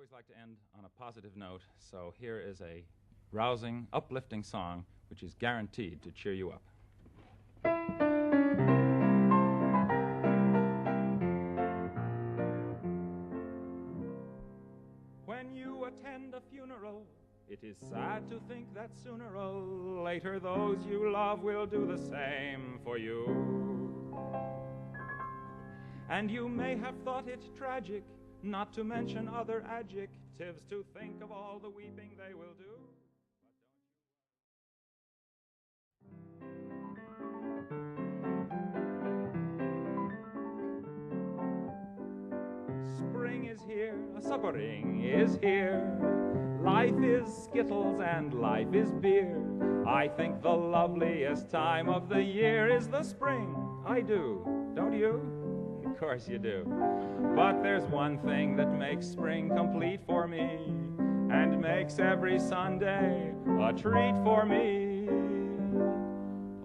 always like to end on a positive note, so here is a rousing, uplifting song which is guaranteed to cheer you up. When you attend a funeral, it is sad to think that sooner or later those you love will do the same for you. And you may have thought it tragic, not to mention other adjectives, to think of all the weeping they will do. Spring is here, spring is here. Life is skittles and life is beer. I think the loveliest time of the year is the spring. I do, don't you? Of course you do. But there's one thing that makes spring complete for me, and makes every Sunday a treat for me.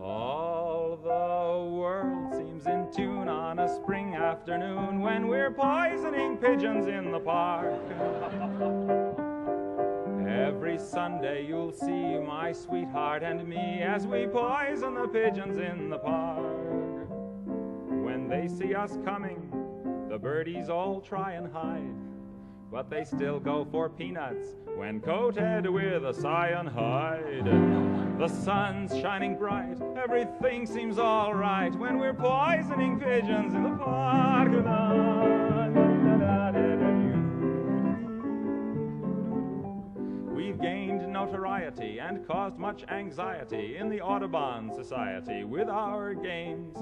All the world seems in tune on a spring afternoon when we're poisoning pigeons in the park. Every Sunday you'll see my sweetheart and me as we poison the pigeons in the park. When they see us coming, the birdies all try and hide, but they still go for peanuts when coated with a cyanide. The sun's shining bright, everything seems all right when we're poisoning pigeons in the park. We've gained notoriety and caused much anxiety in the Audubon Society with our games.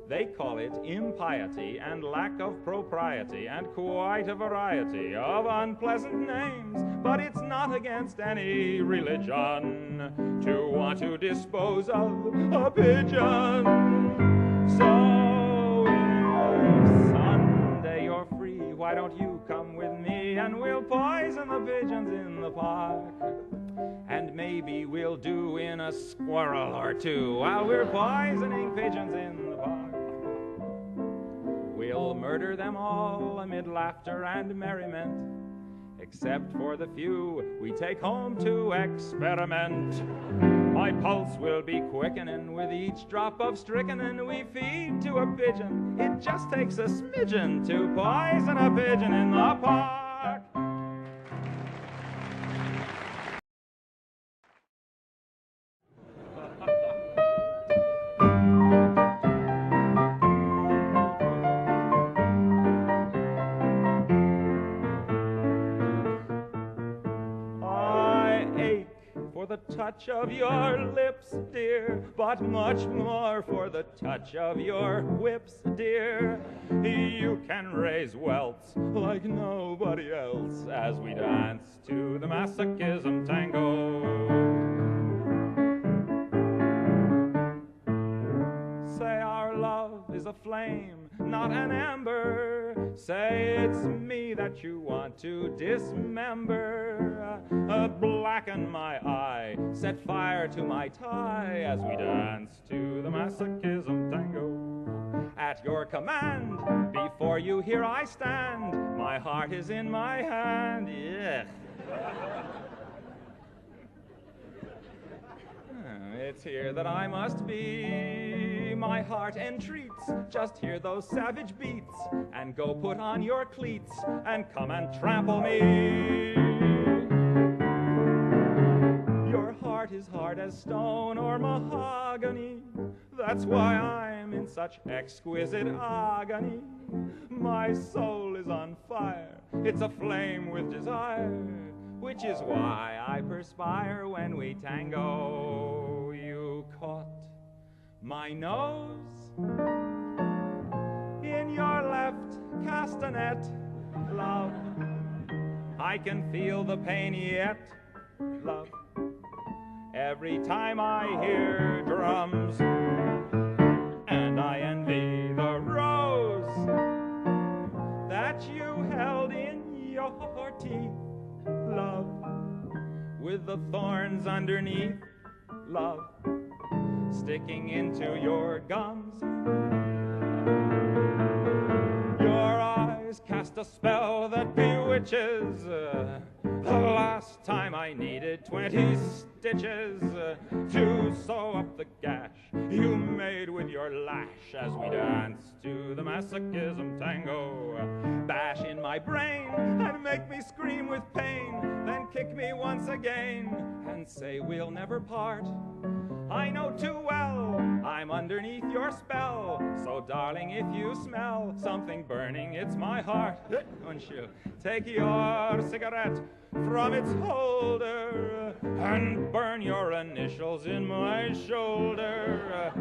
They call it impiety and lack of propriety and quite a variety of unpleasant names. But it's not against any religion to want to dispose of a pigeon. So if Sunday you're free, why don't you come with me and we'll poison the pigeons in the park? And maybe we'll do in a squirrel or two while we're poisoning pigeons in the park. We'll murder them all amid laughter and merriment, except for the few we take home to experiment. My pulse will be quickening with each drop of strychnine we feed to a pigeon. It just takes a smidgen to poison a pigeon in the park. Touch of your lips, dear, but much more for the touch of your whips, dear. You can raise welts like nobody else as we dance to the Masochism tango. Say our love is a flame, not an ember. Say it's me that you want to dismember. Blacken my eye, set fire to my tie as we dance to the Masochism tango. At your command, before you here I stand. My heart is in my hand. Yeah. It's here that I must be. My heart entreats. Just hear those savage beats, and go put on your cleats and come and trample me. Your heart is hard as stone or mahogany. That's why I'm in such exquisite agony. My soul is on fire. It's aflame with desire, which is why I perspire when we tango. You caught my nose in your left castanet, love. I can feel the pain yet, love, every time I hear drums. And I envy the rose that you held in your teeth, love, with the thorns underneath, love, sticking into your gums. Your eyes cast a a spell that bewitches. The last time I needed 20 stitches to sew up the gash you made with your lash as we danced to the Masochism tango. Bash in my brain and make me scream with pain, then kick me once again and say we'll never part. I know too well I'm underneath your spell, so darling, if you smell something burning, it's my heart. Won't you take your cigarette from its holder and burn your initials in my shoulder,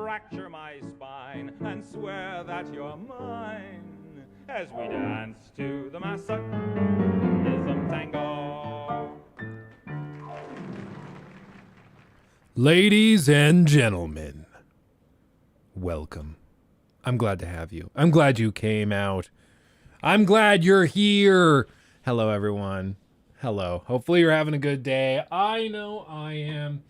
fracture my spine and swear that you're mine as we dance to the Masochism tango. Ladies and gentlemen, welcome. I'm glad to have you. I'm glad you came out. I'm glad you're here. Hello, everyone. Hello. Hopefully you're having a good day. I know I am.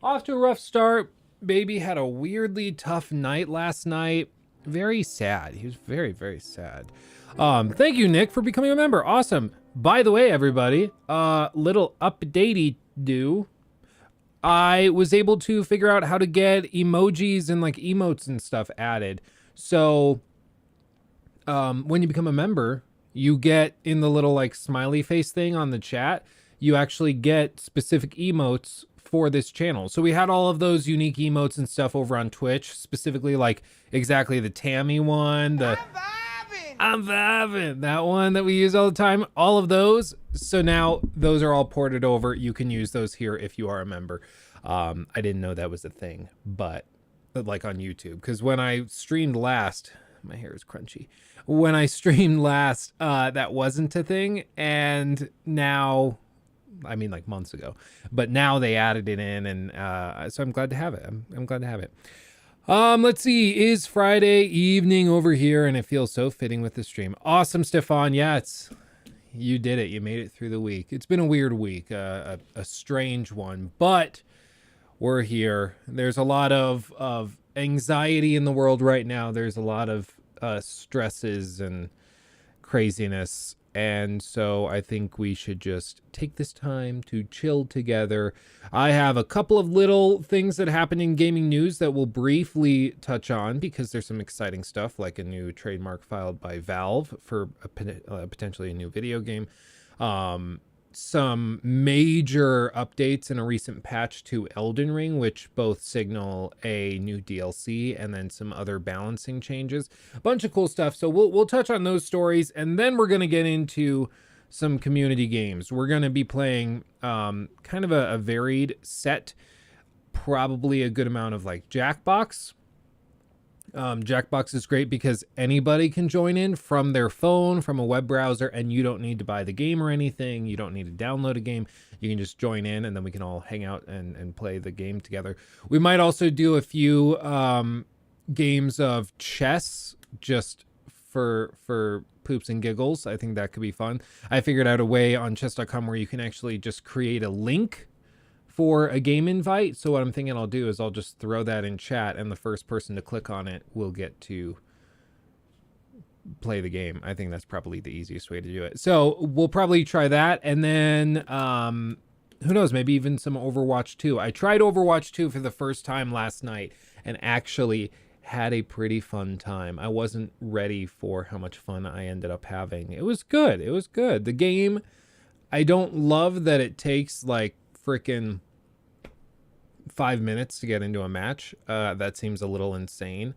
Off to a rough start. Baby had a weirdly tough night last night. Very sad. He was very, very sad. Thank you, Nick, for becoming a member. Awesome. By the way, everybody, little updatey do. I was able to figure out how to get emojis and like emotes and stuff added. So when you become a member, you get in the little like smiley face thing on the chat, you actually get specific emotes for this channel. So we had all of those unique emotes and stuff over on Twitch, specifically like exactly the Tammy one, the I'm vibing, that one that we use all the time, all of those. So now those are all ported over. You can use those here if you are a member. I didn't know that was a thing, but like on YouTube, because when I streamed last, my hair is crunchy. When I streamed last, that wasn't a thing. And now, I mean like months ago, but now they added it in, and so I'm glad to have it. I'm glad to have it. Let's see, is Friday evening over here, and it feels so fitting with the stream. Awesome, Stefan. Yeah, you did it. You made it through the week. It's been a weird week, a strange one, but we're here. There's a lot of anxiety in the world right now. There's a lot of stresses and craziness. And so I think we should just take this time to chill together. I have a couple of little things that happened in gaming news that we'll briefly touch on because there's some exciting stuff like a new trademark filed by Valve for potentially a new video game. Some major updates in a recent patch to Elden Ring, which both signal a new DLC and then some other balancing changes. A bunch of cool stuff. So we'll touch on those stories, and then we're going to get into some community games. We're going to be playing kind of a varied set, probably a good amount of like Jackbox. Jackbox is great because anybody can join in from their phone, from a web browser, and you don't need to buy the game or anything. You don't need to download a game. You can just join in, and then we can all hang out and play the game together. We might also do a few games of chess just for poops and giggles. I think that could be fun. I figured out a way on chess.com where you can actually just create a link for a game invite. So what I'm thinking I'll do is I'll just throw that in chat, and the first person to click on it will get to play the game. I think that's probably the easiest way to do it. So we'll probably try that. And then who knows, maybe even some Overwatch 2. I tried Overwatch 2 for the first time last night and actually had a pretty fun time. I wasn't ready for how much fun I ended up having. It was good. It was good. The game, I don't love that it takes like freaking 5 minutes to get into a match. That seems a little insane,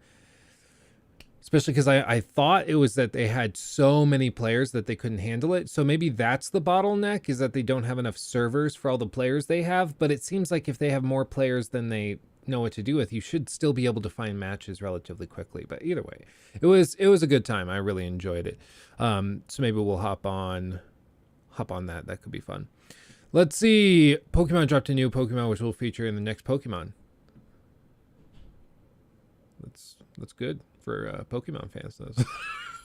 especially because I thought it was that they had so many players that they couldn't handle it. So maybe that's the bottleneck, is that they don't have enough servers for all the players they have. But it seems like if they have more players than they know what to do with, you should still be able to find matches relatively quickly. But either way, it was a good time. I really enjoyed it. So maybe we'll hop on that. That could be fun. Let's see. Pokemon dropped a new Pokemon, which will feature in the next Pokemon. That's good for Pokemon fans.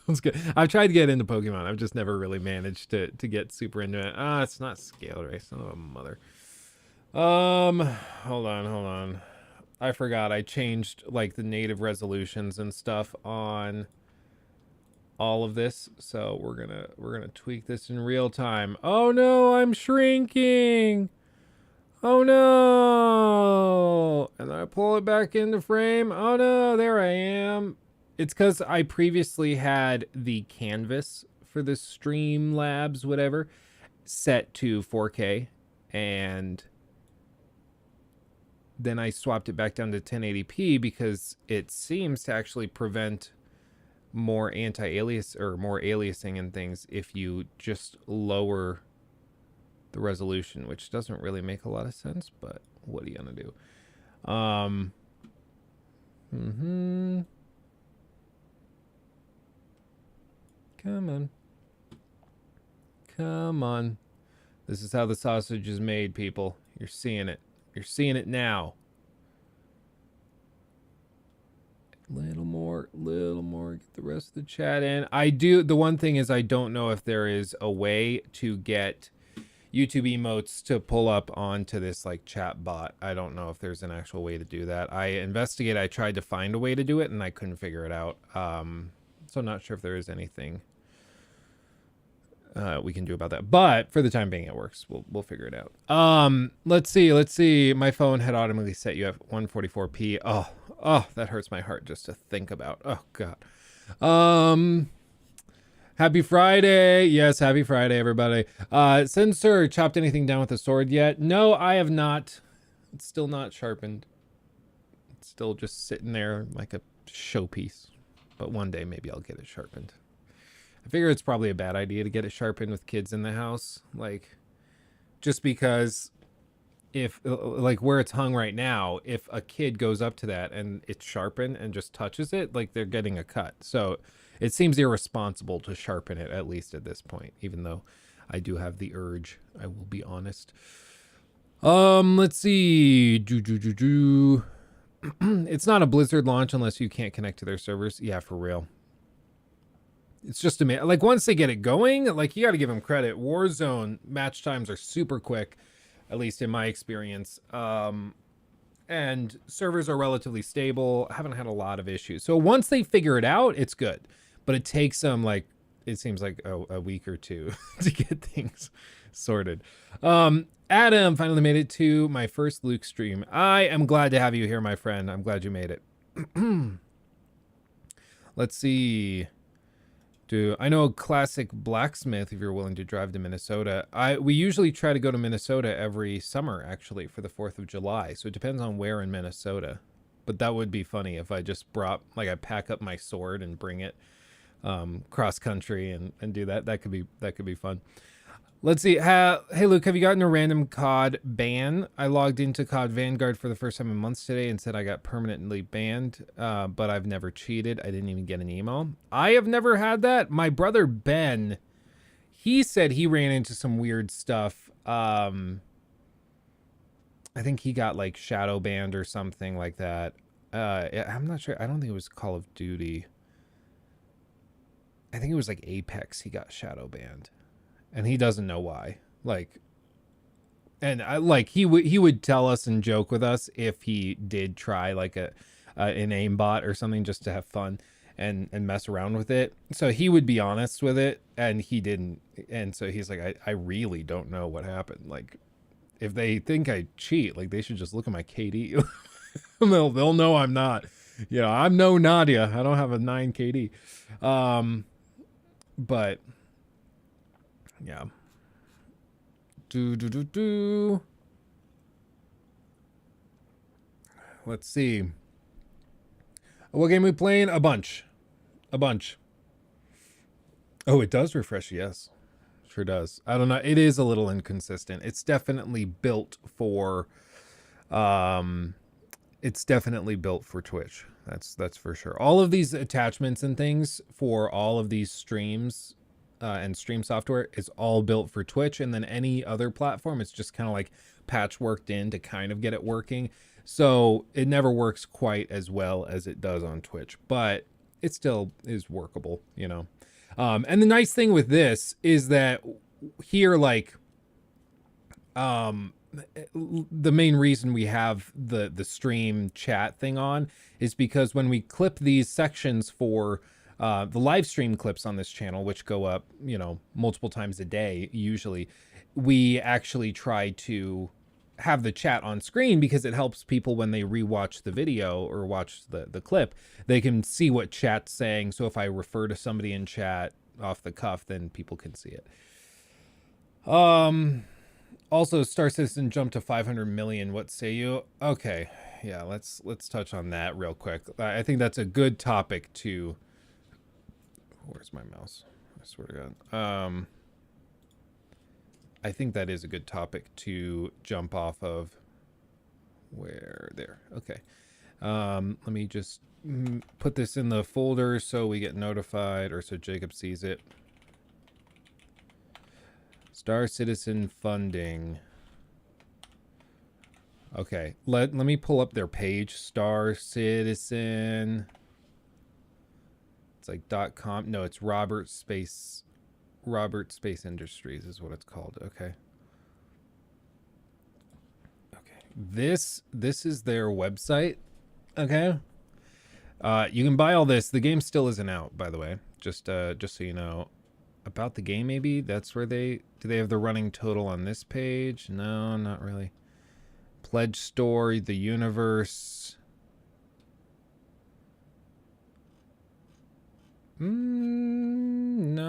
That's good. I've tried to get into Pokemon. I've just never really managed to get super into it. It's not scale race. Son of a mother. Hold on. I forgot. I changed like the native resolutions and stuff on all of this, so we're gonna tweak this in real time. Oh no, I'm shrinking. Oh no, and I pull it back into frame. Oh no, there I am. It's because I previously had the canvas for the Streamlabs whatever set to 4K, and then I swapped it back down to 1080p because it seems to actually prevent more anti-alias or more aliasing and things if you just lower the resolution, which doesn't really make a lot of sense, but what are you gonna do? Come on. Come on. This is how the sausage is made, people. You're seeing it. You're seeing it now. Little more. Get the rest of the chat in. The one thing is I don't know if there is a way to get YouTube emotes to pull up onto this like chat bot. I don't know if there's an actual way to do that. I tried to find a way to do it and I couldn't figure it out. So I'm not sure if there is anything we can do about that, but for the time being it works. We'll figure it out. Let's see. My phone had automatically set you at 144p. Oh, that hurts my heart just to think about. Oh god. Happy Friday. Yes, happy Friday, everybody. Censor, chopped anything down with a sword yet? No, I have not. It's still not sharpened. It's still just sitting there like a showpiece, but one day maybe I'll get it sharpened. I figure it's probably a bad idea to get it sharpened with kids in the house. Like, just because if, like where it's hung right now, if a kid goes up to that and it's sharpened and just touches it, like they're getting a cut. So it seems irresponsible to sharpen it, at least at this point, even though I do have the urge, I will be honest. Let's see. It's not a Blizzard launch unless you can't connect to their servers. Yeah, for real. It's just amazing. Like once they get it going, like you got to give them credit. Warzone match times are super quick, at least in my experience. And servers are relatively stable. I haven't had a lot of issues. So once they figure it out, it's good. But it takes them like, it seems like a week or two to get things sorted. Adam finally made it to my first Luke stream. I am glad to have you here, my friend. I'm glad you made it. Let's see. I know a classic blacksmith if you're willing to drive to Minnesota. We usually try to go to Minnesota every summer, actually, for the 4th of July. So it depends on where in Minnesota. But that would be funny if I just brought, like I pack up my sword and bring it cross country and do that. That could be fun. Let's see. Hey, Luke, have you gotten a random COD ban? I logged into COD Vanguard for the first time in months today and said I got permanently banned, but I've never cheated. I didn't even get an email. I have never had that. My brother, Ben, he said he ran into some weird stuff. I think he got like shadow banned or something like that. I'm not sure. I don't think it was Call of Duty. I think it was like Apex. He got shadow banned. And he doesn't know why. Like, and he would tell us and joke with us if he did try like an aimbot or something just to have fun and mess around with it. So he would be honest with it, and he didn't. And so he's like, I really don't know what happened. Like, if they think I cheat, like they should just look at my KD. they'll know I'm not. You know, I'm no Nadia. I don't have a 9 KD. But. Yeah. Let's see. What game are we playing? A bunch. Oh, it does refresh. Yes, sure does. I don't know. It is a little inconsistent. It's definitely built for. It's definitely built for Twitch. That's for sure. All of these attachments and things for all of these streams. And stream software is all built for Twitch, and then any other platform it's just kind of like patchworked in to kind of get it working. So it never works quite as well as it does on Twitch, but it still is workable, you know. And the nice thing with this is that here, like, the main reason we have the stream chat thing on is because when we clip these sections for The live stream clips on this channel, which go up, you know, multiple times a day, usually, we actually try to have the chat on screen because it helps people when they rewatch the video or watch the clip, they can see what chat's saying. So if I refer to somebody in chat off the cuff, then people can see it. Also, Star Citizen jumped to 500 million. What say you? Okay, yeah, let's touch on that real quick. I think that's a good topic to. Where's my mouse? I swear to God. I think that is a good topic to jump off of. Where there? Okay. Let me just put this in the folder so we get notified, or so Jacob sees it. Star Citizen funding. Okay, let me pull up their page. Star Citizen. It's like .com. No, it's Robert Space Industries is what it's called. Okay. Okay. This is their website. Okay. You can buy all this. The game still isn't out, by the way. Just so you know. About the game, maybe? That's where do they have the running total on this page? No, not really. Pledge store, the universe. No,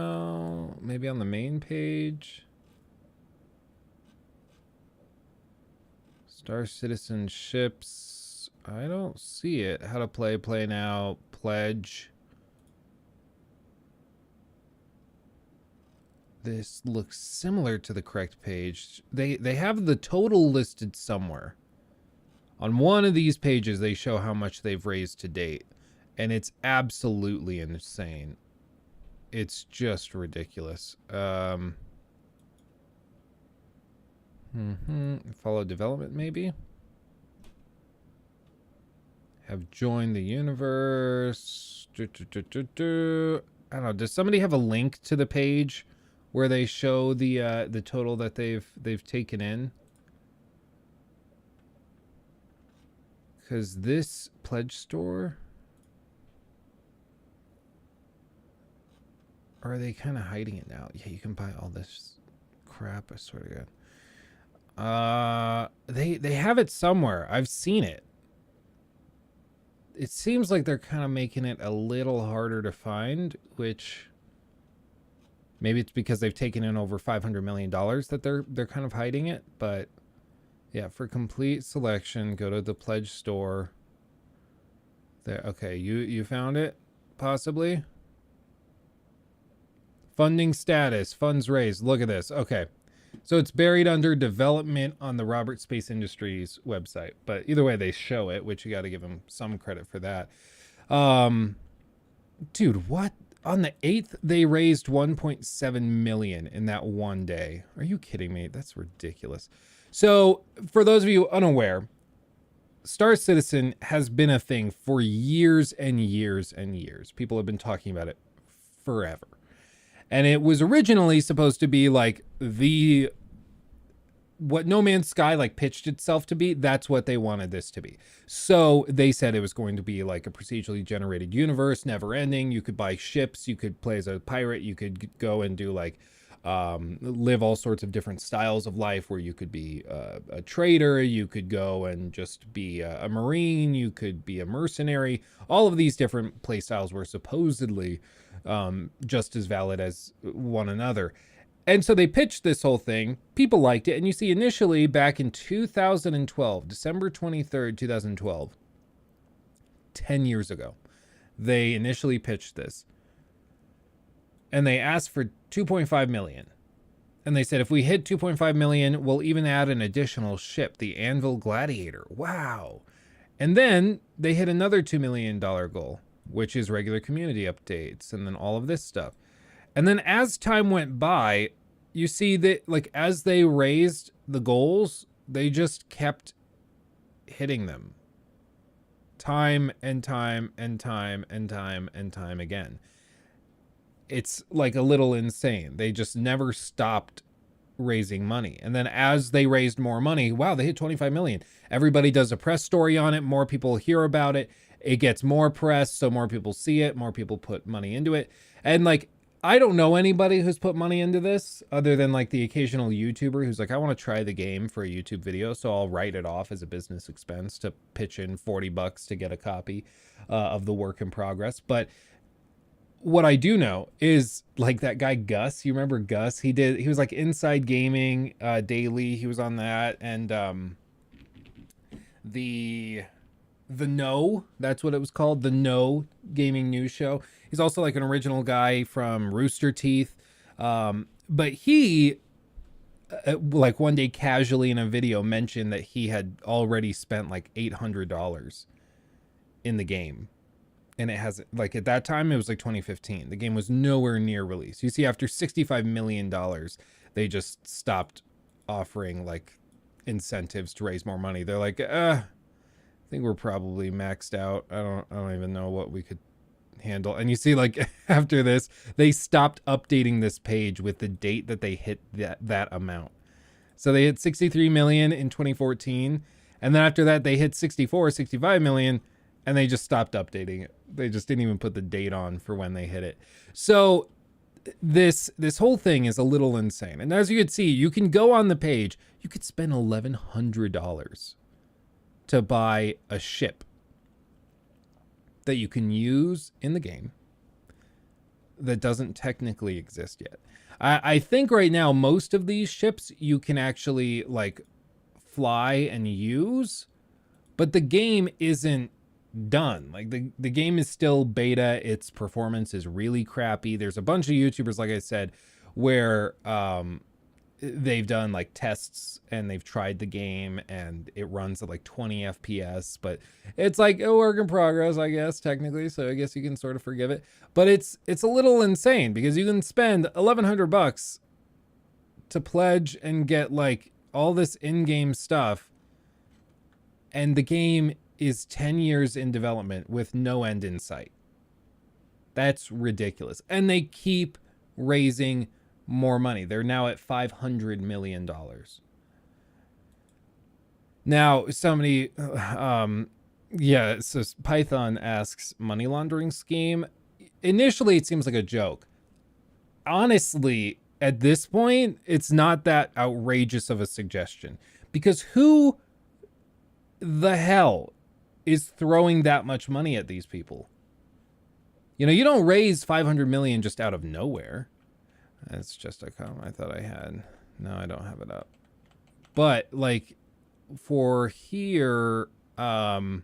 maybe on the main page. Star Citizen ships. I don't see it. How to play now, pledge. This looks similar to the correct page. They have the total listed somewhere. On one of these pages, they show how much they've raised to date. And it's absolutely insane. It's just ridiculous. Follow development, maybe? Have joined the universe. I don't know. Does somebody have a link to the page where they show the total that they've taken in? Because this pledge store, or are they kind of hiding it now? Yeah, you can buy all this crap. I swear to God. They have it somewhere. I've seen it. It seems like they're kind of making it a little harder to find, which maybe it's because they've taken in over $500 million that they're kind of hiding it. But yeah, for complete selection, go to the pledge store. There. Okay, you found it, possibly. Funding status, funds raised. Look at this. Okay. So it's buried under development on the Robert Space Industries website. But either way, they show it, which you got to give them some credit for that. Dude, what? On the 8th, they raised 1.7 million in that one day. Are you kidding me? That's ridiculous. So for those of you unaware, Star Citizen has been a thing for years and years and years. People have been talking about it forever. And it was originally supposed to be like what No Man's Sky like pitched itself to be. That's what they wanted this to be. So they said it was going to be like a procedurally generated universe, never ending. You could buy ships. You could play as a pirate. You could go and do like, live all sorts of different styles of life where you could be a trader. You could go and just be a marine. You could be a mercenary. All of these different play styles were supposedly just as valid as one another. And so they pitched this whole thing. People liked it. And you see, initially back in 2012, December 23rd, 2012, 10 years ago, they initially pitched this. And they asked for 2.5 million. And they said, if we hit 2.5 million, we'll even add an additional ship, the Anvil Gladiator. Wow. And then they hit another $2 million goal, which is regular community updates and then all of this stuff. And then as time went by, you see that like as they raised the goals, they just kept hitting them. Time and time and time and time and time again. It's like a little insane. They just never stopped raising money. And then as they raised more money, wow, they hit 25 million. Everybody does a press story on it. More people hear about it. it gets more press, so more people see it, more people put money into it. And like, I don't know anybody who's put money into this other than like the occasional YouTuber who's like, I want to try the game for a YouTube video, so I'll write it off as a business expense to pitch in $40 to get a copy of the work in progress. But what I do know is like that guy Gus, you remember Gus? He was like Inside Gaming Daily. He was on that, and the No, that's what it was called, the No gaming news show. He's also like an original guy from Rooster Teeth. But he like one day casually in a video mentioned that he had already spent like $800 in the game. And it has, like, at that time, it was like 2015. The game was nowhere near release. You see, after $65 million, they just stopped offering, like, incentives to raise more money. They're like, I think we're probably maxed out. I don't even know what we could handle. And you see, like, after this, they stopped updating this page with the date that they hit that amount. So they hit 63 million in 2014. And then after that, they hit 65 million. And they just stopped updating it. They just didn't even put the date on for when they hit it. So this whole thing is a little insane. And as you can see, you can go on the page. You could spend $1,100 to buy a ship that you can use in the game that doesn't technically exist yet. I think right now, most of these ships you can actually like fly and use, but the game isn't done. Like the game is still beta. Its performance is really crappy. There's a bunch of YouTubers, like I said, where they've done like tests and they've tried the game and it runs at like 20 FPS, but it's like a work in progress, I guess, technically. So I guess you can sort of forgive it, but it's a little insane because you can spend $1,100 to pledge and get like all this in-game stuff, and the game is 10 years in development with no end in sight. That's ridiculous. And they keep raising more money. They're now at $500 million. Now, somebody, so Python asks, money laundering scheme? Initially, it seems like a joke. Honestly, at this point, it's not that outrageous of a suggestion. Because who the hell is throwing that much money at these people? You know, you don't raise 500 million just out of nowhere. That's just a comment I thought I had. No, I don't have it up. But like for here, or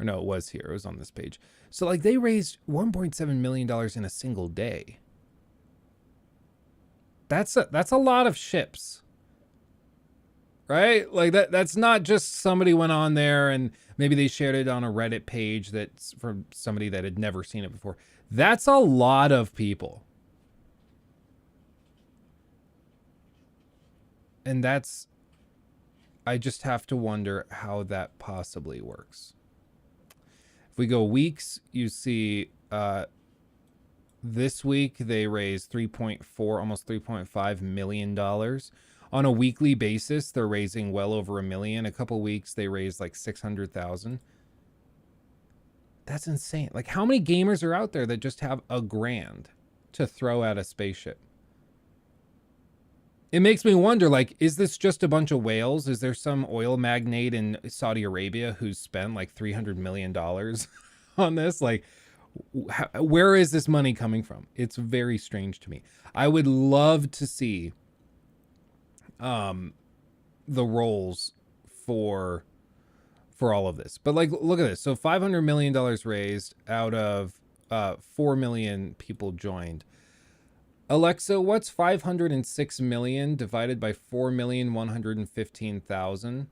no, it was here. It was on this page. So like they raised $1.7 million in a single day. That's a lot of ships. Right? Like that's not just somebody went on there and maybe they shared it on a Reddit page that's from somebody that had never seen it before. That's a lot of people. And I just have to wonder how that possibly works. If we go weeks, you see this week they raised almost $3.5 million. On a weekly basis, they're raising well over $1 million. A couple weeks, they raised like 600,000. That's insane. Like, how many gamers are out there that just have $1,000 to throw at a spaceship? It makes me wonder, like, is this just a bunch of whales? Is there some oil magnate in Saudi Arabia who's spent like $300 million on this? Like, where is this money coming from? It's very strange to me. I would love to see the roles for all of this, but like, look at this. So $500 million raised out of 4 million people joined. Alexa, what's 506 million divided by 4,115,000?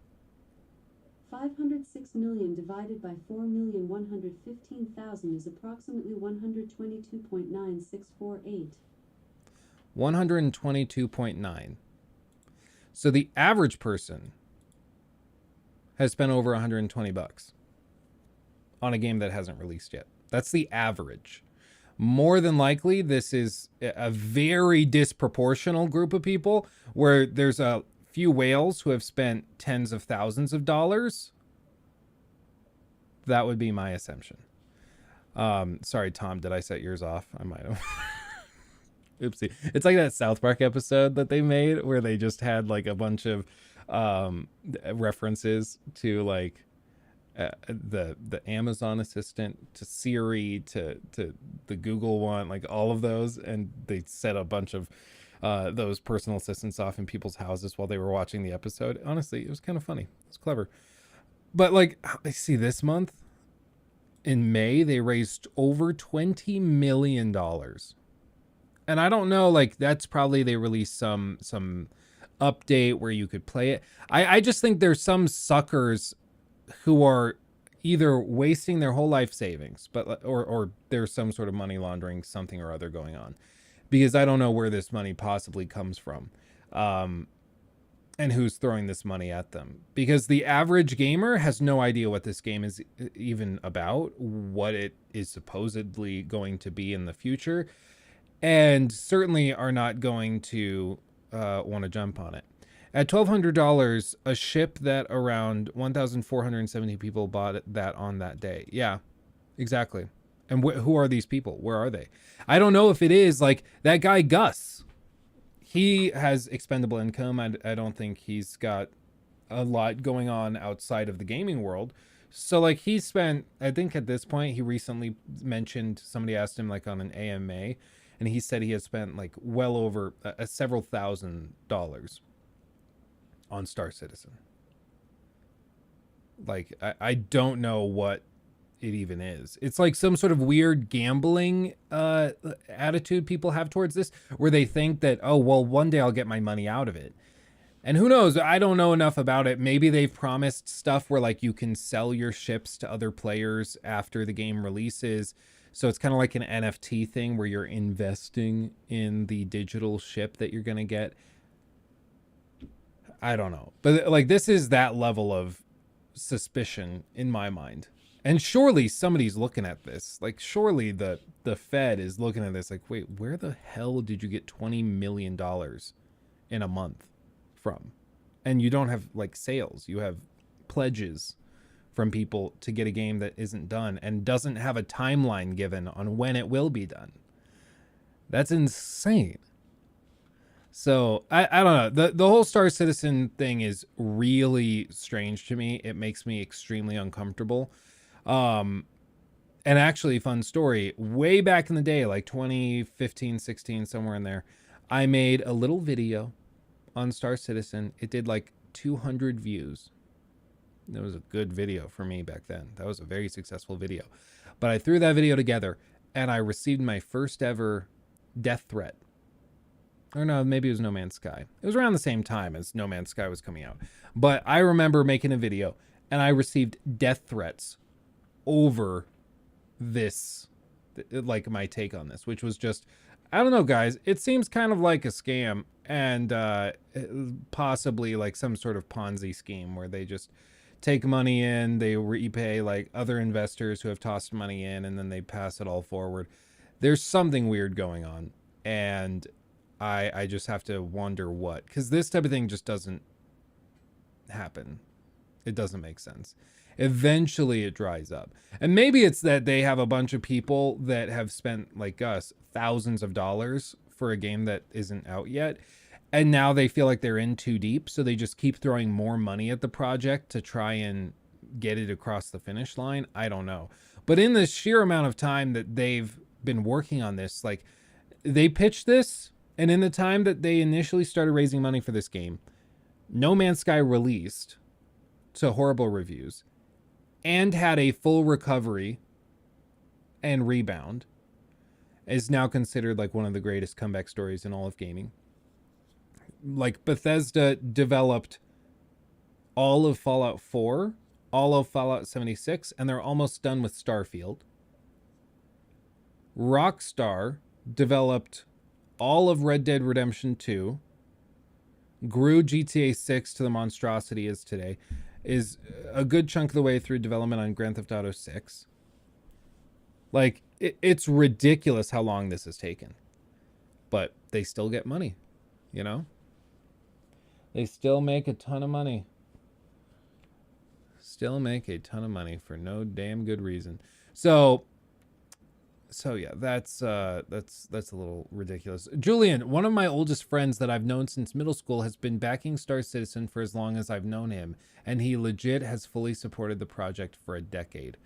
506 million divided by 4,115,000 is approximately 122.9648. 122.9. So the average person has spent over $120 on a game that hasn't released yet. That's the average. More than likely, this is a very disproportional group of people where there's a few whales who have spent tens of thousands of dollars That would be my assumption. Sorry, Tom, did I set yours off? I might have. Oopsie. It's like that South Park episode that they made where they just had like a bunch of references to like the Amazon assistant, to Siri, to the Google one, like all of those, and they set a bunch of those personal assistants off in people's houses while they were watching the episode. Honestly, it was kind of funny. It's clever. But like, I see this month in May they raised over $20 million. And I don't know, like that's probably they released some update where you could play it. I just think there's some suckers who are either wasting their whole life savings, but or there's some sort of money laundering, something or other going on, because I don't know where this money possibly comes from, and who's throwing this money at them. Because the average gamer has no idea what this game is even about, what it is supposedly going to be in the future, and certainly are not going to want to jump on it. At $1,200, a ship that around 1,470 people bought that on that day. Yeah, exactly. And who are these people? Where are they? I don't know if it is like that guy Gus. He has expendable income. I don't think he's got a lot going on outside of the gaming world. So like he spent, I think at this point, he recently mentioned, somebody asked him like on an AMA, and he said he has spent like well over several $1,000s on Star Citizen. Like, I don't know what it even is. It's like some sort of weird gambling attitude people have towards this, where they think that, oh, well, one day I'll get my money out of it. And who knows? I don't know enough about it. Maybe they've promised stuff where like you can sell your ships to other players after the game releases. So it's kind of like an NFT thing where you're investing in the digital ship that you're going to get. I don't know. But like this is that level of suspicion in my mind. And surely somebody's looking at this. Like surely the Fed is looking at this like, wait, where the hell did you get $20 million in a month from? And you don't have like sales. You have pledges from people to get a game that isn't done and doesn't have a timeline given on when it will be done. That's insane. So I don't know. The whole Star Citizen thing is really strange to me. It makes me extremely uncomfortable. And actually, fun story, way back in the day, like 2015, 16, somewhere in there, I made a little video on Star Citizen. It did like 200 views. That was a good video for me back then. That was a very successful video. But I threw that video together and I received my first ever death threat. Or no, maybe it was No Man's Sky. It was around the same time as No Man's Sky was coming out. But I remember making a video and I received death threats over this, like my take on this, which was just, I don't know, guys. It seems kind of like a scam and possibly like some sort of Ponzi scheme where they just take money in, they repay like other investors who have tossed money in, and then they pass it all forward. There's something weird going on, and I just have to wonder what, because this type of thing just doesn't happen. It doesn't make sense. Eventually it dries up. And maybe it's that they have a bunch of people that have spent, like us, thousands of dollars for a game that isn't out yet. And now they feel like they're in too deep. So they just keep throwing more money at the project to try and get it across the finish line. I don't know. But in the sheer amount of time that they've been working on this, like they pitched this, and in the time that they initially started raising money for this game, No Man's Sky released to horrible reviews and had a full recovery and rebound, is now considered like one of the greatest comeback stories in all of gaming. Like Bethesda developed all of Fallout 4, all of Fallout 76, and they're almost done with Starfield. Rockstar developed all of Red Dead Redemption 2, grew GTA 6 to the monstrosity it is today, is a good chunk of the way through development on Grand Theft Auto 6. Like, it's ridiculous how long this has taken. But they still get money, you know? They still make a ton of money. Still make a ton of money for no damn good reason. So yeah, that's a little ridiculous. Julian, one of my oldest friends that I've known since middle school, has been backing Star Citizen for as long as I've known him, and he legit has fully supported the project for a decade.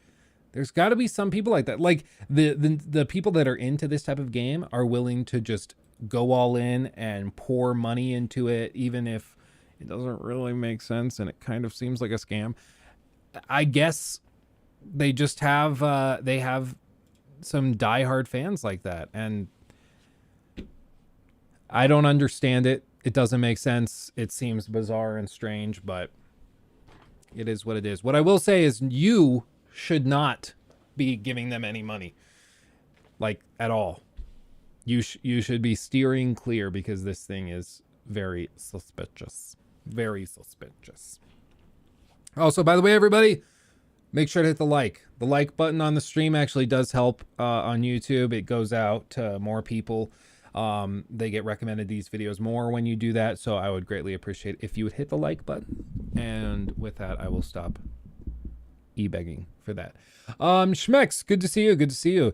There's got to be some people like that. Like the people that are into this type of game are willing to just go all in and pour money into it, even if it doesn't really make sense and it kind of seems like a scam. I guess they just have some diehard fans like that, and I don't understand it. It doesn't make sense. It seems bizarre and strange, but it is what it is. What I will say is you should not be giving them any money, like, at all. You should be steering clear, because this thing is very suspicious. Very suspicious. Also, by the way, everybody, make sure to hit the like. The like button on the stream actually does help on YouTube. It goes out to more people. They get recommended these videos more when you do that, so I would greatly appreciate if you would hit the like button. And with that, I will stop e-begging for that. Schmex, good to see you. Good to see you.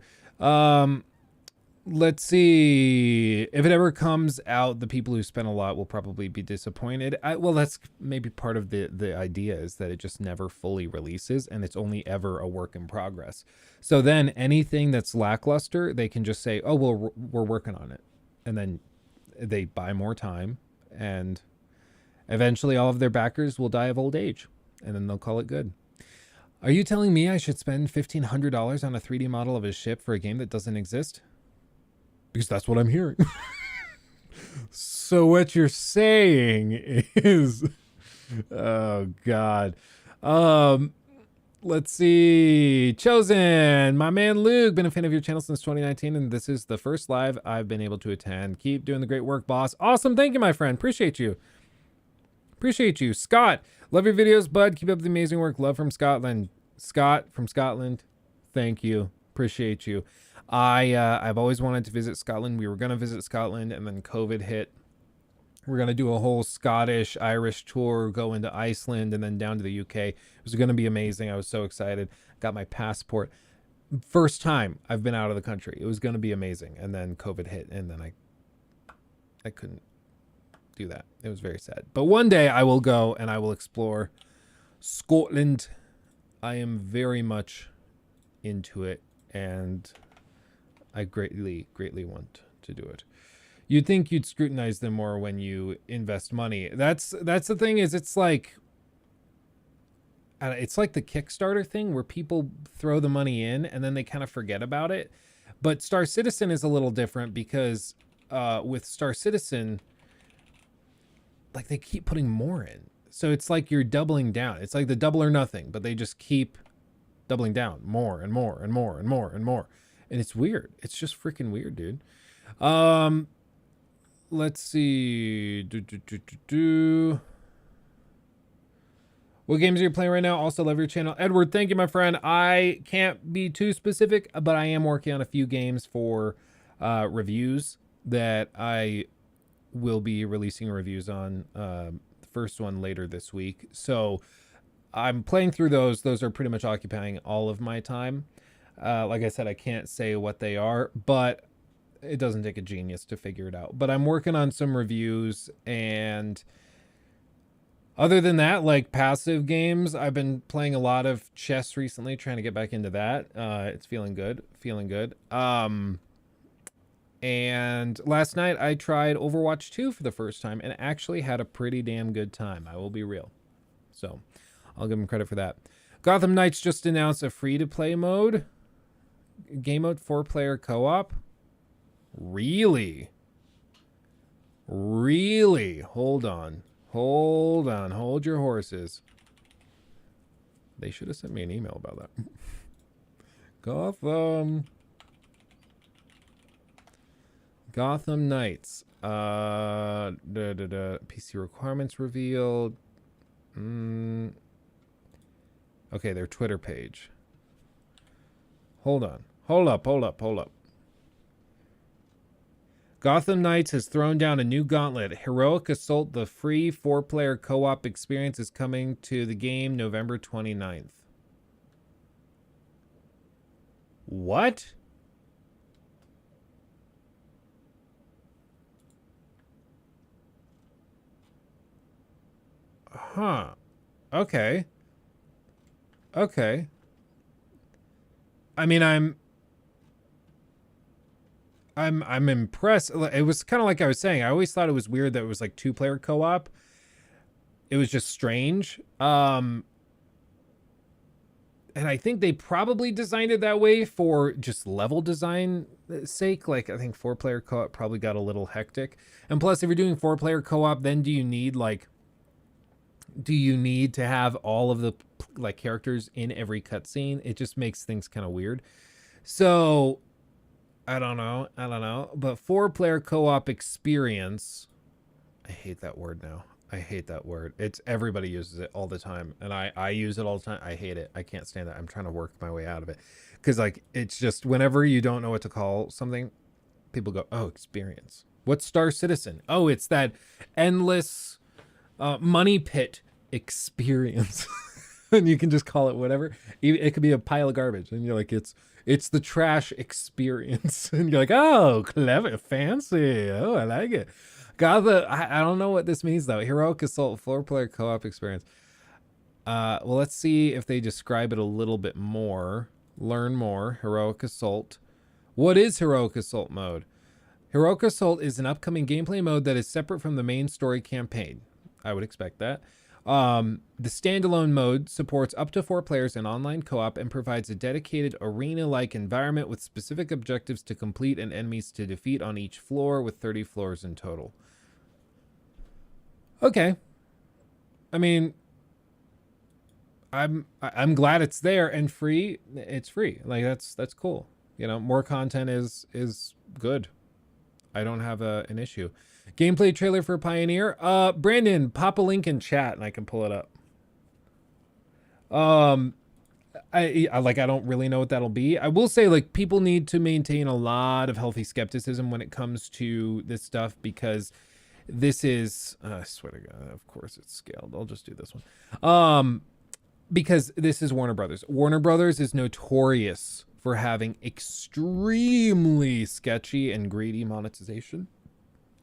Let's see. If it ever comes out, the people who spent a lot will probably be disappointed. Well, that's maybe part of the idea, is that it just never fully releases, and it's only ever a work in progress. So then anything that's lackluster, they can just say, oh, well, we're working on it. And then they buy more time, and eventually all of their backers will die of old age, and then they'll call it good. Are you telling me I should spend $1,500 on a 3D model of a ship for a game that doesn't exist? Because that's what I'm hearing. So what you're saying is, oh God. Let's see. Chosen, my man Luke, been a fan of your channel since 2019, and this is the first live I've been able to attend. Keep doing the great work, boss. Awesome. Thank you, my friend. Appreciate you. Appreciate you. Scott, love your videos, bud. Keep up the amazing work. Love from Scotland. Scott from Scotland. Thank you. Appreciate you. I've always wanted to visit Scotland. We were going to visit Scotland, and then COVID hit. We're going to do a whole Scottish, Irish tour, go into Iceland, and then down to the UK. It was going to be amazing. I was so excited. Got my passport. First time I've been out of the country. It was going to be amazing. And then COVID hit, and then I couldn't do that. It was very sad. But one day I will go, and I will explore Scotland. I am very much into it, and I greatly want to do it. You'd think you'd scrutinize them more when you invest money. That's the thing, is it's like the Kickstarter thing where people throw the money in and then they kind of forget about it. But Star Citizen is a little different, because with Star Citizen, like, they keep putting more in. So it's like you're doubling down. It's like the double or nothing, but they just keep doubling down more and more and more and more and more. And it's weird. It's just freaking weird, dude. Let's see. What games are you playing right now? Also love your channel. Edward, thank you, my friend. I can't be too specific, but I am working on a few games for reviews that I will be releasing reviews on. The first one later this week. So I'm playing through those. Those are pretty much occupying all of my time. Like I said, I can't say what they are, but it doesn't take a genius to figure it out. But I'm working on some reviews, and other than that, like passive games, I've been playing a lot of chess recently, trying to get back into that. It's feeling good. And last night I tried Overwatch 2 for the first time and actually had a pretty damn good time. I will be real. So I'll give them credit for that. Gotham Knights just announced a free-to-play mode. Game mode 4-player co-op. Really? Hold on. Hold your horses. They should have sent me an email about that. Gotham Knights. PC requirements revealed. Okay, their Twitter page. Hold up. Gotham Knights has thrown down a new gauntlet. Heroic Assault, the free 4-player co-op experience, is coming to the game November 29th. What? Huh. Okay. Okay. I mean, I'm impressed. It was kind of like I was saying. I always thought it was weird that it was like 2-player co-op. It was just strange. And I think they probably designed it that way for just level design sake. Like, I think 4-player co-op probably got a little hectic. And plus, if you're doing 4-player co-op, then do you need to have all of the like characters in every cutscene? It just makes things kind of weird. So I don't know. But 4-player co-op experience. I hate that word now. I hate that word. It's everybody uses it all the time, and I use it all the time. I hate it. I can't stand it. I'm trying to work my way out of it, because like it's just whenever you don't know what to call something, people go, "Oh, experience. What's Star Citizen? Oh, it's that endless money pit experience." And you can just call it whatever. It could be a pile of garbage, and you're like, it's the trash experience, and you're like, oh, clever, fancy. Oh, I like it. I don't know what this means though. Heroic Assault 4-player co-op experience. Well, let's see if they describe it a little bit more. Learn more. Heroic Assault. What is Heroic Assault mode? Heroic Assault is an upcoming gameplay mode that is separate from the main story campaign. I would expect that. The standalone mode supports up to 4 players in online co-op and provides a dedicated arena-like environment with specific objectives to complete and enemies to defeat on each floor, with 30 floors in total. Okay. I mean, I'm glad it's there and free. It's free. Like that's cool. You know, more content is good. I don't have an issue. Gameplay trailer for Pioneer. Brandon, pop a link in chat and I can pull it up. I don't really know what that'll be. I will say, like, people need to maintain a lot of healthy skepticism when it comes to this stuff, because this is, I swear to God, of course it's scaled. I'll just do this one. Because this is Warner Brothers. Warner Brothers is notorious for having extremely sketchy and greedy monetization.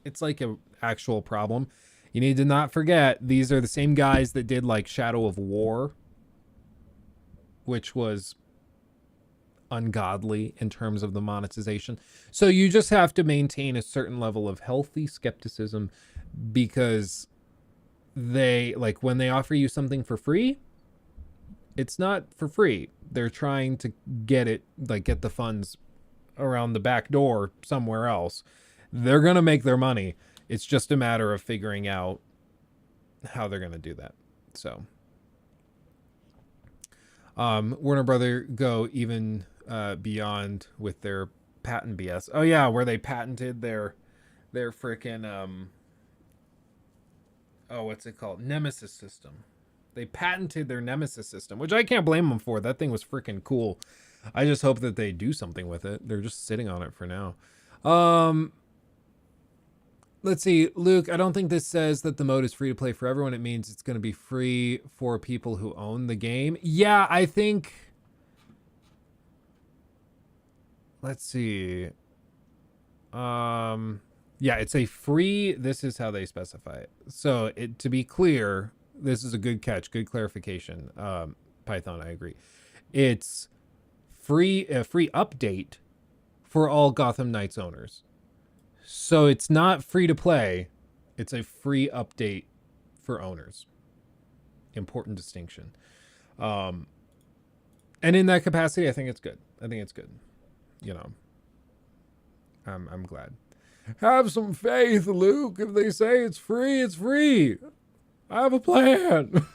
It's like an actual problem. You need to not forget, these are the same guys that did like Shadow of War, which was ungodly in terms of the monetization. So you just have to maintain a certain level of healthy skepticism, because they, like, when they offer you something for free, it's not for free. They're trying to get it, like, get the funds around the back door somewhere else. They're going to make their money. It's just a matter of figuring out how they're going to do that. So Warner Brother go even beyond with their patent BS. Oh yeah, where they patented their freaking what's it called? Nemesis system. They patented their Nemesis system, which I can't blame them for. That thing was freaking cool. I just hope that they do something with it. They're just sitting on it for now. Let's see, Luke, I don't think this says that the mode is free to play for everyone. It means it's going to be free for people who own the game. Yeah, I think... Let's see. Yeah, it's a free... This is how they specify it. So, to be clear, this is a good catch, good clarification. Python, I agree. It's a free update for all Gotham Knights owners. So it's not free to play. It's a free update for owners. Important distinction. And in that capacity, I think it's good. You know, I'm glad. Have some faith, Luke. If they say it's free, it's free. I have a plan.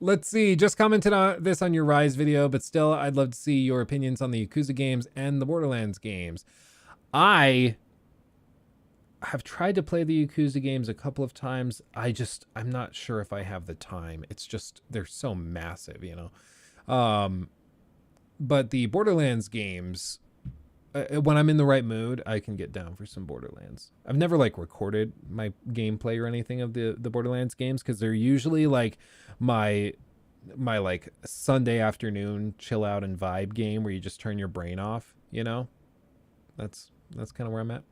Let's see. Just commented on this on your Rise video, but still, I'd love to see your opinions on the Yakuza games and the Borderlands games. I have tried to play the Yakuza games a couple of times. I'm not sure if I have the time. It's just, they're so massive, you know. But the Borderlands games, when I'm in the right mood, I can get down for some Borderlands. I've never like recorded my gameplay or anything of the Borderlands games because they're usually like my like Sunday afternoon chill out and vibe game where you just turn your brain off, you know? That's kind of where I'm at.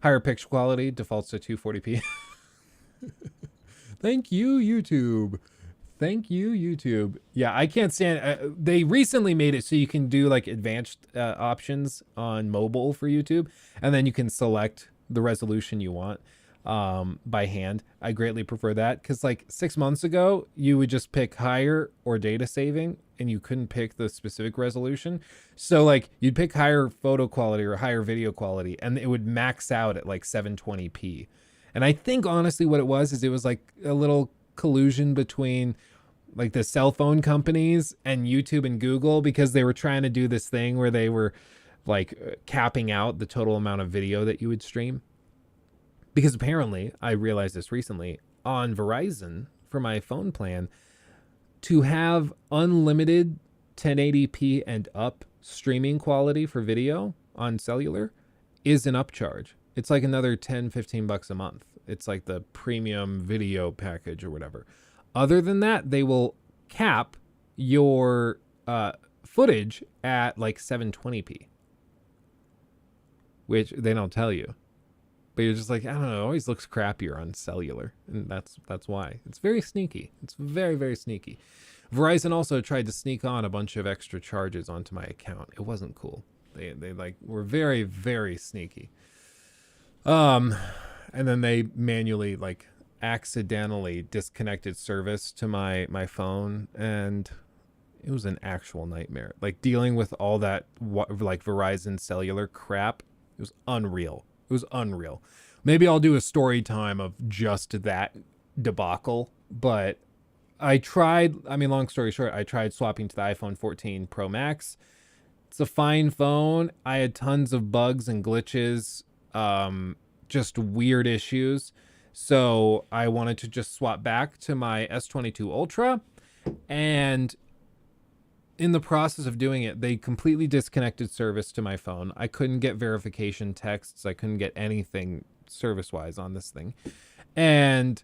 Higher picture quality defaults to 240p. Thank you, YouTube. Thank you, YouTube. Yeah, I can't stand. They recently made it so you can do like advanced options on mobile for YouTube, and then you can select the resolution you want by hand. I greatly prefer that because like 6 months ago, you would just pick higher or data saving, and you couldn't pick the specific resolution. So like you'd pick higher photo quality or higher video quality, and it would max out at like 720p. And I think honestly what it was like a little collusion between like the cell phone companies and YouTube and Google because they were trying to do this thing where they were like capping out the total amount of video that you would stream. Because apparently, I realized this recently, on Verizon for my phone plan, to have unlimited 1080p and up streaming quality for video on cellular is an upcharge. It's like another $10-15 a month. It's like the premium video package or whatever. Other than that, they will cap your footage at like 720p, which they don't tell you. But you're just like, I don't know, it always looks crappier on cellular. And that's why. It's very sneaky. It's very, very sneaky. Verizon also tried to sneak on a bunch of extra charges onto my account. It wasn't cool. They like were very, very sneaky. And then they manually like accidentally disconnected service to my phone, and it was an actual nightmare. Like dealing with all that like Verizon cellular crap, it was unreal. It was unreal. Maybe I'll do a story time of just that debacle, but I tried, long story short, I tried swapping to the iPhone 14 Pro Max. It's a fine phone. I had tons of bugs and glitches, just weird issues. So I wanted to just swap back to my S22 Ultra, and in the process of doing it, they completely disconnected service to my phone. I couldn't get verification texts. I couldn't get anything service-wise on this thing. And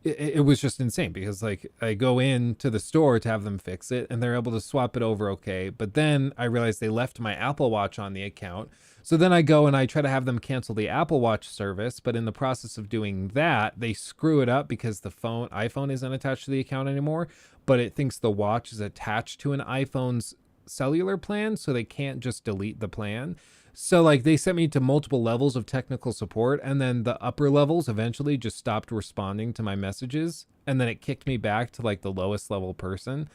it was just insane because like I go into the store to have them fix it and they're able to swap it over okay, but then I realized they left my Apple Watch on the account. So then I go and I try to have them cancel the Apple Watch service, but in the process of doing that, they screw it up because the iPhone isn't attached to the account anymore, but it thinks the watch is attached to an iPhone's cellular plan, so they can't just delete the plan. So like they sent me to multiple levels of technical support, and then the upper levels eventually just stopped responding to my messages, and then it kicked me back to like the lowest level person,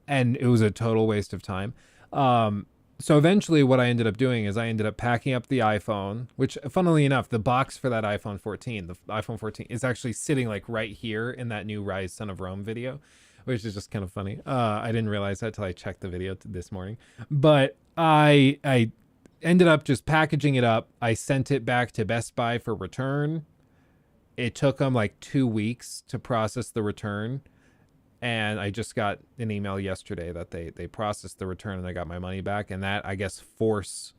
and it was a total waste of time. So eventually what I ended up doing is I ended up packing up the iPhone, which funnily enough, the box for that iPhone 14, the iPhone 14 is actually sitting like right here in that new Rise Son of Rome video, which is just kind of funny. I didn't realize that till I checked the video this morning, but I ended up just packaging it up. I sent it back to Best Buy for return. It took them like 2 weeks to process the return. And I just got an email yesterday that they processed the return and I got my money back. And that, I guess, Force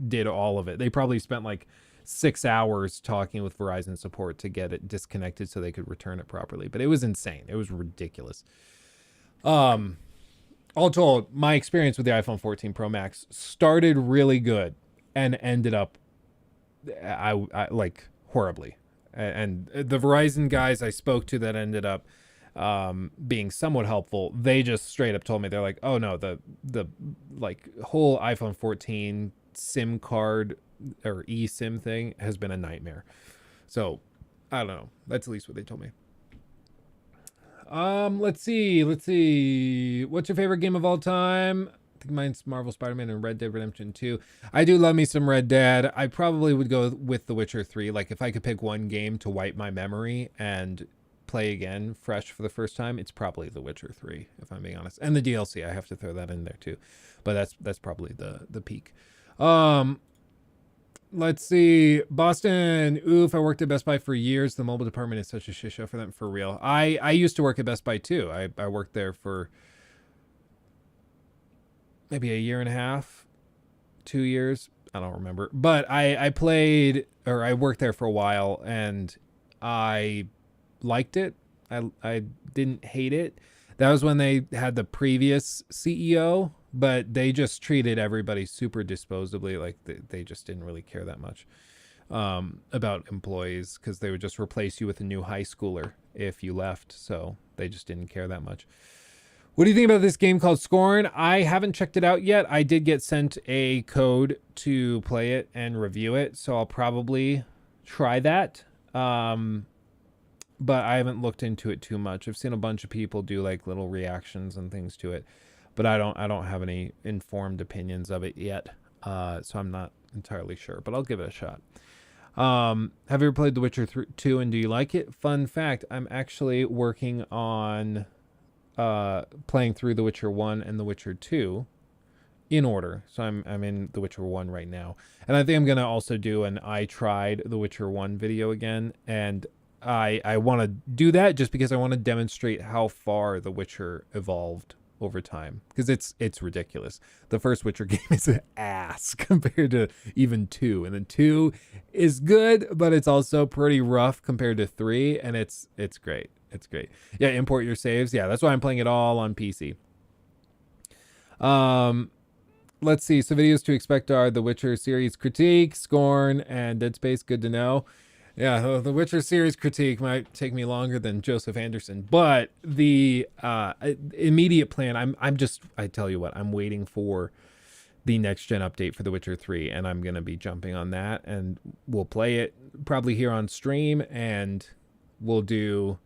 did all of it. They probably spent like 6 hours talking with Verizon support to get it disconnected so they could return it properly. But it was insane. It was ridiculous. All told, my experience with the iPhone 14 Pro Max started really good and ended up I like horribly. And the Verizon guys I spoke to that ended up being somewhat helpful, they just straight up told me, they're like, oh no, the like whole iPhone 14 SIM card or eSIM thing has been a nightmare. So I don't know. That's at least what they told me. Let's see. What's your favorite game of all time? I think mine's Marvel Spider-Man and Red Dead Redemption 2. I do love me some Red Dead. I probably would go with The Witcher 3. Like if I could pick one game to wipe my memory and play again fresh for the first time, it's probably The Witcher 3, if I'm being honest. And the DLC, I have to throw that in there too. But that's probably the peak. Let's see. Boston. Oof. I worked at Best Buy for years. The mobile department is such a shit show for them, for real. I used to work at Best Buy too. I worked there for maybe a year and a half, 2 years. I don't remember. But I worked there for a while and I liked it. I didn't hate it. That was when they had the previous CEO, but they just treated everybody super disposably. Like they just didn't really care that much about employees because they would just replace you with a new high schooler if you left. So they just didn't care that much. What do you think about this game called Scorn? I haven't checked it out yet. I did get sent a code to play it and review it, so I'll probably try that. But I haven't looked into it too much. I've seen a bunch of people do like little reactions and things to it, but I don't have any informed opinions of it yet. So I'm not entirely sure, but I'll give it a shot. Have you ever played The Witcher 2 and do you like it? Fun fact, I'm actually working on playing through The Witcher 1 and The Witcher 2 in order. So I'm in The Witcher 1 right now. And I think I'm going to also do an I tried The Witcher 1 video again. And I want to do that just because I want to demonstrate how far The Witcher evolved over time. Because it's ridiculous. The first Witcher game is an ass compared to even 2. And then 2 is good, but it's also pretty rough compared to 3. And it's great. It's great. Yeah, import your saves. Yeah, that's why I'm playing it all on PC. Let's see. So videos to expect are The Witcher series critique, Scorn, and Dead Space. Good to know. Yeah, the Witcher series critique might take me longer than Joseph Anderson, but the immediate plan, I tell you what, I'm waiting for the next gen update for The Witcher 3, and I'm going to be jumping on that, and we'll play it probably here on stream, and we'll do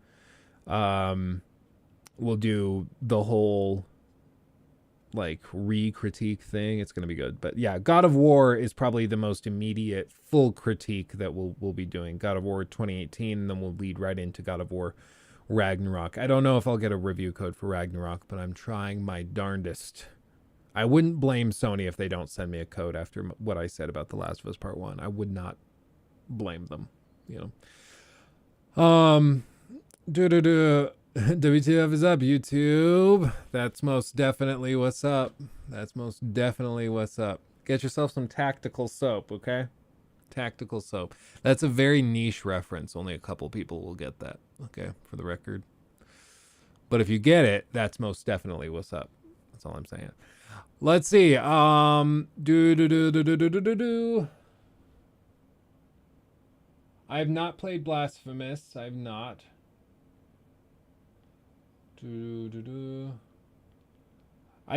the whole like re-critique thing. It's going to be good. But yeah, God of War is probably the most immediate full critique that we'll be doing. God of War 2018, and then we'll lead right into God of War Ragnarok. I don't know if I'll get a review code for Ragnarok, but I'm trying my darndest. I wouldn't blame Sony if they don't send me a code after what I said about The Last of Us Part 1. I would not blame them, you know. WTF is up, YouTube. That's most definitely what's up. That's most definitely what's up. Get yourself some tactical soap, okay? Tactical soap. That's a very niche reference. Only a couple people will get that, okay, for the record. But if you get it, that's most definitely what's up. That's all I'm saying. Let's see. I have not played Blasphemous. I have not. I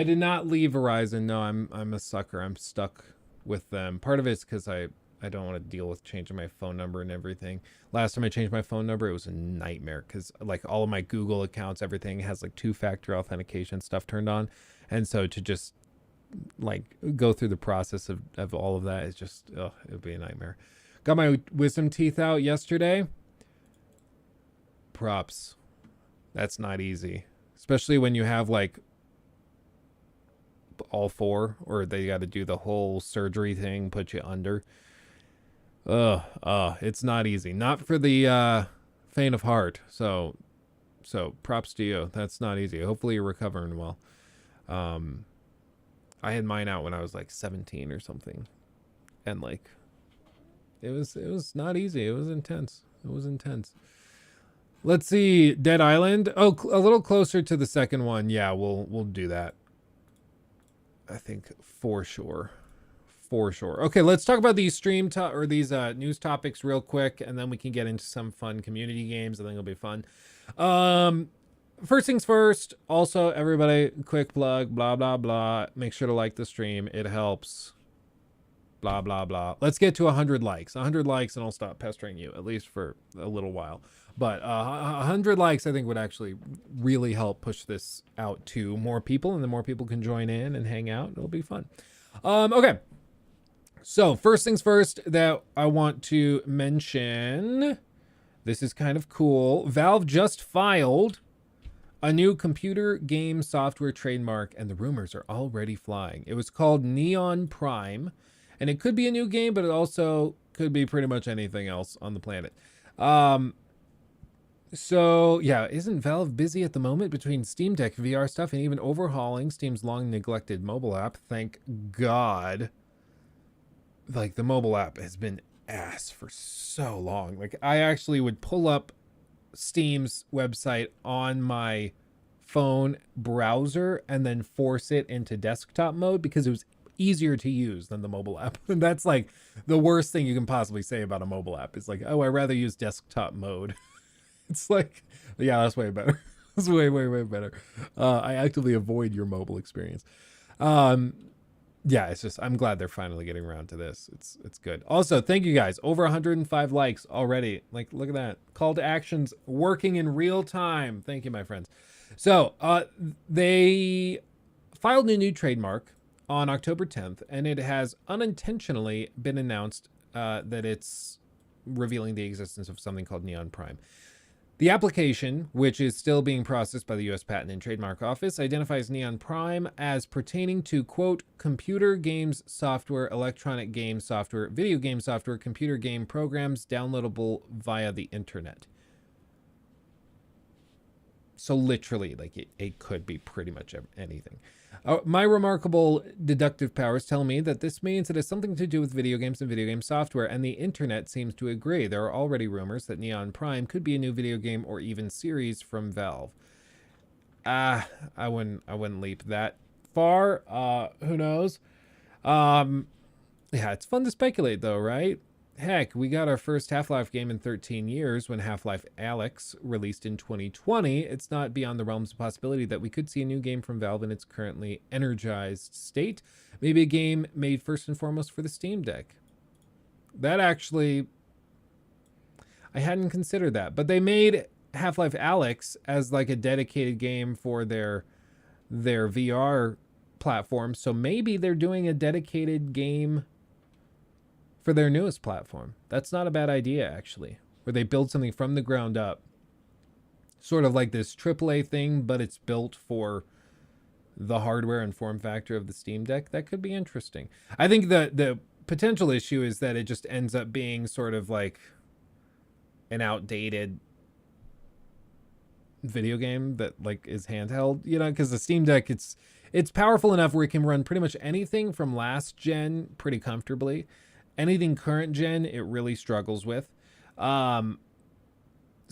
did not leave Verizon. No, I'm a sucker. I'm stuck with them. Part of it's because I don't want to deal with changing my phone number and everything. Last time I changed my phone number, it was a nightmare because like all of my Google accounts, everything has like 2-factor authentication stuff turned on. And so to just like go through the process of all of that is just, it would be a nightmare. Got my wisdom teeth out yesterday. Props. That's not easy, especially when you have like all 4, or they got to do the whole surgery thing, put you under. It's not easy. Not for the faint of heart. So props to you. That's not easy. Hopefully you're recovering well. I had mine out when I was like 17 or something, and like it was not easy. It was intense. Let's see, Dead Island. Oh, a little closer to the second one. Yeah, we'll do that. I think for sure. Okay, let's talk about these these news topics real quick, and then we can get into some fun community games. I think it'll be fun. First things first. Also, everybody, quick plug. Blah blah blah. Make sure to like the stream. It helps. Blah blah blah. Let's get to 100 likes. 100 likes, and I'll stop pestering you, at least for a little while. But 100 likes, I think, would actually really help push this out to more people, and then more people can join in and hang out. It'll be fun. Okay. So first things first that I want to mention, this is kind of cool. Valve just filed a new computer game software trademark, and the rumors are already flying. It was called Neon Prime, And it could be a new game, but it also could be pretty much anything else on the planet. So yeah, isn't Valve busy at the moment between Steam Deck VR stuff and even overhauling Steam's long neglected mobile app? Thank God. Like, the mobile app has been ass for so long. Like, I actually would pull up Steam's website on my phone browser and then force it into desktop mode because it was easier to use than the mobile app. And that's like the worst thing you can possibly say about a mobile app. It's like, oh, I'd rather use desktop mode. It's like, yeah, that's way better. That's way, way, way better. I actively avoid your mobile experience. Yeah, it's just, I'm glad they're finally getting around to this. It's good. Also, thank you guys. Over 105 likes already. Like, look at that. Call to actions working in real time. Thank you, my friends. So, they filed a new trademark on October 10th, and it has unintentionally been announced that it's revealing the existence of something called Neon Prime. The application, which is still being processed by the U.S. Patent and Trademark Office, identifies Neon Prime as pertaining to, quote, computer games software, electronic game software, video game software, computer game programs downloadable via the internet. So literally, like, it could be pretty much anything. My remarkable deductive powers tell me that this means it has something to do with video games and video game software, and the internet seems to agree. There are already rumors that Neon Prime could be a new video game or even series from Valve. I wouldn't leap that far. Who knows? Yeah, it's fun to speculate though, right? Heck, we got our first Half-Life game in 13 years when Half-Life Alyx released in 2020. It's not beyond the realms of possibility that we could see a new game from Valve in its currently energized state. Maybe a game made first and foremost for the Steam Deck. That actually, I hadn't considered that. But they made Half-Life Alyx as like a dedicated game for their VR platform. So maybe they're doing a dedicated game for their newest platform. That's not a bad idea, actually, where they build something from the ground up, sort of like this AAA thing, but it's built for the hardware and form factor of the Steam Deck. That could be interesting. I think the potential issue is that it just ends up being sort of like an outdated video game that like is handheld, you know, because the Steam Deck, it's powerful enough where it can run pretty much anything from last gen pretty comfortably. Anything current gen, it really struggles with. So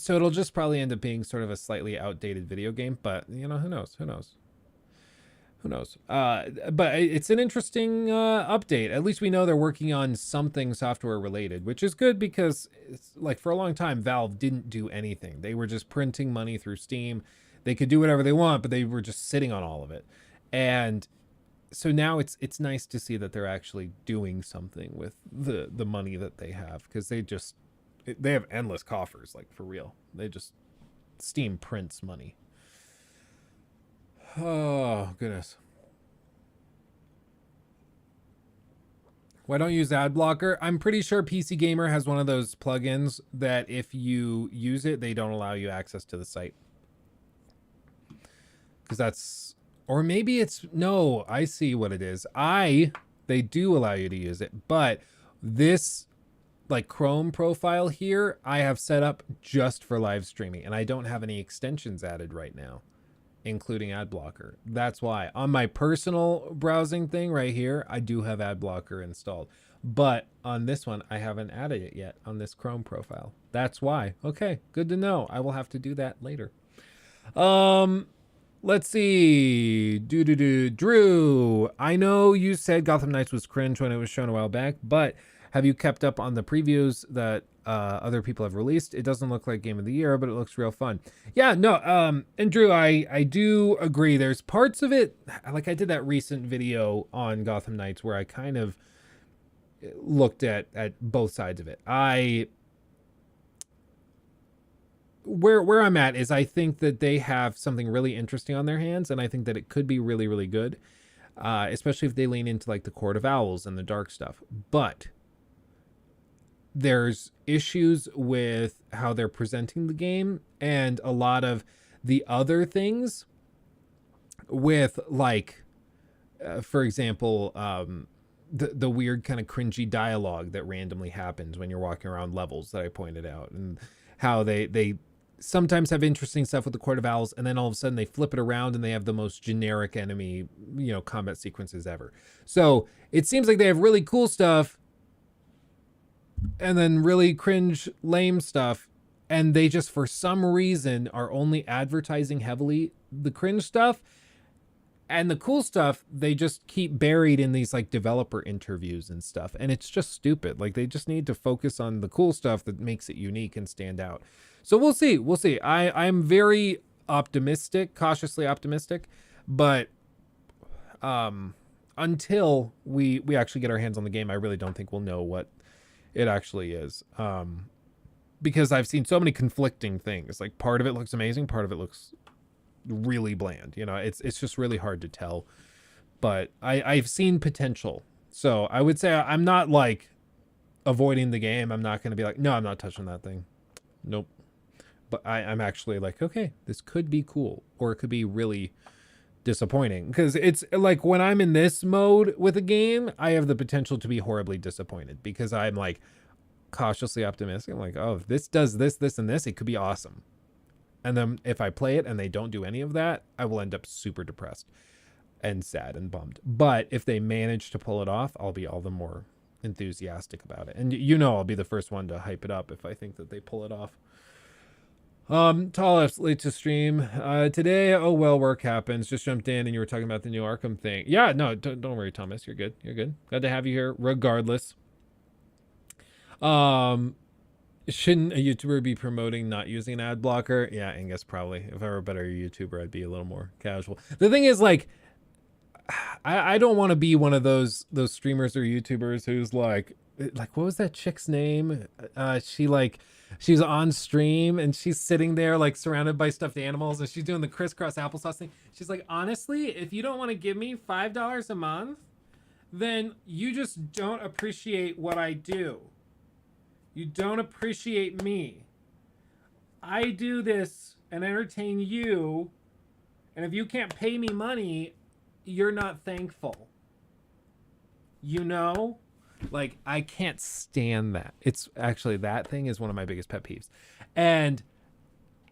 it'll just probably end up being sort of a slightly outdated video game, but you know, who knows? But it's an interesting update. At least we know they're working on something software related, which is good because it's like for a long time, Valve didn't do anything. They were just printing money through Steam. They could do whatever they want, but they were just sitting on all of it. And so now it's nice to see that they're actually doing something with the money that they have, because they have endless coffers, like for real. Steam prints money. Oh goodness. Why don't you use ad blocker? I'm pretty sure PC Gamer has one of those plugins that if you use it, they don't allow you access to the site. Because that's, or maybe it's, no, I see what it is. They do allow you to use it, but this like Chrome profile here, I have set up just for live streaming, and I don't have any extensions added right now, including ad blocker. That's why on my personal browsing thing right here, I do have ad blocker installed, but on this one, I haven't added it yet on this Chrome profile. That's why. Okay, good to know. I will have to do that later. Let's see. Drew, I know you said Gotham Knights was cringe when it was shown a while back, but have you kept up on the previews that other people have released? It doesn't look like Game of the Year, but it looks real fun. Yeah, no, and Drew, I do agree. There's parts of it, like I did that recent video on Gotham Knights where I kind of looked at both sides of it. Where I'm at is I think that they have something really interesting on their hands, and I think that it could be really, really good, especially if they lean into like the Court of Owls and the dark stuff. But there's issues with how they're presenting the game and a lot of the other things with like, for example, the weird kind of cringy dialogue that randomly happens when you're walking around levels that I pointed out, and how they sometimes have interesting stuff with the Court of Owls, and then all of a sudden they flip it around and they have the most generic enemy, combat sequences ever. So it seems like they have really cool stuff and then really cringe, lame stuff. And they just, for some reason, are only advertising heavily the cringe stuff. And the cool stuff, they just keep buried in these like developer interviews and stuff. And it's just stupid. Like, they just need to focus on the cool stuff that makes it unique and stand out. So we'll see. We'll see. I'm very optimistic, cautiously optimistic. But until we actually get our hands on the game, I really don't think we'll know what it actually is. Because I've seen so many conflicting things. Like, part of it looks amazing, part of it looks really bland. It's just really hard to tell. But I've seen potential. So I would say I'm not like avoiding the game. I'm not going to be like, no, I'm not touching that thing. Nope. But I'm actually like, okay, this could be cool, or it could be really disappointing. Because it's like, when I'm in this mode with a game, I have the potential to be horribly disappointed, because I'm like cautiously optimistic. I'm like, oh, if this does this, this, and this, it could be awesome. And then if I play it and they don't do any of that, I will end up super depressed and sad and bummed. But if they manage to pull it off, I'll be all the more enthusiastic about it. And I'll be the first one to hype it up if I think that they pull it off. Tall F's late to stream today. Oh well, work happens. Just jumped in and you were talking about the new Arkham thing. Yeah, no, don't worry, Thomas. You're good. Glad to have you here regardless. Shouldn't a YouTuber be promoting not using an ad blocker? Yeah, Angus, probably. If I were a better YouTuber, I'd be a little more casual. The thing is, like, I don't want to be one of those streamers or YouTubers who's like, what was that chick's name? She's on stream and she's sitting there like surrounded by stuffed animals and she's doing the crisscross applesauce thing. She's like, honestly, if you don't want to give me $5 a month, then you just don't appreciate what I do. You don't appreciate me. I do this and entertain you, and if you can't pay me money, you're not thankful. Like, I can't stand that. It's actually, that thing is one of my biggest pet peeves. And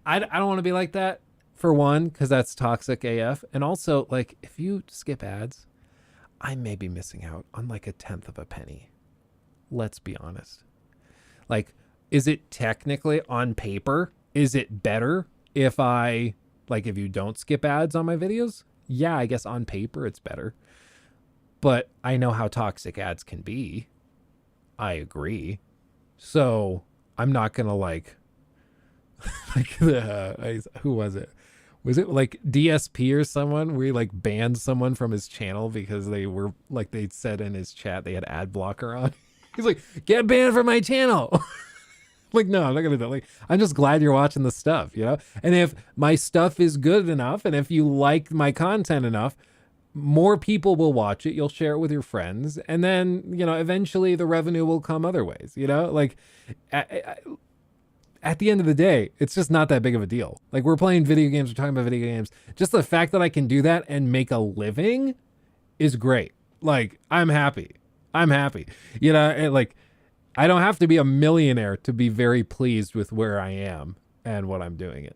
I don't want to be like that, for one, because that's toxic AF. And also, like, if you skip ads, I may be missing out on like 1/10 of a penny. Let's be honest. Like, is it technically, on paper, is it better if if you don't skip ads on my videos? Yeah, I guess on paper it's better. But I know how toxic ads can be. I agree. So I'm not going to who was it? Was it like DSP or someone where he like banned someone from his channel because they were like, they said in his chat they had ad blocker on? He's like, get banned from my channel. Like, no, I'm not going to do that. Like, I'm just glad you're watching the stuff, And if my stuff is good enough, and if you like my content enough, more people will watch it. You'll share it with your friends. And then, eventually the revenue will come other ways, Like, at the end of the day, it's just not that big of a deal. Like, we're playing video games, we're talking about video games. Just the fact that I can do that and make a living is great. Like, I'm happy. Like, I don't have to be a millionaire to be very pleased with where I am and what I'm doing it.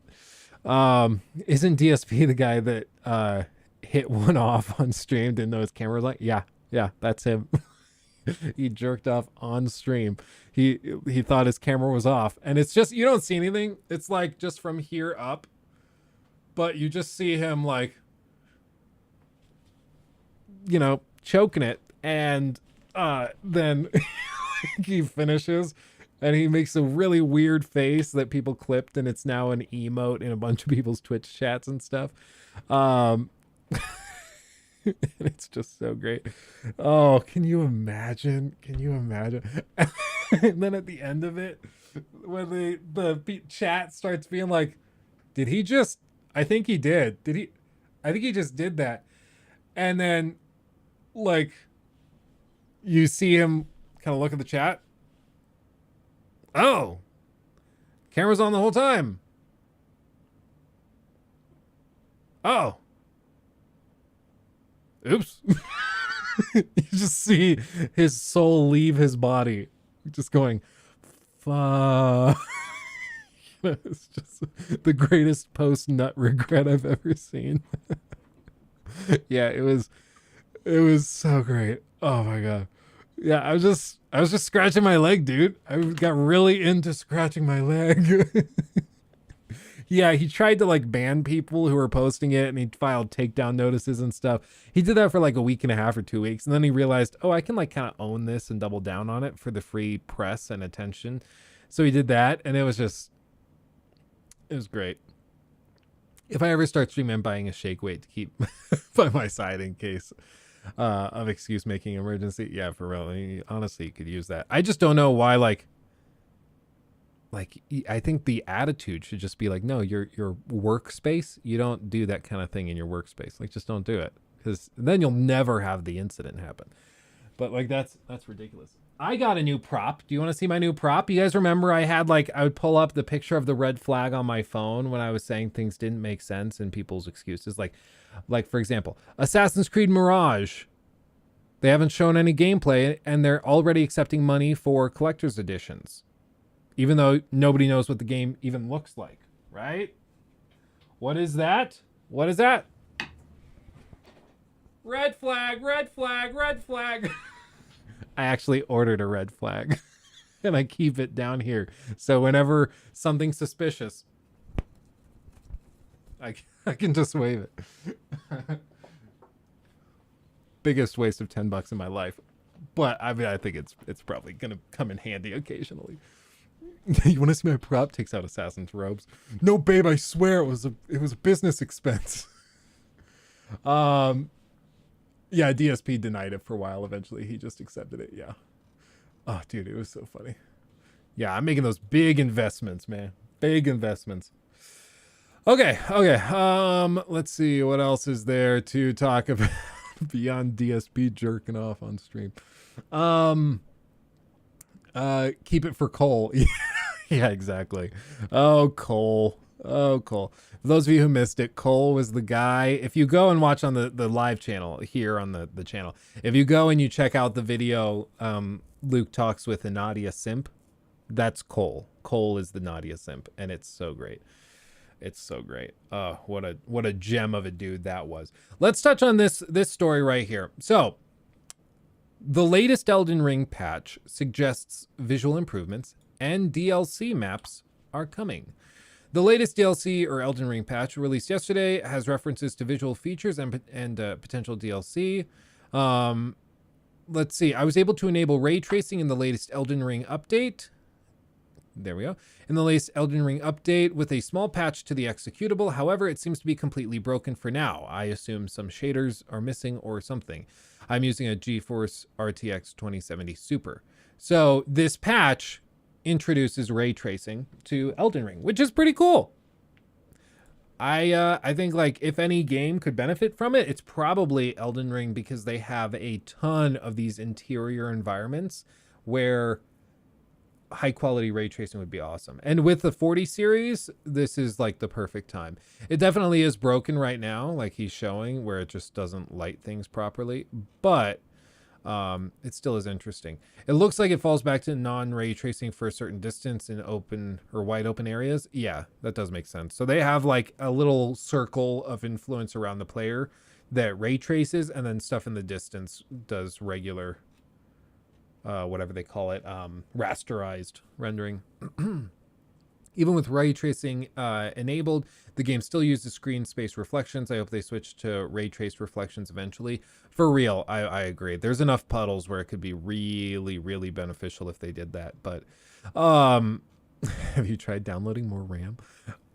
Isn't DSP the guy that hit one off on stream, didn't know his camera was like? Yeah, that's him. He jerked off on stream. He thought his camera was off, and it's just, you don't see anything. It's like just from here up, but you just see him like, choking it, and then he finishes and he makes a really weird face that people clipped, and it's now an emote in a bunch of people's Twitch chats and stuff. It's just so great. Oh, can you imagine? And then at the end of it, when the chat starts being like, did he just, I think he did. I think he just did that. And then like, you see him kind of look at the chat. Oh, camera's on the whole time. Oh, oops. You just see his soul leave his body, just going, fuck. It's just the greatest post-nut regret I've ever seen. Yeah, it was so great. Oh my god. Yeah, I was just scratching my leg, dude. I got really into scratching my leg. Yeah, he tried to like ban people who were posting it, and he filed takedown notices and stuff. He did that for like a week and a half or 2 weeks, and then he realized, oh, I can like kind of own this and double down on it for the free press and attention. So he did that, and it was great. If I ever start streaming, I'm buying a shake weight to keep by my side in case of excuse making emergency. Yeah, for real. I mean, honestly, you could use that. I just don't know why, like I think the attitude should just be like, no, your workspace, you don't do that kind of thing in your workspace. Like, just don't do it, because then you'll never have the incident happen. But like, that's ridiculous. I got a new prop. Do you want to see my new prop? You guys remember I would pull up the picture of the red flag on my phone when I was saying things didn't make sense and people's excuses. Like for example, Assassin's Creed Mirage. They haven't shown any gameplay, and they're already accepting money for collector's editions, even though nobody knows what the game even looks like, right? What is that? What is that? Red flag, red flag, red flag. I actually ordered a red flag, and I keep it down here. So whenever something's suspicious, I can just wave it. Biggest waste of $10 in my life. But I mean, I think it's probably going to come in handy occasionally. You want to see my prop? Takes out assassin's robes. No, babe, I swear it was a business expense. Yeah, DSP denied it for a while. Eventually, he just accepted it. Yeah. Oh, dude, it was so funny. Yeah, I'm making those big investments, man. Big investments. Okay. Let's see. What else is there to talk about beyond DSP jerking off on stream? Keep it for Cole. Yeah, exactly. Oh, Cole. For those of you who missed it, Cole was the guy. If you go and watch on the live channel here on the channel, if you go and you check out the video, Luke talks with a Nadia simp, that's Cole. Cole is the Nadia simp, and it's so great. It's so great. What a gem of a dude that was. Let's touch on this story right here. So, the latest Elden Ring patch suggests visual improvements and DLC maps are coming. The latest DLC or Elden Ring patch released yesterday has references to visual features and potential DLC. Let's see. I was able to enable ray tracing in the latest Elden Ring update. There we go. In the latest Elden Ring update with a small patch to the executable. However, it seems to be completely broken for now. I assume some shaders are missing or something. I'm using a GeForce RTX 2070 Super. So this patch introduces ray tracing to Elden Ring, which is pretty cool. I think like if any game could benefit from it, it's probably Elden Ring, because they have a ton of these interior environments where high quality ray tracing would be awesome. And with the 40 series, this is like the perfect time. It definitely is broken right now, like he's showing, where it just doesn't light things properly, but it still is interesting. It looks like it falls back to non-ray tracing for a certain distance in open or wide open areas. Yeah, that does make sense. So they have like a little circle of influence around the player that ray traces, and then stuff in the distance does regular whatever they call it, rasterized rendering. Even with ray tracing enabled, the game still uses screen space reflections. I hope they switch to ray trace reflections eventually. For real, I agree. There's enough puddles where it could be really, really beneficial if they did that. But have you tried downloading more RAM?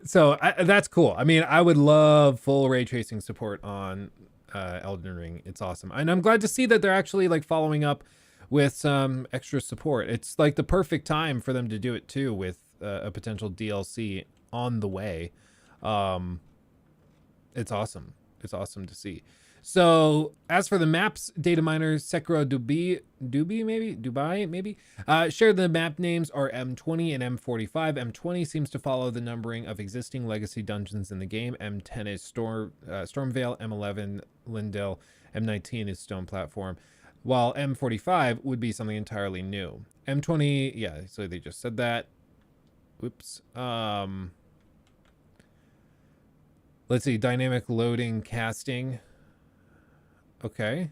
So that's cool. I mean, I would love full ray tracing support on Elden Ring. It's awesome. And I'm glad to see that they're actually like following up with some extra support. It's like the perfect time for them to do it too, with a potential DLC on the way. It's awesome. It's awesome to see. So as for the maps, data miner Sekiro Dubai maybe, shared the map names are M20 and M45. M20 seems to follow the numbering of existing legacy dungeons in the game. M10 is Stormvale, M11 Lindell, M19 is Stone Platform, while M45 would be something entirely new. M20, yeah, so they just said that. Whoops. Let's see, dynamic loading casting. Okay.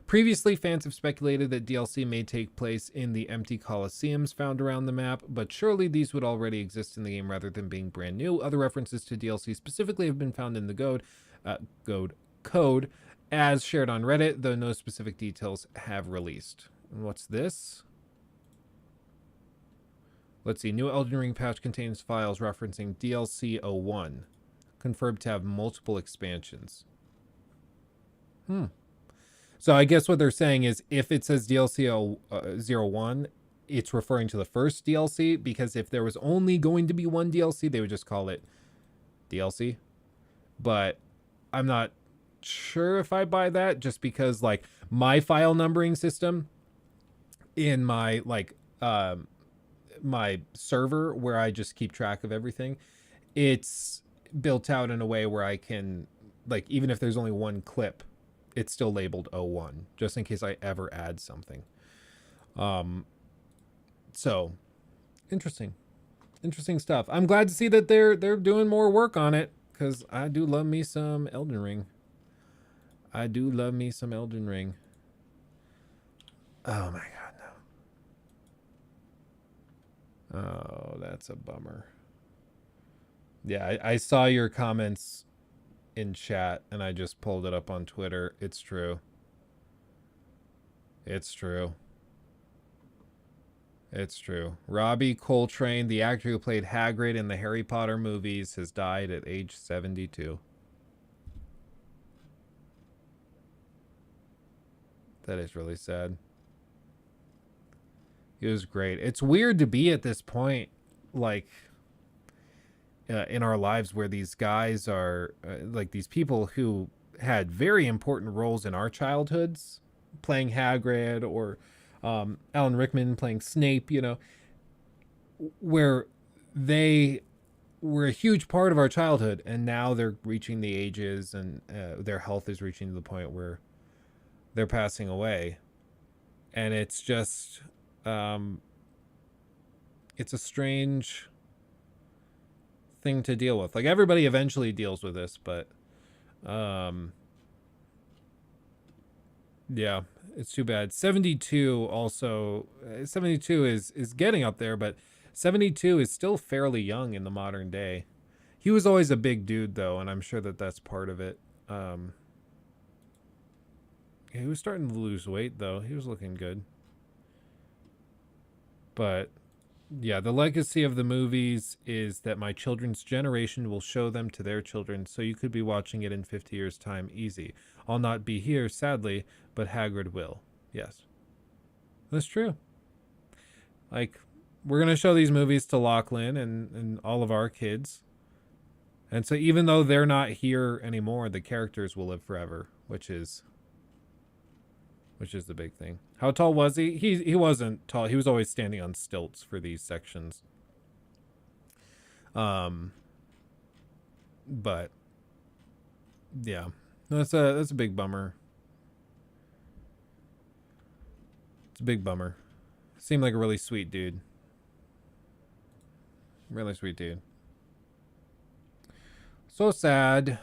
Previously, fans have speculated that DLC may take place in the empty coliseums found around the map, but surely these would already exist in the game rather than being brand new. Other references to DLC specifically have been found in the code, as shared on Reddit, though no specific details have released. And what's this? Let's see. New Elden Ring patch contains files referencing DLC 01, confirmed to have multiple expansions. So I guess what they're saying is if it says DLC 01, it's referring to the first DLC, because if there was only going to be one DLC, they would just call it DLC. But I'm not sure if I buy that, just because like my file numbering system in my my server where I just keep track of everything, it's built out in a way where I can, like, even if there's only one clip, it's still labeled 01, just in case I ever add something. So interesting stuff. I'm glad to see that they're doing more work on it, because I do love me some Elden Ring. Oh my god, no. Oh, that's a bummer. Yeah, I saw your comments in chat and I just pulled it up on Twitter. It's true. Robbie Coltrane, the actor who played Hagrid in the Harry Potter movies, has died at age 72. That is really sad. He was great. It's weird to be at this point, like, in our lives where these guys are, like, these people who had very important roles in our childhoods, playing Hagrid, or Alan Rickman playing Snape, you know, where they were a huge part of our childhood, and now they're reaching the ages, and their health is reaching to the point where they're passing away. And it's just, it's a strange thing to deal with. Like, everybody eventually deals with this, but yeah, it's too bad. 72 also, 72 is getting up there, but 72 is still fairly young in the modern day. He was always a big dude though, and I'm sure that that's part of it. He was starting to lose weight though. He was looking good. But yeah, the legacy of the movies is that my children's generation will show them to their children, so you could be watching it in 50 years' time easy. I'll not be here, sadly, but Hagrid will. Yes. That's true. Like, we're going to show these movies to Lachlan and all of our kids. And so even though they're not here anymore, the characters will live forever, which is the big thing. How tall was he? He wasn't tall. He was always standing on stilts for these sections. But yeah, that's a big bummer. It's a big bummer. Seemed like a really sweet dude. Really sweet dude. So sad.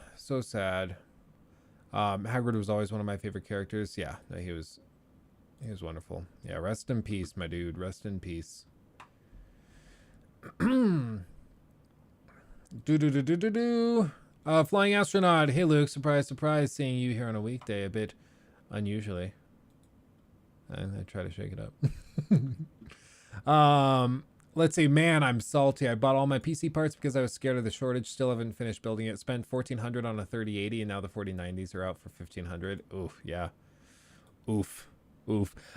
Hagrid was always one of my favorite characters. Yeah, no, he was wonderful. Yeah, rest in peace, my dude. Rest in peace. Flying astronaut. Hey, Luke. Surprise, seeing you here on a weekday. A bit unusually. I try to shake it up. Let's see. Man, I'm salty. I bought all my PC parts because I was scared of the shortage. Still haven't finished building it. Spent $1,400 on a 3080, and now the 4090s are out for $1,500. Oof, yeah. Oof.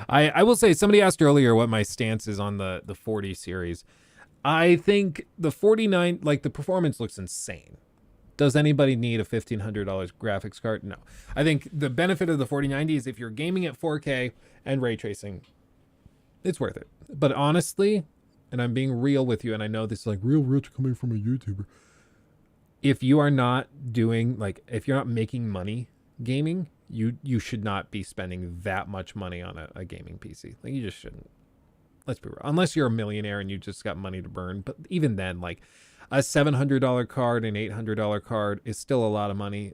I will say, somebody asked earlier what my stance is on the 40 series. I think the 49, like, the performance looks insane. Does anybody need a $1,500 graphics card? No. I think the benefit of the 4090 is if you're gaming at 4K and ray tracing, it's worth it. But honestly, and I'm being real with you, and I know this is like real rich coming from a YouTuber. If you are not doing, like, if you're not making money gaming, you should not be spending that much money on a gaming PC. Like, you just shouldn't. Let's be real. Unless you're a millionaire and you just got money to burn. But even then, like, a $700 card, an $800 card is still a lot of money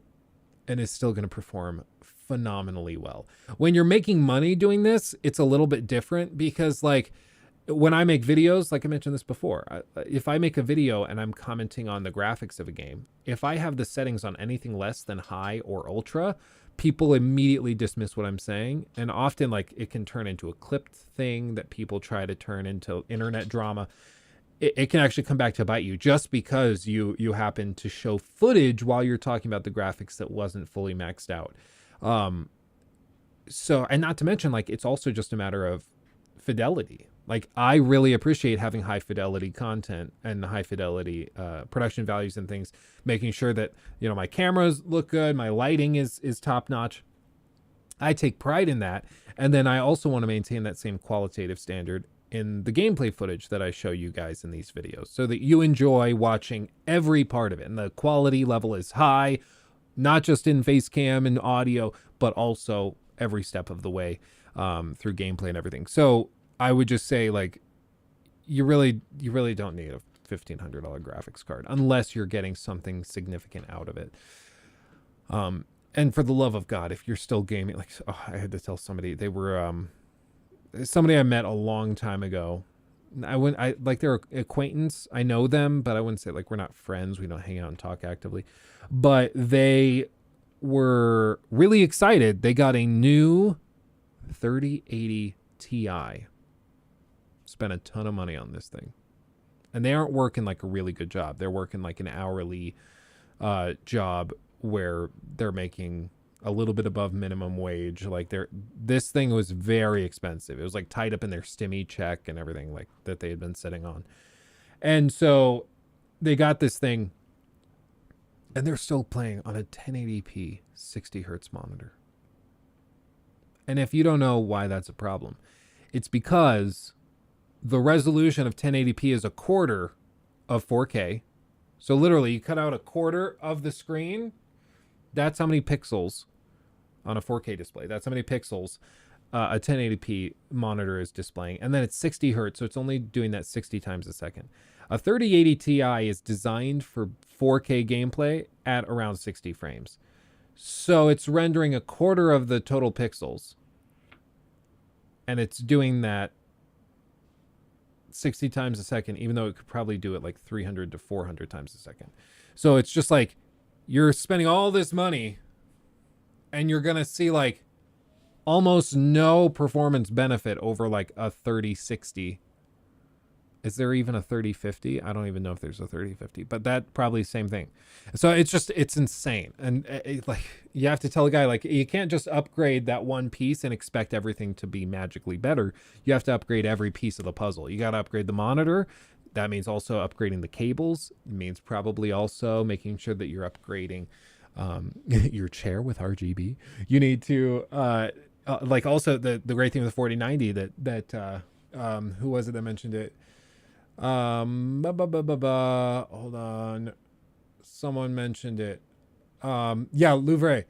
and is still going to perform phenomenally well. When you're making money doing this, it's a little bit different because, like, when I make videos, like I mentioned this before, if I make a video and I'm commenting on the graphics of a game, if I have the settings on anything less than high or ultra, people immediately dismiss what I'm saying. And often, like, it can turn into a clipped thing that people try to turn into internet drama. It can actually come back to bite you just because you happen to show footage while you're talking about the graphics that wasn't fully maxed out. So, and not to mention, like, it's also just a matter of fidelity. Like, I really appreciate having high fidelity content and high fidelity production values and things, making sure that, you know, my cameras look good, my lighting is top notch. I take pride in that. And then I also want to maintain that same qualitative standard in the gameplay footage that I show you guys in these videos so that you enjoy watching every part of it. And the quality level is high, not just in face cam and audio, but also every step of the way through gameplay and everything. So I would just say, like, you really don't need a $1,500 graphics card unless you're getting something significant out of it. And for the love of God, if you're still gaming, like, I had to tell somebody, they were somebody I met a long time ago. Like, they're an acquaintance. I know them, but I wouldn't say, like, we're not friends. We don't hang out and talk actively. But they were really excited. They got a new 3080 Ti. Spent a ton of money on this thing. And they aren't working like a really good job. They're working like an hourly job where they're making a little bit above minimum wage. Like, this thing was very expensive. It was like tied up in their STIMI check and everything, like, that they had been sitting on. And so they got this thing and they're still playing on a 1080p 60 hertz monitor. And if you don't know why that's a problem, it's because the resolution of 1080p is a quarter of 4K. So literally, you cut out a quarter of the screen. That's how many pixels on a 4K display. That's how many pixels a 1080p monitor is displaying. And then it's 60 hertz, so it's only doing that 60 times a second. A 3080 Ti is designed for 4K gameplay at around 60 frames. So it's rendering a quarter of the total pixels. And it's doing that 60 times a second, even though it could probably do it like 300 to 400 times a second. So it's just like, you're spending all this money and you're going to see like almost no performance benefit over like a 3060. Is there even a 3050? I don't even know if there's a 3050, but that probably same thing. So it's insane. And like, you have to tell a guy, like, you can't just upgrade that one piece and expect everything to be magically better. You have to upgrade every piece of the puzzle. You got to upgrade the monitor. That means also upgrading the cables. It means probably also making sure that you're upgrading your chair with RGB. You need to like, also the great thing with the 4090 that who was it that mentioned it? Hold on. Someone mentioned it. Yeah, Louvre.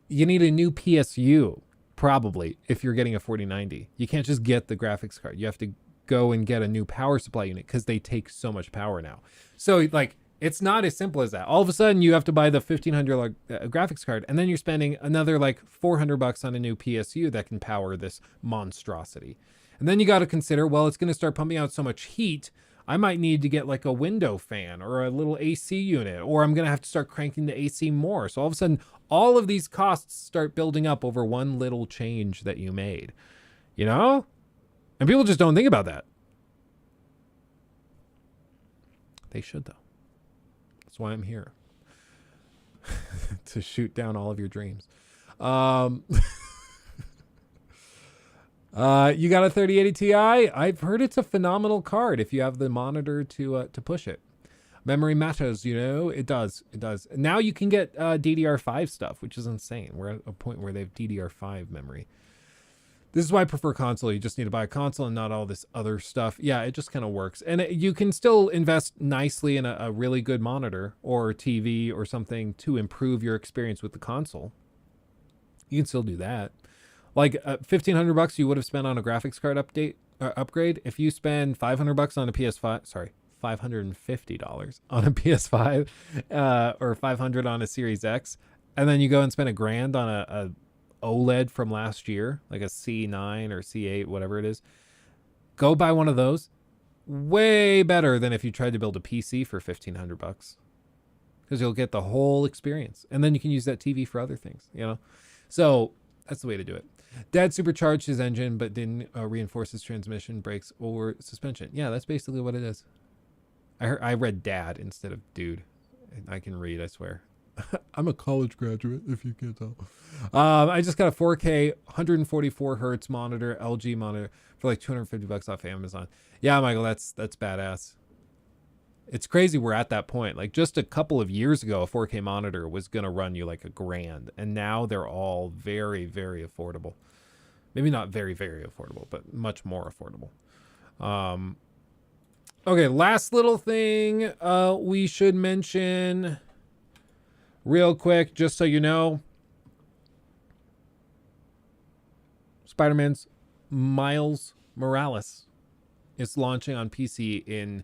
You need a new PSU, probably, if you're getting a 4090. You can't just get the graphics card. You have to go and get a new power supply unit because they take so much power now. So, like, it's not as simple as that. All of a sudden, you have to buy the $1,500 graphics card, and then you're spending another like $400 on a new PSU that can power this monstrosity. And then you got to consider, well, it's going to start pumping out so much heat. I might need to get like a window fan or a little AC unit, or I'm going to have to start cranking the AC more. So all of a sudden, all of these costs start building up over one little change that you made, you know? And people just don't think about that. They should, though. That's why I'm here. To shoot down all of your dreams. You got a 3080 Ti? I've heard it's a phenomenal card if you have the monitor to push it. Memory matters, you know? It does. It does. Now you can get DDR5 stuff, which is insane. We're at a point where they have DDR5 memory. This is why I prefer console. You just need to buy a console and not all this other stuff. Yeah, it just kind of works. And you can still invest nicely in a really good monitor or TV or something to improve your experience with the console. You can still do that. Like $1,500 you would have spent on a graphics card upgrade. If you spend $500 on a PS5, sorry, $550 on a PS5 or $500 on a Series X, and then you go and spend $1,000 on a OLED from last year, like a C9 or C8, whatever it is, go buy one of those. Way better than if you tried to build a PC for $1,500, because you'll get the whole experience, and then you can use that TV for other things, you know. So that's the way to do it. Dad supercharged his engine but didn't reinforce his transmission, brakes, or suspension. Yeah, that's basically what it is. I read dad instead of dude. I can read, I swear. I'm a college graduate, if you can't tell. I just got a 4K 144 hertz monitor, LG monitor, for like $250 off Amazon. Yeah, Michael, that's badass. It's crazy we're at that point. Like just a couple of years ago, a 4K monitor was going to run you like $1,000. And now they're all very, very affordable. Maybe not very, very affordable, but much more affordable. Okay, last little thing we should mention real quick, just so you know. Spider-Man's Miles Morales is launching on PC in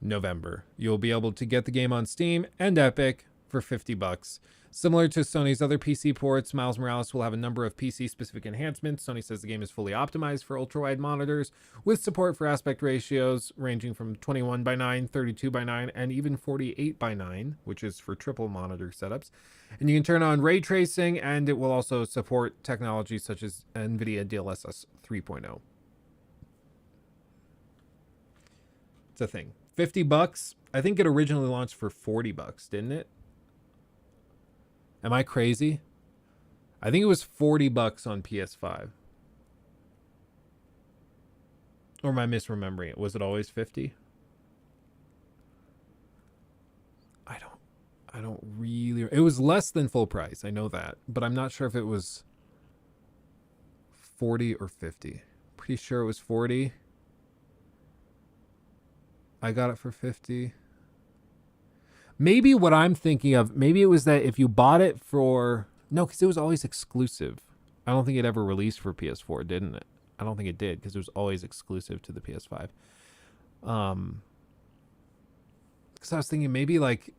November. You'll be able to get the game on Steam and Epic for $50. Similar to Sony's other PC ports, Miles Morales will have a number of PC-specific enhancements. Sony says the game is fully optimized for ultra-wide monitors, with support for aspect ratios ranging from 21:9, 32:9, and even 48:9, which is for triple monitor setups. And you can turn on ray tracing, and it will also support technology such as NVIDIA DLSS 3.0. It's a thing. $50. I think it originally launched for $40, didn't it? Am I crazy? I think it was $40 on PS5. Or am I misremembering it? Was it always 50? I don't really... It was less than full price. I know that. But I'm not sure if it was 40 or 50. Pretty sure it was 40. I got it for 50. Maybe what I'm thinking of, maybe it was that if you bought it for... No, because it was always exclusive. I don't think it ever released for PS4, didn't it? I don't think it did, because it was always exclusive to the PS5. Because I was thinking maybe like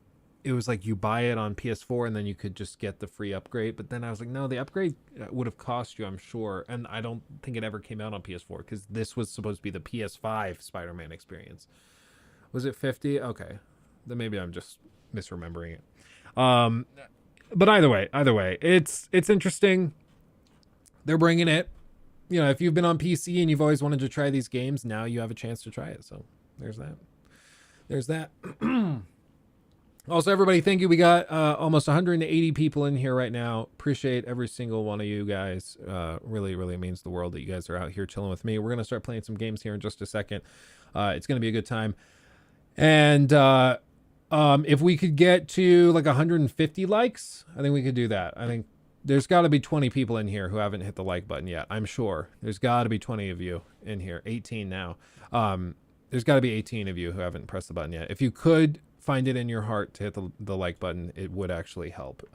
it was like you buy it on PS4 and then you could just get the free upgrade. But then I was like, no, the upgrade would have cost you, I'm sure. And I don't think it ever came out on PS4, because this was supposed to be the PS5 Spider-Man experience. Was it 50? Okay. Then maybe I'm just misremembering it. But either way, it's interesting. They're bringing it. You know, if you've been on PC and you've always wanted to try these games, now you have a chance to try it. So there's that. Also, everybody, thank you. We got almost 180 people in here right now. Appreciate every single one of you guys. Really, really means the world that you guys are out here chilling with me. We're going to start playing some games here in just a second. It's going to be a good time. And if we could get to like 150 likes, I think we could do that. I think there's got to be 20 people in here who haven't hit the like button yet. I'm sure there's got to be 20 of you in here. 18 now. There's got to be 18 of you who haven't pressed the button yet. If you could find it in your heart to hit the like button, it would actually help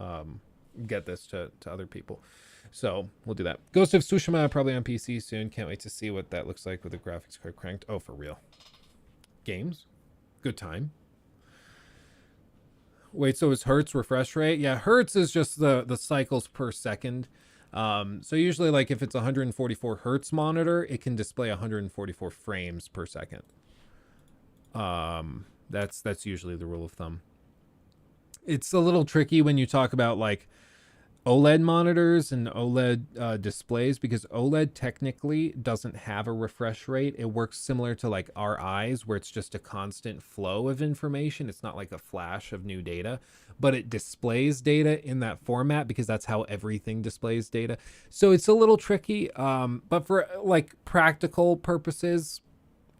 get this to other people. So we'll do that. Ghost of Tsushima probably on PC soon. Can't wait to see what that looks like with the graphics card cranked. Oh, for real. Games. Good time. Wait, so is Hertz refresh rate? Yeah, Hertz is just the cycles per second. So usually, like if it's 144 Hertz monitor, it can display 144 frames per second. That's usually the rule of thumb. It's a little tricky when you talk about like OLED monitors and OLED displays, because OLED technically doesn't have a refresh rate. It works similar to like our eyes, where it's just a constant flow of information. It's not like a flash of new data, but it displays data in that format because that's how everything displays data. So it's a little tricky, but for like practical purposes,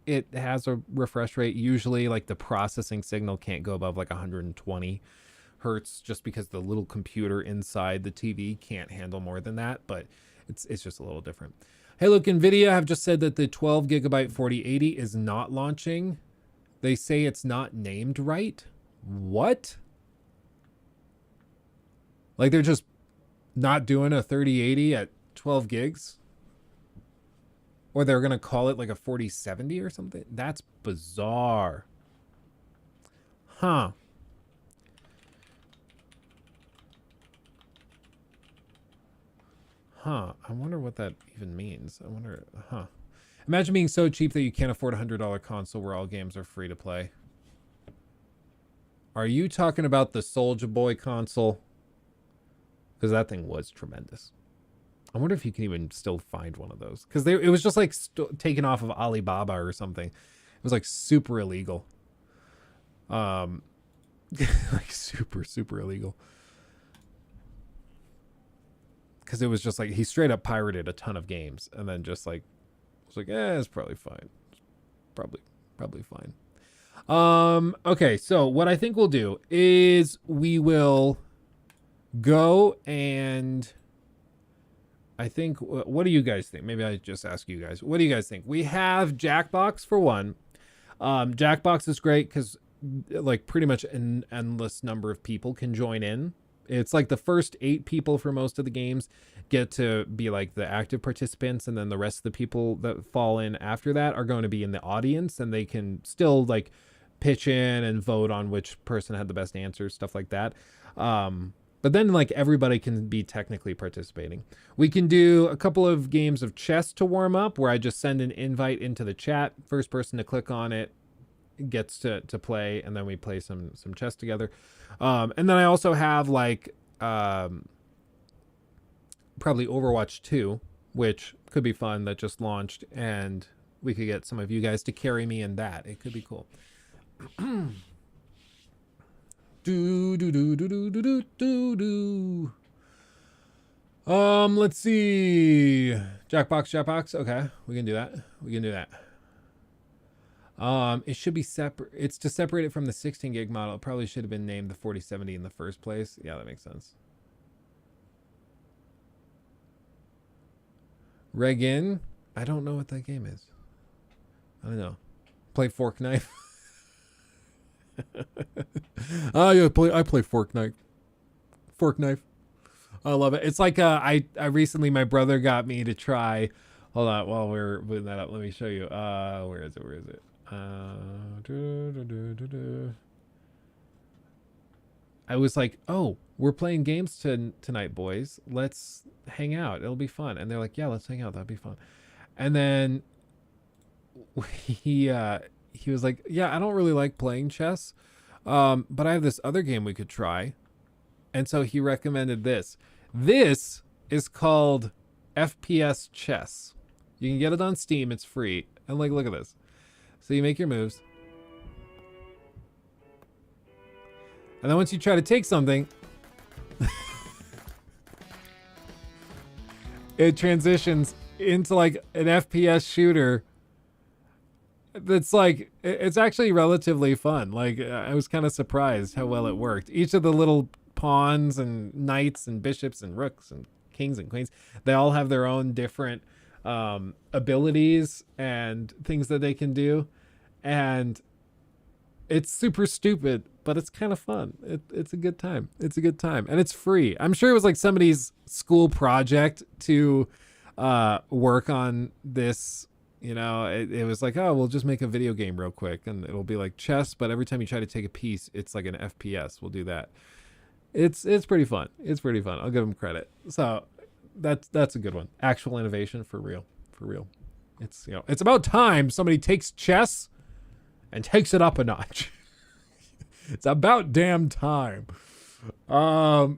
it has a refresh rate. Usually like the processing signal can't go above like 120 hertz just because the little computer inside the TV can't handle more than that, but it's just a little different. Hey, look, NVIDIA have just said that the 12 gigabyte 4080 is not launching. They say it's not named right. What? Like they're just not doing a 3080 at 12 gigs? Or they're going to call it like a 4070 or something? That's bizarre. Huh. Huh. I wonder what that even means. I wonder, huh. Imagine being so cheap that you can't afford a $100 console where all games are free to play. Are you talking about the Soulja Boy console? Because that thing was tremendous. I wonder if you can even still find one of those. Because it was just like taken off of Alibaba or something. It was like super illegal. Like super illegal. Because it was just like he straight up pirated a ton of games and then just like was like, it's probably fine. Probably fine. Okay, so what I think we'll do is we will go and I think, what do you guys think? Maybe I just ask you guys. What do you guys think? We have Jackbox for one. Jackbox is great because like pretty much an endless number of people can join in. It's like the first 8 people for most of the games get to be like the active participants, and then the rest of the people that fall in after that are going to be in the audience, and they can still like pitch in and vote on which person had the best answers, stuff like that. But then like everybody can be technically participating. We can do a couple of games of chess to warm up where I just send an invite into the chat. First person to click on it gets to play, and then we play some chess together. And then I also have like probably Overwatch 2, which could be fun, that just launched, and we could get some of you guys to carry me in that. It could be cool. Let's see. Jackbox. Okay, we can do that. It should be separate. It's to separate it from the 16 gig model. It probably should have been named the 4070 in the first place. Yeah, that makes sense. Regin, I don't know what that game is. I don't know. Play Fork Knife. Yeah, I play Fork Knife. I love it. It's like I recently, my brother got me to try. Hold on, while we're putting that up, let me show you. Where is it? I was like, oh, we're playing games tonight, boys. Let's hang out. It'll be fun. And they're like, yeah, let's hang out. That'd be fun. And then he was like, yeah, I don't really like playing chess, but I have this other game we could try. And so he recommended this. This is called FPS Chess. You can get it on Steam. It's free. And like, look at this. So you make your moves. And then once you try to take something, it transitions into like an FPS shooter. That's like, it's actually relatively fun. Like, I was kind of surprised how well it worked. Each of the little pawns and knights and bishops and rooks and kings and queens, they all have their own different abilities and things that they can do. And it's super stupid, but it's kind of fun. It's a good time. And it's free. I'm sure it was like somebody's school project to work on this. You know, it was like, oh, we'll just make a video game real quick, and it'll be like chess, but every time you try to take a piece, it's like an FPS. We'll do that. It's pretty fun. I'll give them credit. So that's a good one. Actual innovation for real. It's, you know, it's about time somebody takes chess and takes it up a notch. It's about damn time. Yeah,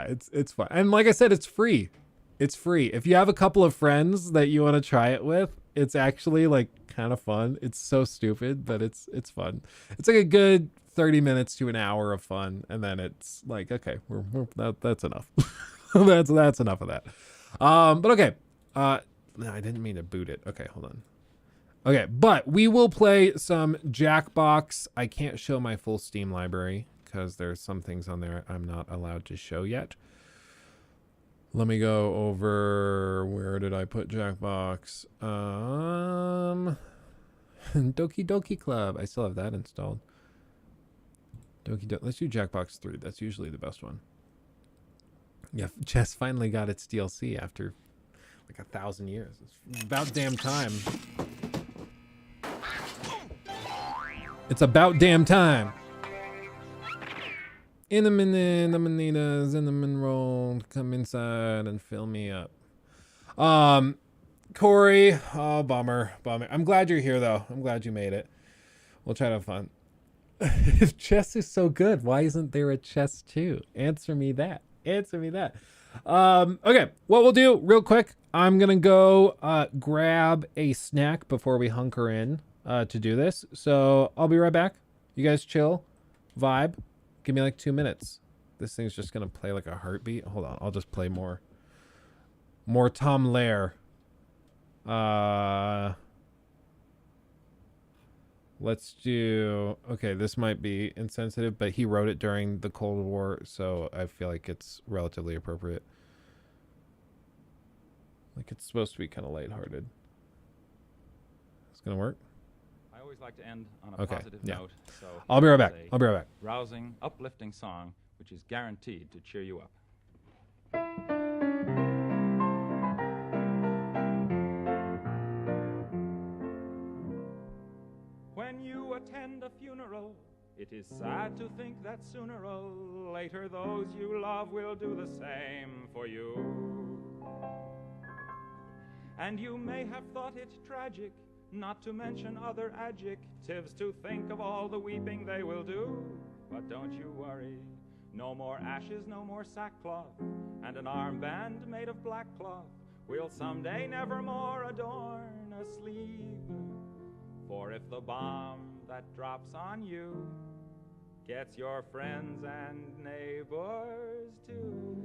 it's fun. And like I said, it's free. If you have a couple of friends that you want to try it with, it's actually like kind of fun. It's so stupid, but it's fun. It's like a good 30 minutes to an hour of fun, and then it's like, okay, that's enough. that's enough of that. But okay. No, I didn't mean to boot it. Okay, hold on. Okay, but we will play some Jackbox. I can't show my full Steam library because there's some things on there I'm not allowed to show yet. Let me go over, where did I put Jackbox? Doki Doki Club. I still have that installed. Let's do Jackbox 3. That's usually the best one. Yeah, Chess finally got its DLC after like 1,000 years. It's about damn time. It's about damn time. In the manitas, in the mineral, come inside and fill me up. Corey, oh, bummer. I'm glad you're here, though. I'm glad you made it. We'll try to have fun. If chess is so good, why isn't there a chess 2? Answer me that. Okay, what we'll do real quick, I'm going to go grab a snack before we hunker in to do this. So I'll be right back. You guys chill, vibe. Give me like 2 minutes. This thing's just going to play like a heartbeat. Hold on, I'll just play more Tom Lehrer. Let's do, okay, this might be insensitive, but he wrote it during the Cold War, so I feel like it's relatively appropriate. Like, it's supposed to be kind of lighthearted. It's gonna work? I always like to end on a positive note. So I'll be right back. Rousing, uplifting song, which is guaranteed to cheer you up. When you attend a funeral, it is sad to think that sooner or later those you love will do the same for you. And you may have thought it tragic, not to mention other adjectives, to think of all the weeping they will do. But don't you worry, no more ashes, no more sackcloth, and an armband made of black cloth will someday nevermore adorn a sleeve. For if the bomb that drops on you gets your friends and neighbors too,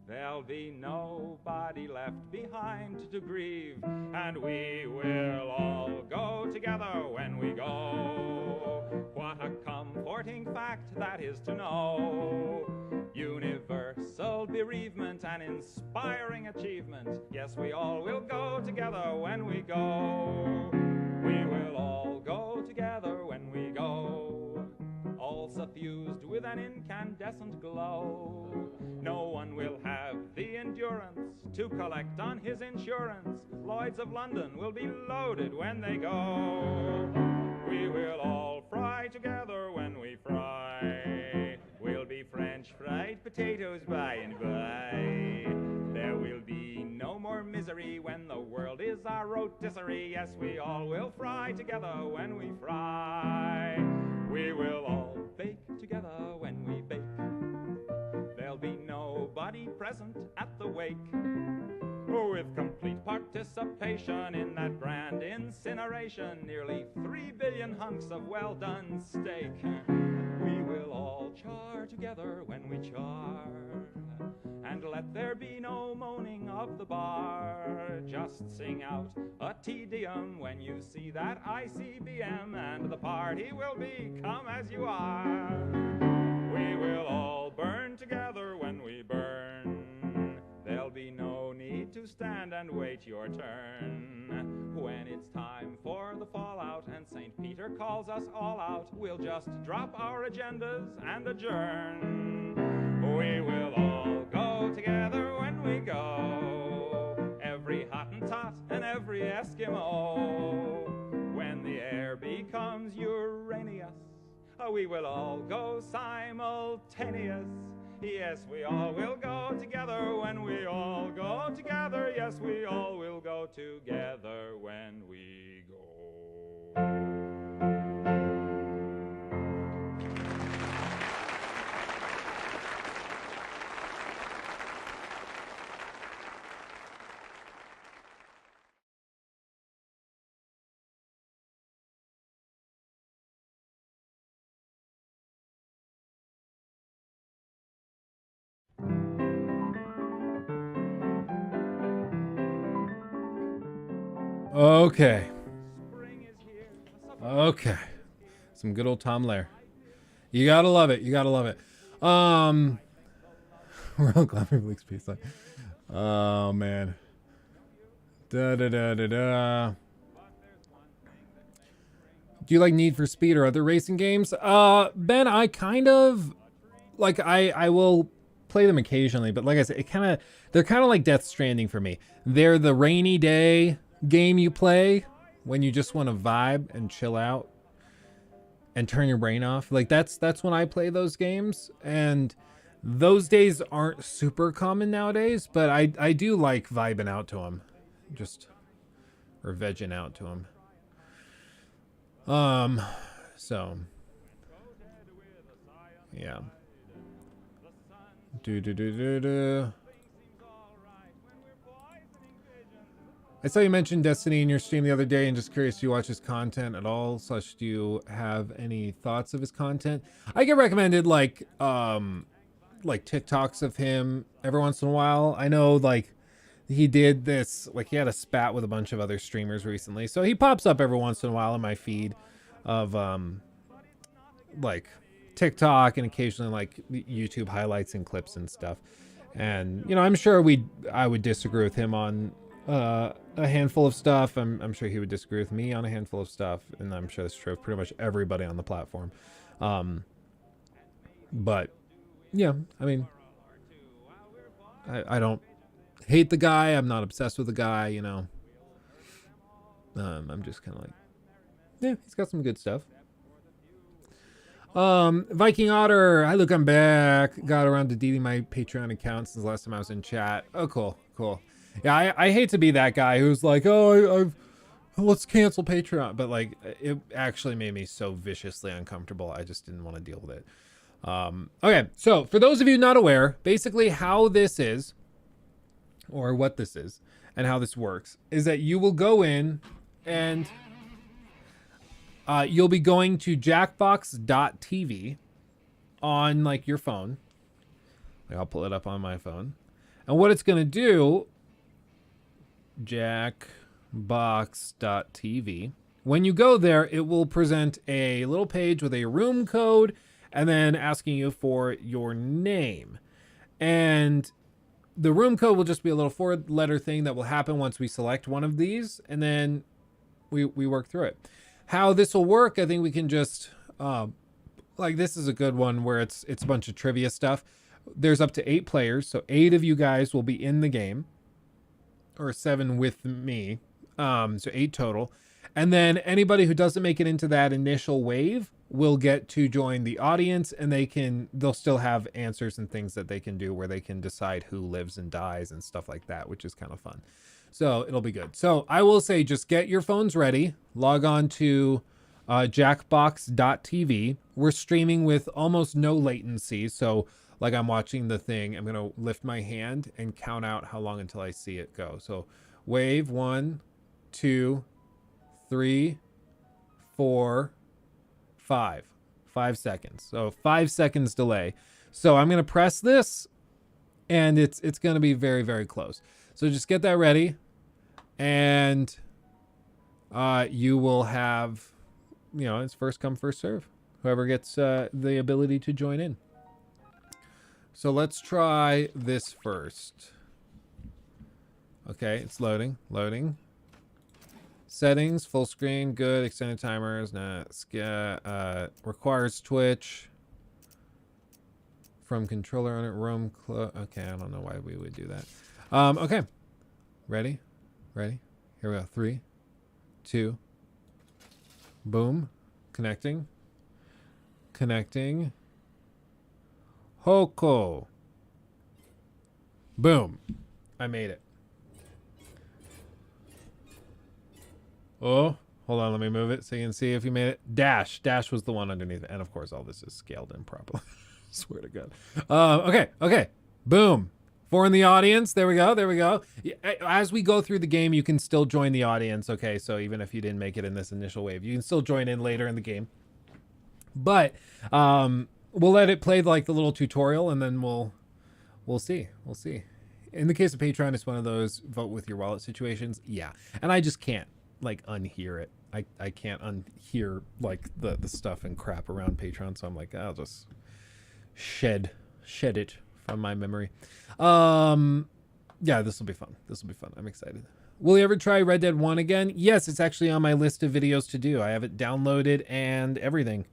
there'll be nobody left behind to grieve, and we will all go together when we go. What a comforting fact that is to know. Universal bereavement and inspiring achievement. Yes, we all will go together when we go. We will all go together when we go, all suffused with an incandescent glow. No one will have the endurance to collect on his insurance. Lloyds of London will be loaded when they go. We will all fry together when we fry. We'll be French fried potatoes by and by. There will be no more misery when the world is our rotisserie. Yes, we all will fry together when we fry. We will all bake together when we bake. There'll be nobody present at the wake. With complete participation in that grand incineration, nearly 3 billion hunks of well-done steak. We will all char together when we char, and let there be no moaning of the bar. Just sing out a Te Deum when you see that ICBM, and the party will be come as you are. We will all burn together when we burn. There'll be no need to stand and wait your turn. When it's time for the fallout and St. Peter calls us all out, we'll just drop our agendas and adjourn. We will all go together when we go, every Hottentot and every Eskimo. When the air becomes Uranus, we will all go simultaneous. Yes, we all will go together when we all go together. Yes, we all will go together when we go. Okay. Okay. Some good old Tom Lair. You gotta love it. You gotta love it. We're all clapping for Leaks Peace. Oh, man. Da da da da da. Do you like Need for Speed or other racing games? Ben, I kind of like I will play them occasionally, but like I said, they're kind of like Death Stranding for me. They're the rainy day game you play when you just want to vibe and chill out and turn your brain off. Like that's when I play those games, and those days aren't super common nowadays, but I do like vibing out to them, or vegging out to them. So yeah. I saw you mention Destiny in your stream the other day, and just curious, do you watch his content at all? / do you have any thoughts of his content? I get recommended like TikToks of him every once in a while. I know like he did this, like he had a spat with a bunch of other streamers recently, so he pops up every once in a while in my feed of like TikTok and occasionally like YouTube highlights and clips and stuff. And you know, I'm sure I would disagree with him on a handful of stuff. I'm sure he would disagree with me on a handful of stuff, and I'm sure that's true of pretty much everybody on the platform. But yeah, I mean, I don't hate the guy. I'm not obsessed with the guy, you know. I'm just kind of like, yeah, he's got some good stuff. Viking Otter, hi, look, I'm back. Got around to deleting my Patreon account since the last time I was in chat. Oh, cool. Yeah, I hate to be that guy who's like, oh, let's cancel Patreon. But like, it actually made me so viciously uncomfortable. I just didn't want to deal with it. Okay, so for those of you not aware, basically how this is, or what this is, and how this works, is that you will go in and you'll be going to jackbox.tv on like your phone. Like, I'll pull it up on my phone. And what it's going to do, jackbox.tv, when you go there, it will present a little page with a room code and then asking you for your name. And the room code will just be a little 4-letter thing that will happen once we select one of these, and then we work through it. How this will work, I think we can just like, this is a good one where it's a bunch of trivia stuff. There's up to 8 players, so 8 of you guys will be in the game, or 7 with me, so 8 total. And then anybody who doesn't make it into that initial wave will get to join the audience, and they'll still have answers and things that they can do where they can decide who lives and dies and stuff like that, which is kind of fun. So it'll be good. So I will say, just get your phones ready, log on to jackbox.tv. We're streaming with almost no latency. So like, I'm watching the thing, I'm going to lift my hand and count out how long until I see it go. So wave 1, 2, 3, 4, 5. 5 seconds. So 5 seconds delay. So I'm going to press this, and it's going to be very, very close. So just get that ready, and you will have, you know, it's first come, first serve. Whoever gets the ability to join in. So let's try this first. Okay, it's loading. Settings, full screen, good. Extended timers, nah. Requires Twitch. From controller on it, room okay, I don't know why we would do that. Okay. Ready? Here we go. 3, 2. Boom. Connecting. Hoko. Boom. I made it. Oh, hold on. Let me move it so you can see if you made it. Dash was the one underneath it. And of course, all this is scaled in properly. Swear to God. Okay. Boom. 4 in the audience. There we go. As we go through the game, you can still join the audience. Okay, so even if you didn't make it in this initial wave, you can still join in later in the game. But we'll let it play like the little tutorial, and then we'll see. In the case of Patreon, it's one of those vote with your wallet situations. Yeah, and I just can't. like unhear it. I can't unhear like the stuff and crap around Patreon, so I'm like, I'll just shed it from my memory. Yeah, this will be fun. I'm excited. Will you ever try Red Dead 1 again? Yes, it's actually on my list of videos to do. I have it downloaded and everything.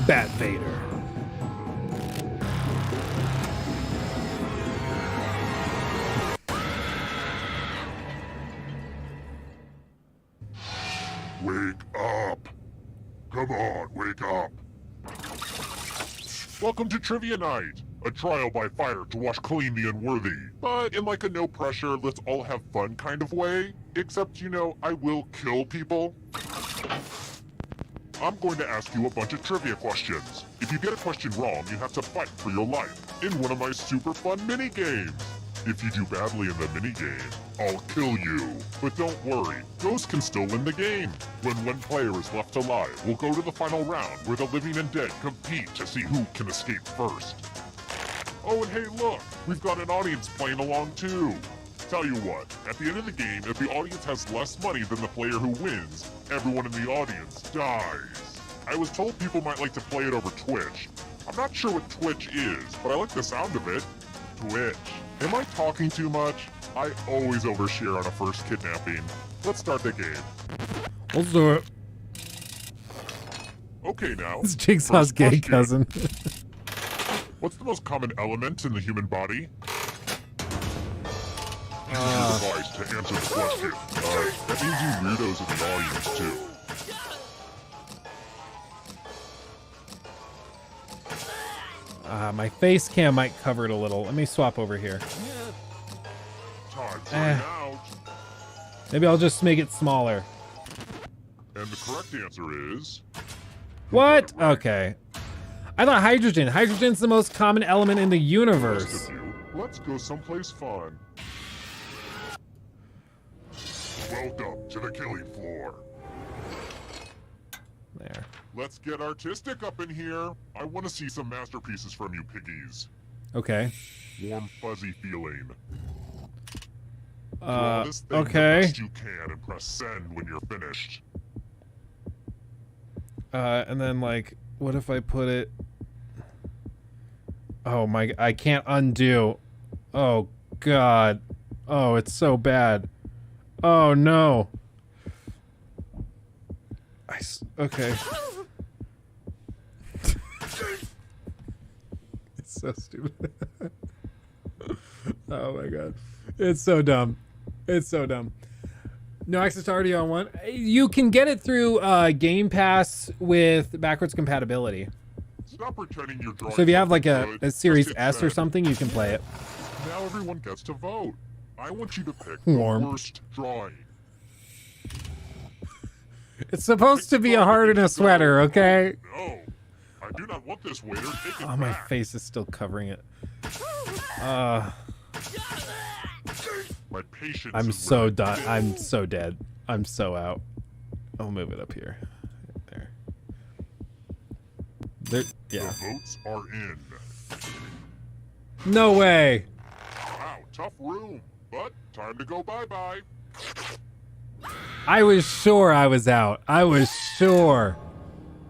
Bat Vader. Wake up! Come on, wake up! Welcome to Trivia Night! A trial by fire to wash clean the unworthy. But in like a no pressure, let's all have fun kind of way. Except, you know, I will kill people. I'm going to ask you a bunch of trivia questions. If you get a question wrong, you have to fight for your life in one of my super fun mini-games. If you do badly in the minigame, I'll kill you. But don't worry, Ghost can still win the game. When one player is left alive, we'll go to the final round where the living and dead compete to see who can escape first. Oh, and hey look, we've got an audience playing along too. Tell you what, at the end of the game, if the audience has less money than the player who wins, everyone in the audience dies. I was told people might like to play it over Twitch. I'm not sure what Twitch is, but I like the sound of it. Twitch. Am I talking too much? I always overshare on a first kidnapping. Let's start the game. Let's do it. Okay now. It's Jigsaw's First gay question. cousin. What's the most common element in the human body? Use your device to answer the question. That means you weirdos in the audience too. My face cam might cover it a little. Let me swap over here. Time's running out. Maybe I'll just make it smaller. And the correct answer is... What? Okay. I thought hydrogen. Hydrogen's the most common element in the Rest universe. of you, let's go someplace fun. Welcome to the killing floor. There. Let's get artistic up in here. I want to see some masterpieces from you piggies. Okay. Warm, fuzzy feeling. Draw this thing the okay. best you can and press send when you're finished. And then like, what if I put it? Oh my! I can't undo. Oh God. Oh, it's so bad. Oh no. Okay. It's so stupid. Oh my God. It's so dumb. It's so dumb. No access to RDR 1. You can get it through Game Pass with backwards compatibility. Stop pretending you're drawing. So if you have like something a good. Series Just hit S or send. something, you can play it. Now everyone gets to vote. I want you to pick Warm. the worst drawing. It's supposed to be a heart and a sweater, okay? No, I do not want this waiter. Take it Oh, my back. face is still covering it. My patience. I'm is so with done. it. I'm so dead. I'm so out. I'll move it up here. There. Yeah. The votes are in. No way. Wow, tough room, but time to go bye-bye. I was sure I was out. I was sure.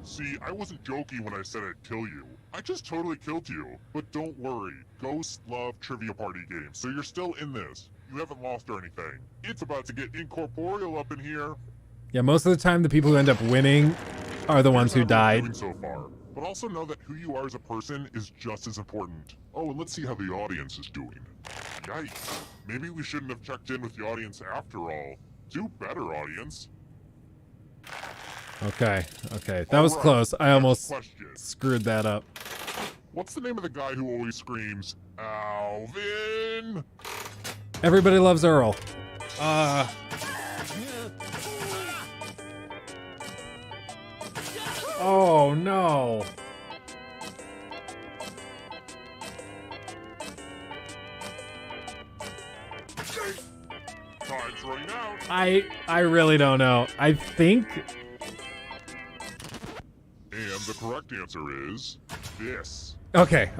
See, I wasn't joking when I said I'd kill you. I just totally killed you. But don't worry, ghosts love trivia party games, so you're still in this. You haven't lost or anything. It's about to get incorporeal up in here. Yeah, most of the time the people who end up winning are the ones who Here's how we're died. doing so far. But also know that who you are as a person is just as important. Oh, and let's see how the audience is doing. Yikes. Maybe we shouldn't have checked in with the audience after all. Do better, audience. Okay. That was Alright, close. I next almost question. screwed that up. What's the name of the guy who always screams, Alvin? Everybody loves Earl. Oh no. Time's running out. I really don't know. I think. And the correct answer is this. Okay.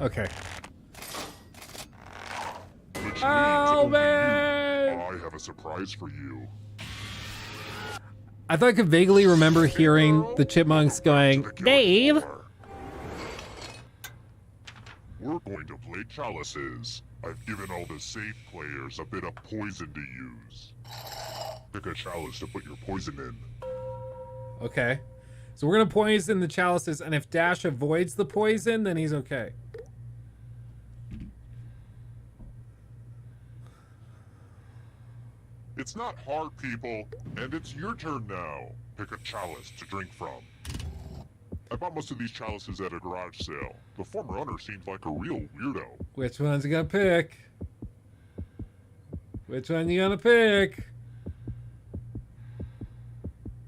Which means Oh, only man. you. I have a surprise for you. I thought I could vaguely remember hearing the chipmunks going, Dave. We're going to play chalices. I've given all the safe players a bit of poison to use. Pick a chalice to put your poison in. Okay. So we're going to poison the chalices, and if Dash avoids the poison, then he's okay. It's not hard, people, and it's your turn now. Pick a chalice to drink from. I bought most of these chalices at a garage sale. The former owner seemed like a real weirdo. Which one's you gonna pick? Which one you gonna pick?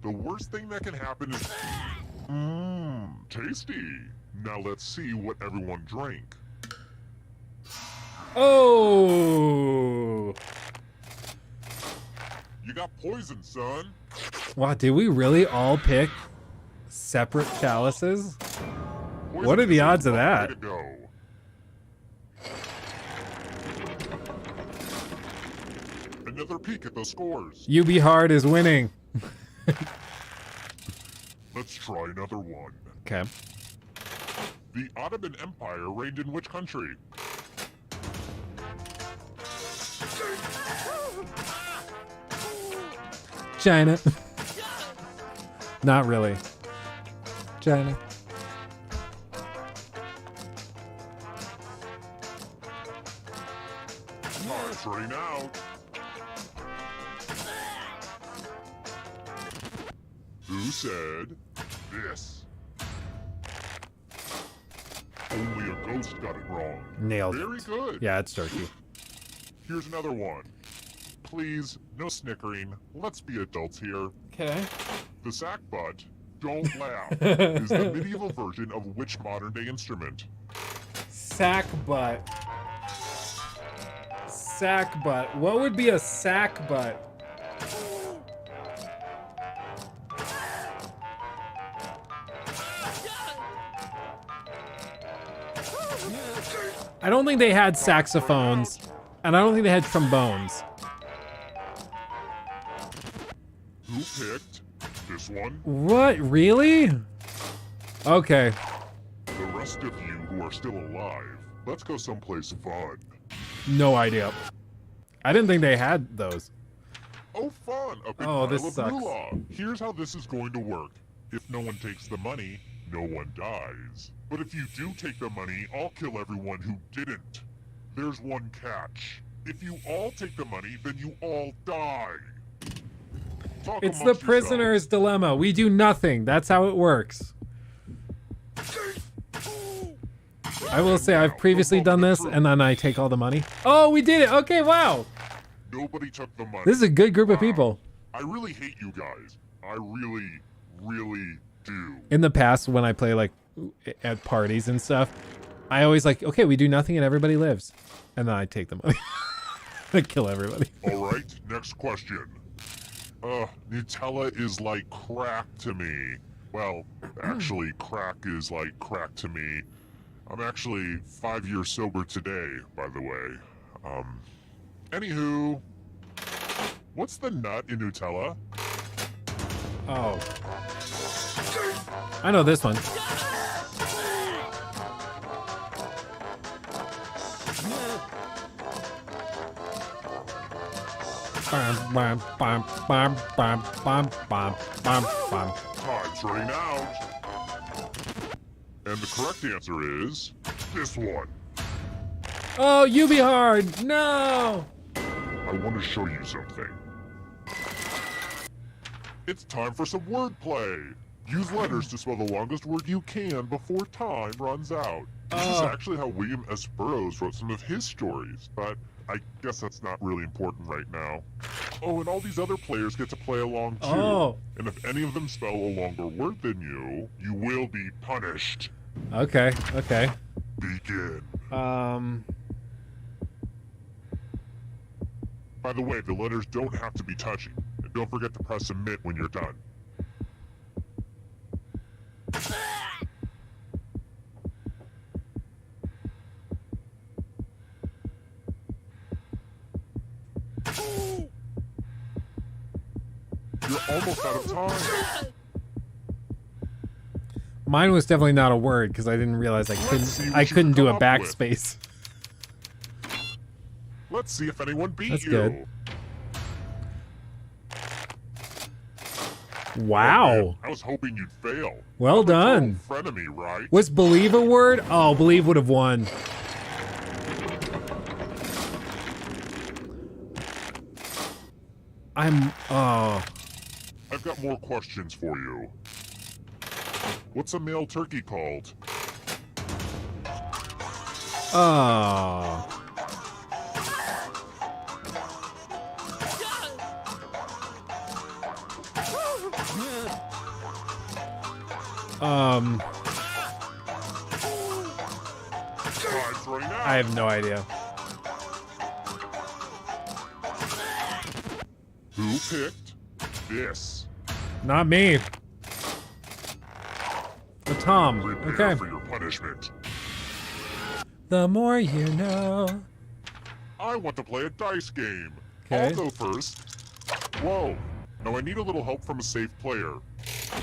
The worst thing that can happen is... tasty. Now let's see what everyone drank. Oh! You got poison, son. Wow, did we really all pick separate chalices? Poison What are the is a odds of tough way that? to go. Another peek at the scores. You Be Hard is winning. Let's try another one. Okay. The Ottoman Empire reigned in which country? China. Not really. China. Time's running out. Who said this? Only a ghost got it wrong. Nailed Very it. good. Yeah, it's turkey. Here's another one. Please, no snickering. Let's be adults here. Okay. The sack butt, don't laugh, is the medieval version of which modern day instrument? Sack butt. Sack butt. What would be a sack butt? I don't think they had saxophones, and I don't think they had trombones. Who picked this one? What? Really? Okay. The rest of you who are still alive, let's go someplace fun. No idea. I didn't think they had those. Oh, fun! A big Oh, pile this of sucks. moolah. Here's how this is going to work. If no one takes the money, no one dies. But if you do take the money, I'll kill everyone who didn't. There's one catch. If you all take the money, then you all die. Talk It's the amongst prisoner's dilemma. We do nothing. That's how it works. I will say I've previously done this, and then I take all the money. Oh, we did it. Okay, wow. Nobody took the money. This is a good group of people. I really hate you guys. I really, really do. In the past, when I play like at parties and stuff, I always like, okay, we do nothing and everybody lives. And then I take the money. I kill everybody. All right, next question. Nutella is like crack to me. Well, actually, crack is like crack to me. I'm actually 5 years sober today, by the way. Anywho, what's the nut in Nutella? Oh. I know this one. Bam, bam, bam, bam, bam, bam, bam, bam, bam. Time's running out. And the correct answer is this one. Oh, you be hard. No. I want to show you something. It's time for some wordplay. Use letters to spell the longest word you can before time runs out. This is actually how William S. Burroughs wrote some of his stories, but I guess that's not really important right now. Oh, and all these other players get to play along too. Oh. And if any of them spell a longer word than you, you will be punished. Okay, okay. Begin. By the way, the letters don't have to be touchy. And don't forget to press submit when you're done. You're almost out of time. Mine was definitely not a word because I didn't realize I couldn't do a backspace. Let's see if anyone beat That's you. good. Wow. Oh, man, I was hoping you'd fail. Well done. Frenemy, right? Was believe a word? Oh, believe would have won. I've got more questions for you. What's a male turkey called? Oh. Time's running out. I have no idea. Who picked this? Not me. But Tom. Prepare Okay. for your punishment. The more you know. I want to play a dice game. Okay. I'll go first. Whoa. Now I need a little help from a safe player.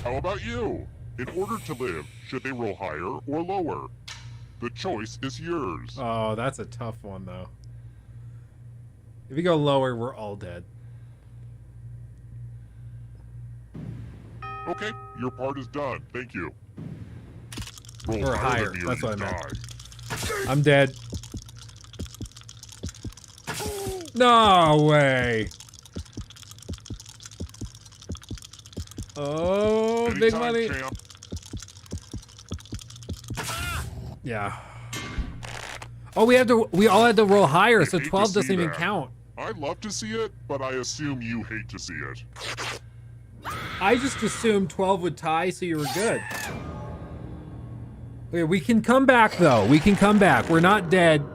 How about you? In order to live, should they roll higher or lower? The choice is yours. Oh, that's a tough one, though. If you go lower, we're all dead. Okay, your part is done. Thank you. Roll Or higher. than me That's you what I meant. die. I'm dead. No way. Oh, big Anytime, money. champ. Yeah. Oh, we all had to roll higher, so hate to 12 see doesn't even that. count. I'd love to see it, but I assume you hate to see it. I just assumed 12 would tie, so you were good. Okay, we can come back, though. We can come back. We're not dead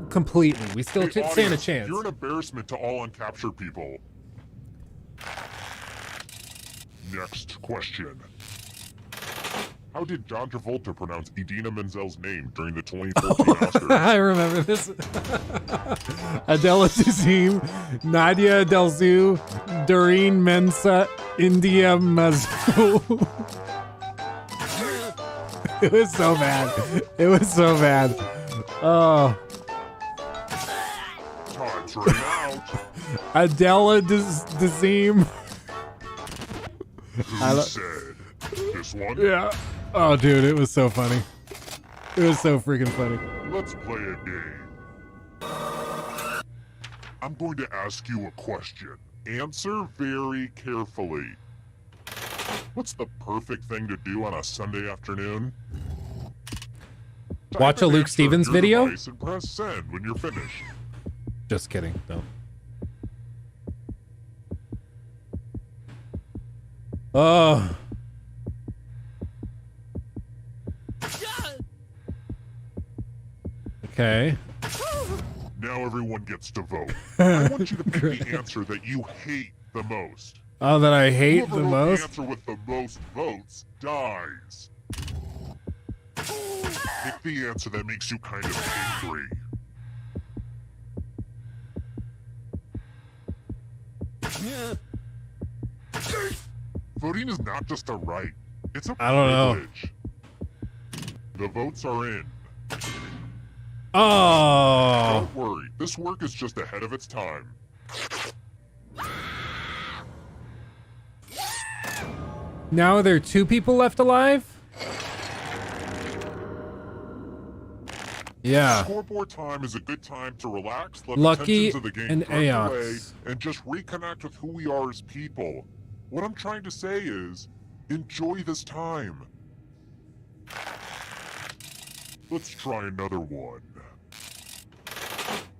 completely. We still Hey, stand a audience, chance. You're an embarrassment to all uncaptured people. Next question. How did John Travolta pronounce Idina Menzel's name during the 2014 Oscars? I remember this. Adela Dazeem, Nadia Delzou, Doreen Mensa, India Mazou. It was so bad. It was so bad. Oh. Time's running out. Adela Dazeem. Who said this one? Yeah. Oh, dude, it was so funny. It was so freaking funny. Let's play a game. I'm going to ask you a question. Answer very carefully. What's the perfect thing to do on a Sunday afternoon? Watch Type a an Luke answer Stevens in your video? device and press send when you're finished. Just kidding. No. Oh. Okay. Now everyone gets to vote. I want you to pick the answer that you hate the most. Oh, that I hate Whoever the wrote most? The answer with the most votes dies. Pick the answer that makes you kind of angry. Voting is not just a right. It's a I don't know. privilege. The votes are in. Oh. Don't worry, this work is just ahead of its time. Now are there 2 people left alive? Yeah. Scoreboard time is a good time to relax, let Lucky the tensions of the game and drift away, Aox. and just reconnect with who we are as people. What I'm trying to say is, enjoy this time. Let's try another one.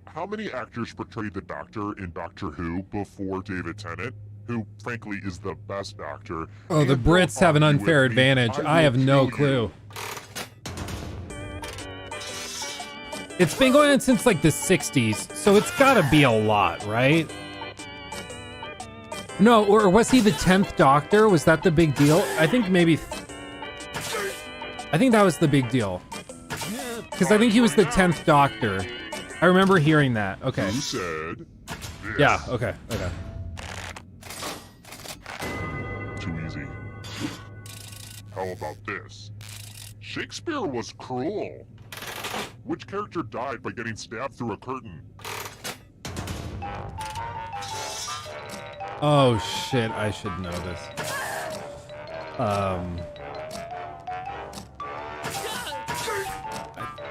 How many actors portrayed the Doctor in Doctor Who before David Tennant, who frankly is the best actor? Oh, the And Brits don't have an argue with unfair me, advantage. I will have no kill you. clue. It's been going on since like the 60s, so it's gotta be a lot, right? No, or was he the 10th Doctor? Was that the big deal? I think maybe... I think that was the big deal. Because I think he was the 10th Doctor. I remember hearing that. Okay. Who said this? Yeah, okay. Too easy. How about this? Shakespeare was cruel. Which character died by getting stabbed through a curtain? Oh shit, I should know this.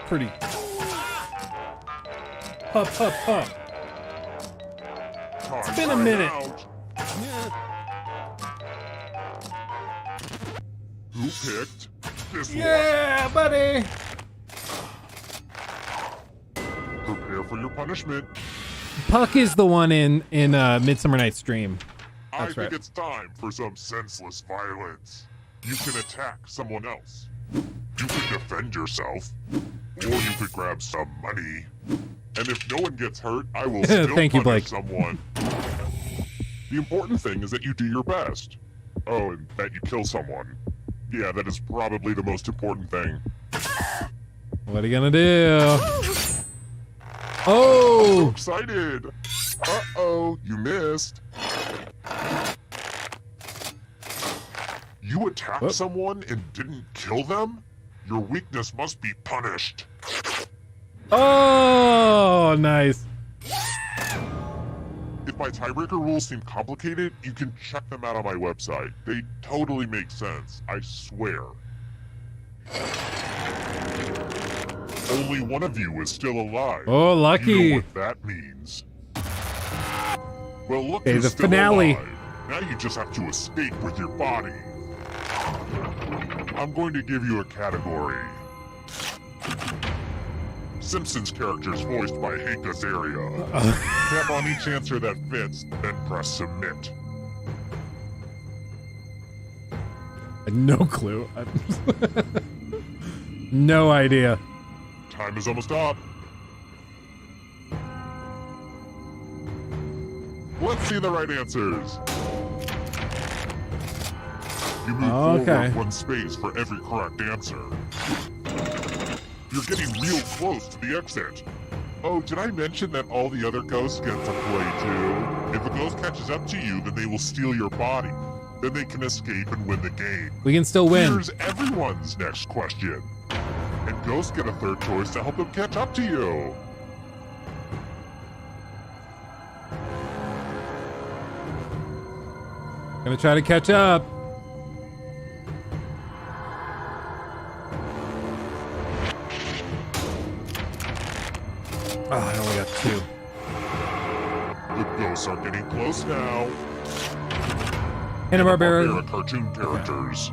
Pretty... Hup. It's been a minute. Who picked this Yeah, buddy! one? Prepare for your punishment. Puck is the one in Midsummer Night's Dream. I That's think right. it's time for some senseless violence. You can attack someone else. You can defend yourself. Or you could grab some money. And if no one gets hurt, I will still Thank you, punish Blake. someone. The important thing is that you do your best. Oh, and that you kill someone. Yeah, that is probably the most important thing. What are you gonna do? So Oh! excited! Uh-oh, you missed. You attacked Whoop. someone and didn't kill them? Your weakness must be punished. Oh, nice. If my tiebreaker rules seem complicated, you can check them out on my website. They totally make sense, I swear. Only one of you is still alive. Oh, lucky. You know what that means. Well, look Okay, who's the still finale. alive. Now you just have to escape with your body. I'm going to give you a category. Simpsons characters voiced by Hank Azaria. Tap on each answer that fits, then press submit. No clue. No idea. Time is almost up. Let's see the right answers. You move Okay. forward one space for every correct answer. You're getting real close to the exit. Oh, did I mention that all the other ghosts get to play too? If a ghost catches up to you, then they will steal your body. Then they can escape and win the game. We can still win. Here's everyone's next question. And ghosts get a third choice to help them catch up to you. Gonna try to catch up. Oh, I only got two. The ghosts are getting close now. Hanna-Barbera. Cartoon characters.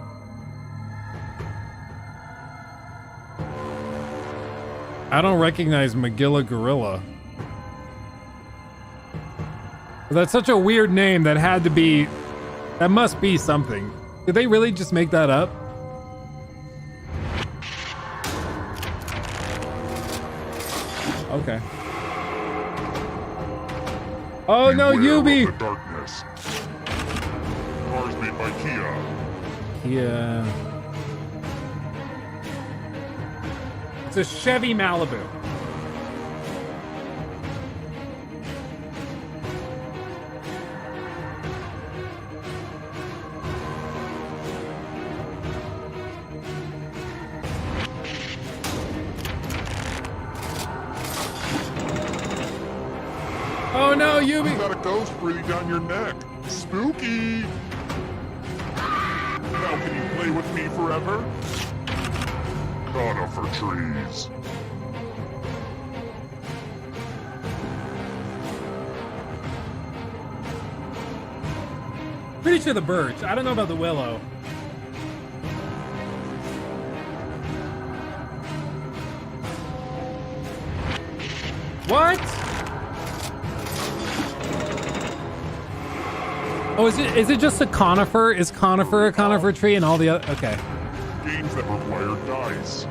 I don't recognize Magilla Gorilla. That's such a weird name. That had to be... That must be something. Did they really just make that up? Okay. Oh no, Beware of Yubi! the darkness. Cars made by Kia. Yeah. It's a Chevy Malibu. Oh no, You Yubi! got a ghost breathing down your neck. Spooky! Now can you play with me forever? Conifer trees. Pretty sure the birch. I don't know about the willow. What? Oh, is it just a conifer? Is conifer a conifer tree and all the other? Okay. Games that require dice.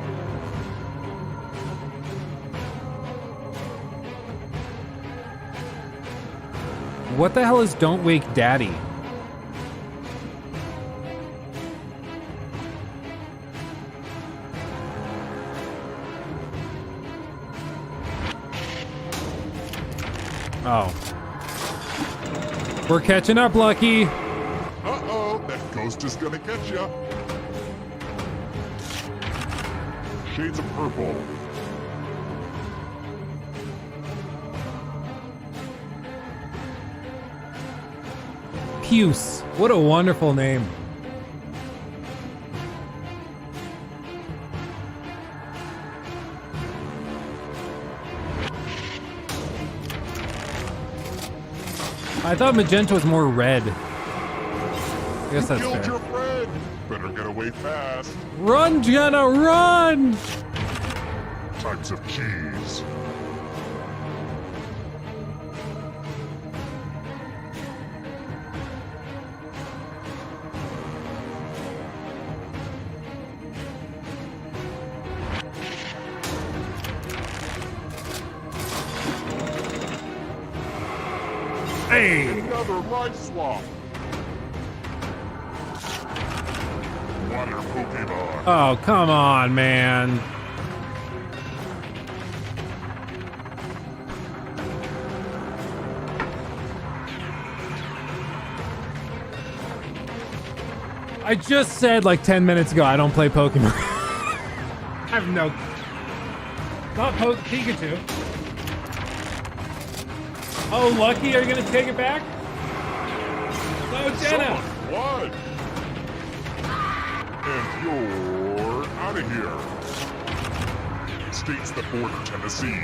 What the hell is Don't Wake Daddy? Oh. We're catching up, Lucky. Uh-oh, that ghost is gonna catch ya. Shades of purple. Puce. What a wonderful name. I thought magenta was more red. I guess that's Killed fair. your friend. Better get away fast. Run, Jenna, run! Types of cheese. Hey! Another life swap. Water Pokemon. Oh, come on, man. I just said like 10 minutes ago I don't play Pokemon. I have no... Not Pikachu. Oh, Lucky, are you gonna take it back? No, Jenna! Someone won. And you're out of here. States that border Tennessee.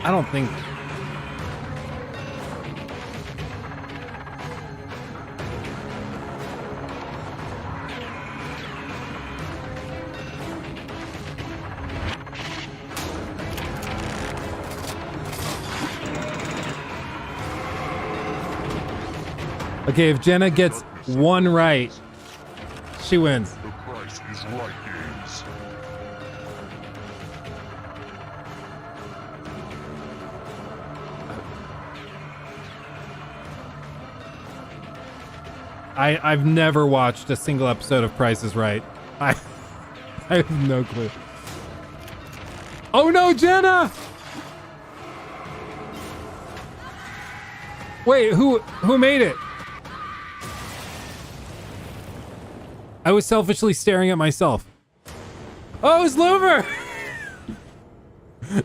I don't think... Okay, if Jenna gets one right, she wins. The price is right, games. I've never watched a single episode of Price is Right. I have no clue. Oh no, Jenna! Wait, who made it? I was selfishly staring at myself. Oh, it's Louvre!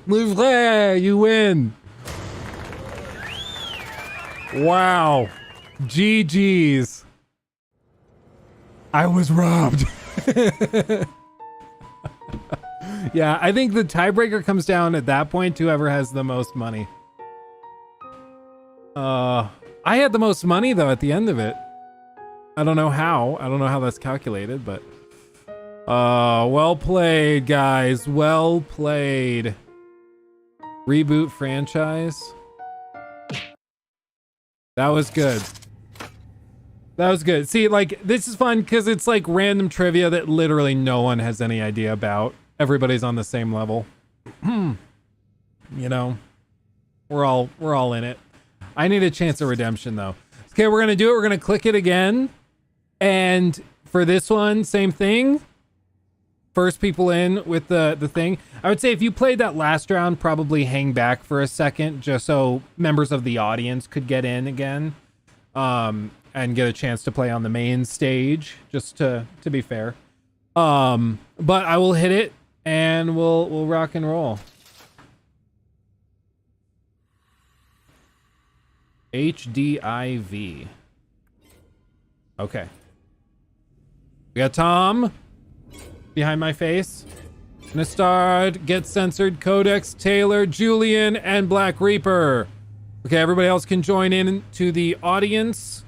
Louvre, you win. Wow. GG's. I was robbed. Yeah, I think the tiebreaker comes down at that point to whoever has the most money. I had the most money though at the end of it. I don't know how. I don't know how that's calculated, but well played, guys. Well played. Reboot franchise. That was good. That was good. See, like, this is fun because it's like random trivia that literally no one has any idea about. Everybody's on the same level. You know, we're all in it. I need a chance of redemption though. Okay, we're gonna do it. We're gonna click it again. And for this one, same thing. First people in with the thing. I would say if you played that last round, probably hang back for a second just so members of the audience could get in again. And get a chance to play on the main stage, just to be fair. But I will hit it and we'll rock and roll. HDIV. Okay. We got Tom behind my face. Nistard, Get Censored, Codex, Taylor, Julian, and Black Reaper. Okay, everybody else can join in to the audience.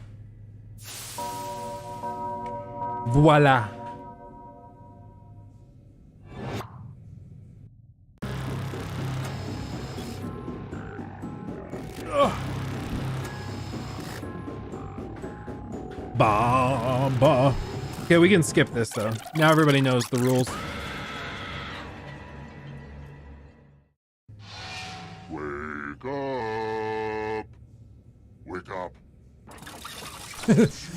Voila. Ba. Okay, we can skip this though. Now everybody knows the rules. Wake up. Wake up.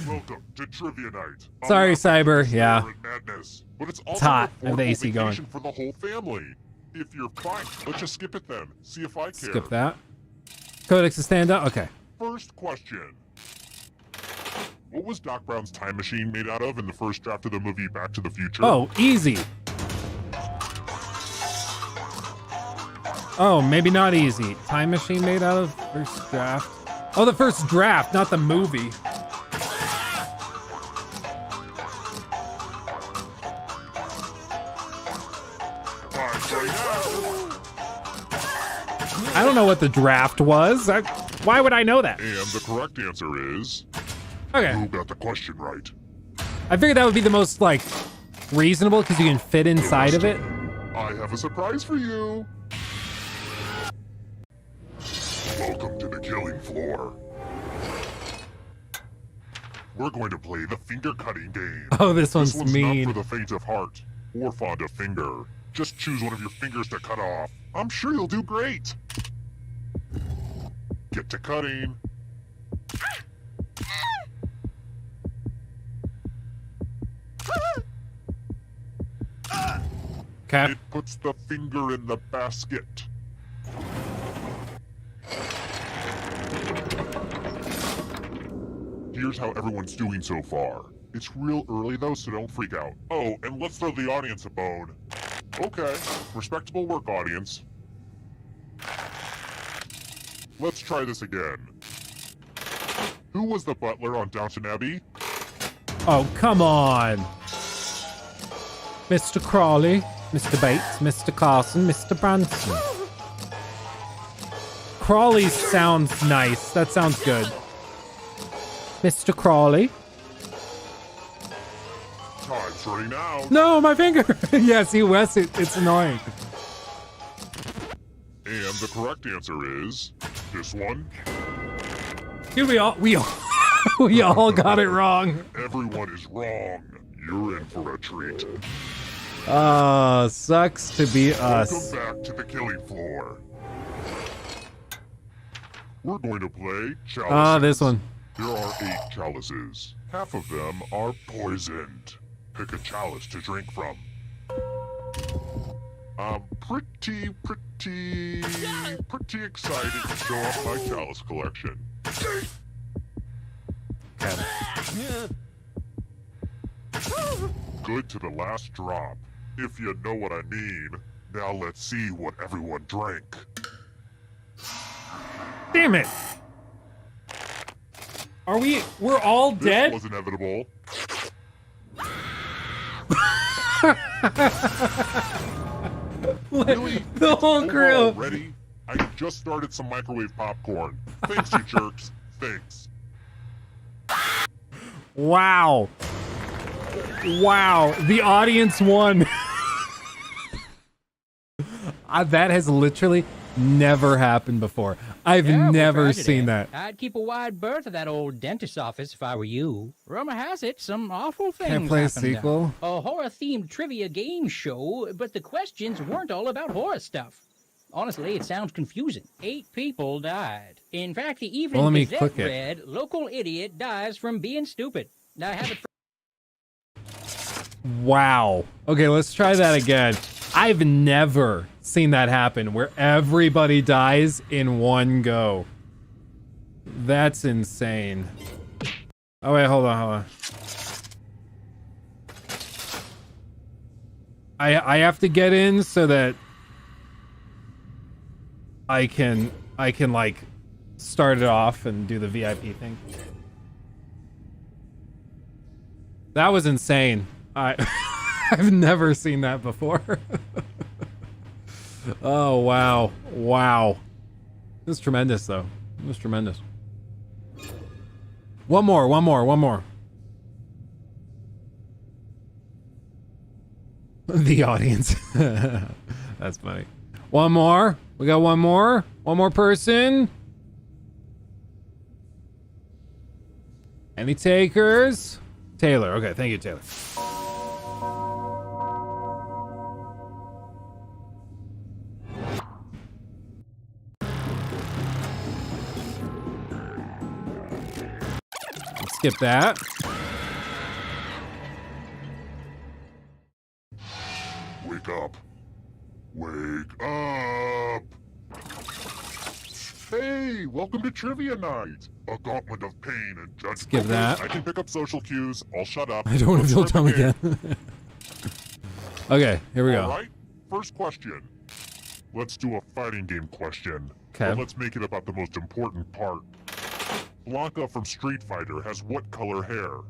Welcome to Trivia Night. Sorry, Cyber. Yeah. Madness. But it's also It's hot. I an have the affordable AC going. vacation for the whole family. If you're fine, let's just skip it then. See if I care. Skip that. Codex to stand up. Okay. First question. What was Doc Brown's time machine made out of in the first draft of the movie Back to the Future? Oh, easy. Oh, maybe not easy. Time machine made out of first draft. Oh, the first draft, not the movie. I don't know what the draft was. Why would I know that? And the correct answer is... Okay. Who got the question right? I figured that would be the most, like, reasonable because you can fit inside of it. I have a surprise for you. Welcome to the killing floor. We're going to play the finger cutting game. Oh, this one's Not mean. for the faint of heart or fond of finger. Just choose one of your fingers to cut off. I'm sure you'll do great. Get to cutting. Okay. It puts the finger in the basket. Here's how everyone's doing so far. It's real early though, so don't freak out. Oh, and let's throw the audience a bone. Okay, respectable work, audience. Let's try this again. Who was the butler on Downton Abbey? Oh, come on. Mr. Crawley, Mr. Bates, Mr. Carson, Mr. Branson. Crawley sounds nice. That sounds good. Mr. Crawley. Time's running out. No, my finger. Yeah, see, Wes, it's annoying. And the correct answer is this one. Dude, we all we all got it wrong. Everyone is wrong. You're in for a treat. Sucks to be us. Welcome back to the killing floor. We're going to play chalices. This one. There are 8 chalices. Half of them are poisoned. Pick a chalice to drink from. I'm pretty excited to show off my chalice collection. Okay. Good to the last drop, if you know what I mean. Now let's see what everyone drank. Damn it. We're all dead? This was inevitable. Really? The whole crew. Already? I just started some microwave popcorn. Thanks, you jerks. Thanks. Wow. Wow. The audience won. That has literally never happened before. I've never seen that. I'd keep a wide berth of that old dentist's office if I were you. Rumor has it, some awful things Can't play a happened. sequel? A horror-themed trivia game show, but the questions weren't all about horror stuff. Honestly, it sounds confusing. 8 people died. In fact, the Evening Gazette read, "Local idiot dies from being stupid." Now I have it. Wow. Okay, let's try that again. I've never seen that happen where everybody dies in one go. That's insane. Oh wait, hold on. I have to get in so that I can like start it off and do the VIP thing. That was insane. I've never seen that before. Oh, wow. Wow. It was tremendous, though. It was tremendous. One more. The audience. That's funny. One more. We got one more. One more person. Any takers? Taylor. Okay, thank you, Taylor. Skip that. Wake up. Wake up! Hey, welcome to Trivia Night! A gauntlet of pain and judgment. Let's give that. I can pick up social cues. I'll shut up. I don't want to feel dumb again. Okay, here we go. Alright, first question. Let's do a fighting game question. Okay. But let's make it about the most important part. Blanca from Street Fighter has what color hair?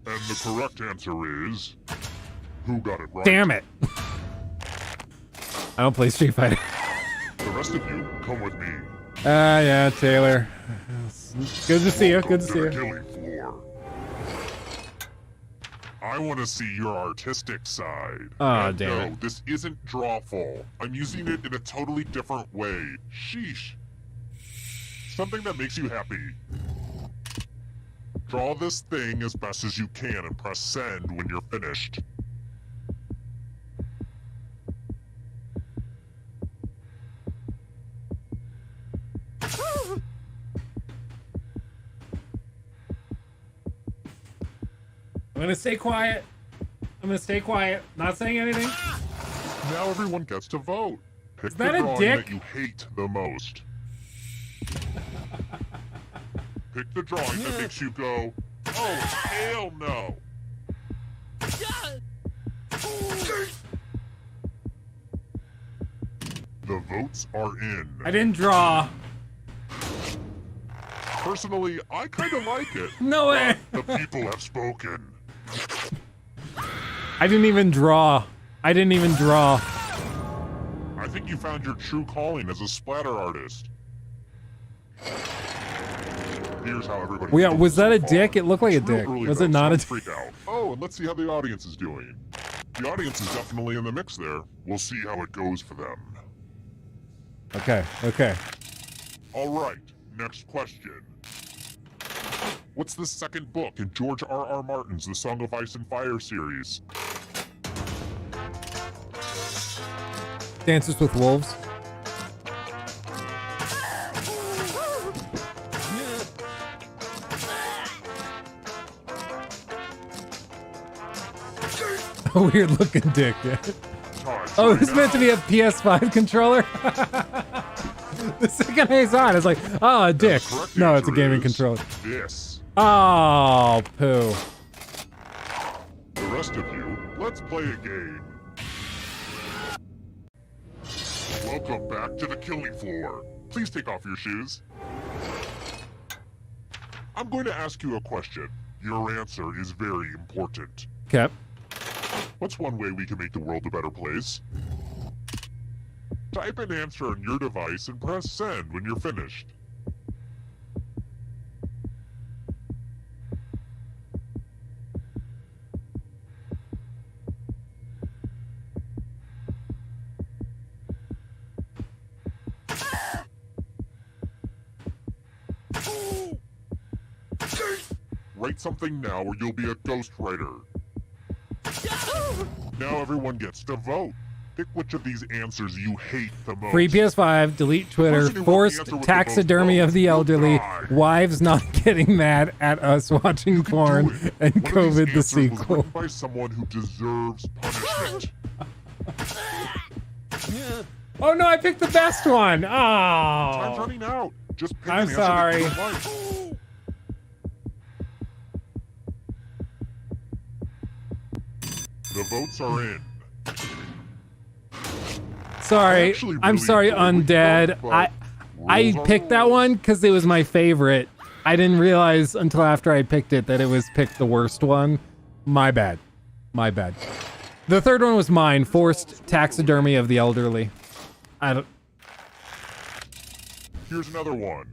And the correct answer is... Who got it right? Damn it. I don't play Street Fighter. The rest of you, come with me. Yeah, Taylor. Good to see you. Good to see Welcome you. the killing floor. I want to see your artistic side. Aw, And damn no, it. this isn't drawful. I'm using it in a totally different way. Sheesh. Something that makes you happy. Draw this thing as best as you can and press send when you're finished. I'm gonna stay quiet. I'm gonna stay quiet. Not saying anything. Now everyone gets to vote. Pick that the a drawing dick? that you hate the most. Pick the drawing that makes you go, oh, hell no. The votes are in. I didn't draw. Personally, I kind of like it. No way. The people have spoken. I didn't even draw. I didn't even draw. I think you found your true calling as a splatter artist. Here's how everybody. Well, yeah, votes was that so a dick? far. It looked like a It's real dick. early Was it votes, not a don't dick? freak out. Oh, and let's see how the audience is doing. The audience is definitely in the mix there. We'll see how it goes for them. Okay, okay. All right, next question. What's the second book in George R.R. Martin's The Song of Ice and Fire series? Dances with Wolves. A weird looking dick, yeah. Oh, this is meant to be a PS5 controller? The second it's on, it's like, oh, a dick. correct No, it's a answer gaming is controller. This. Oh, poo. The rest of you, let's play a game. Welcome back to the killing floor. Please take off your shoes. I'm going to ask you a question. Your answer is very important. Okay. What's one way we can make the world a better place? Type an answer on your device and press send when you're finished. Write something now or you'll be a ghostwriter. Now everyone gets to vote. Pick which of these answers you hate the most. Free PS5, delete Twitter, Person who wants forced the answer with the taxidermy most of the votes will elderly, die. wives not getting mad at us watching You can porn, do it. and One of these COVID the answers was sequel. written by someone who deserves punishment. Oh no, I picked the best one. Time's Oh. running out. Just pick I'm an answer that you sorry. don't like. The votes are in. Sorry, actually I'm really sorry, enjoyed what Undead. you thought, I rules are picked that rules. one because it was my favorite. I didn't realize until after I picked it that it was picked the worst one. My bad. My bad. The third one was mine. Forced taxidermy of the elderly. I don't. Here's another one.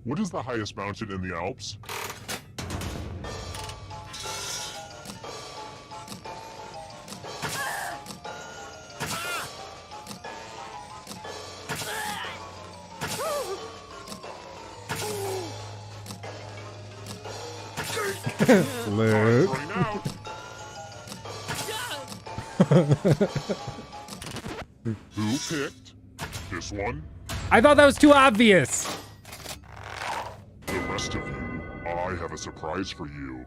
What is the highest mountain in the Alps? Luke. Running out. Who picked this one? I thought that was too obvious. The rest of you, I have a surprise for you.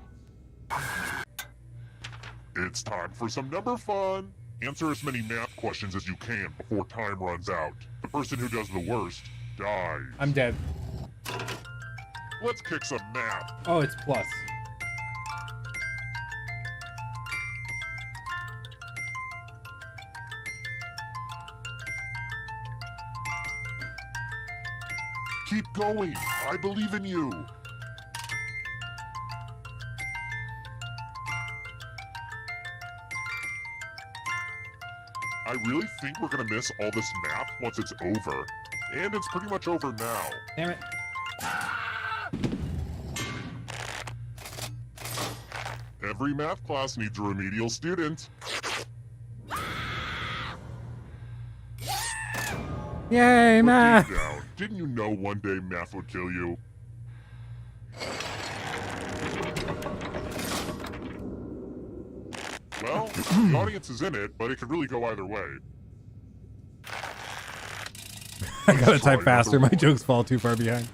It's time for some number fun. Answer as many math questions as you can before time runs out. The person who does the worst dies. I'm dead. Let's kick some math. Oh, it's plus. Keep going. I believe in you. I really think we're gonna miss all this math once it's over. And it's pretty much over now. Damn it. Every math class needs a remedial student. Yay, Put math. these down. Didn't you know one day math would kill you? Well, the audience is in it, but it could really go either way. I gotta type faster. My jokes fall too far behind.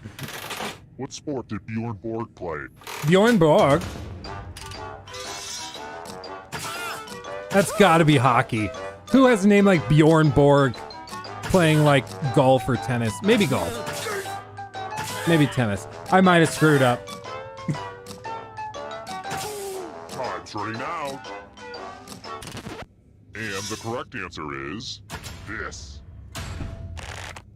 What sport did Bjorn Borg play? Bjorn Borg. That's gotta be hockey. Who has a name like Bjorn Borg playing like golf or tennis? Maybe golf. Maybe tennis. I might have screwed up. Time's running out. And the correct answer is this.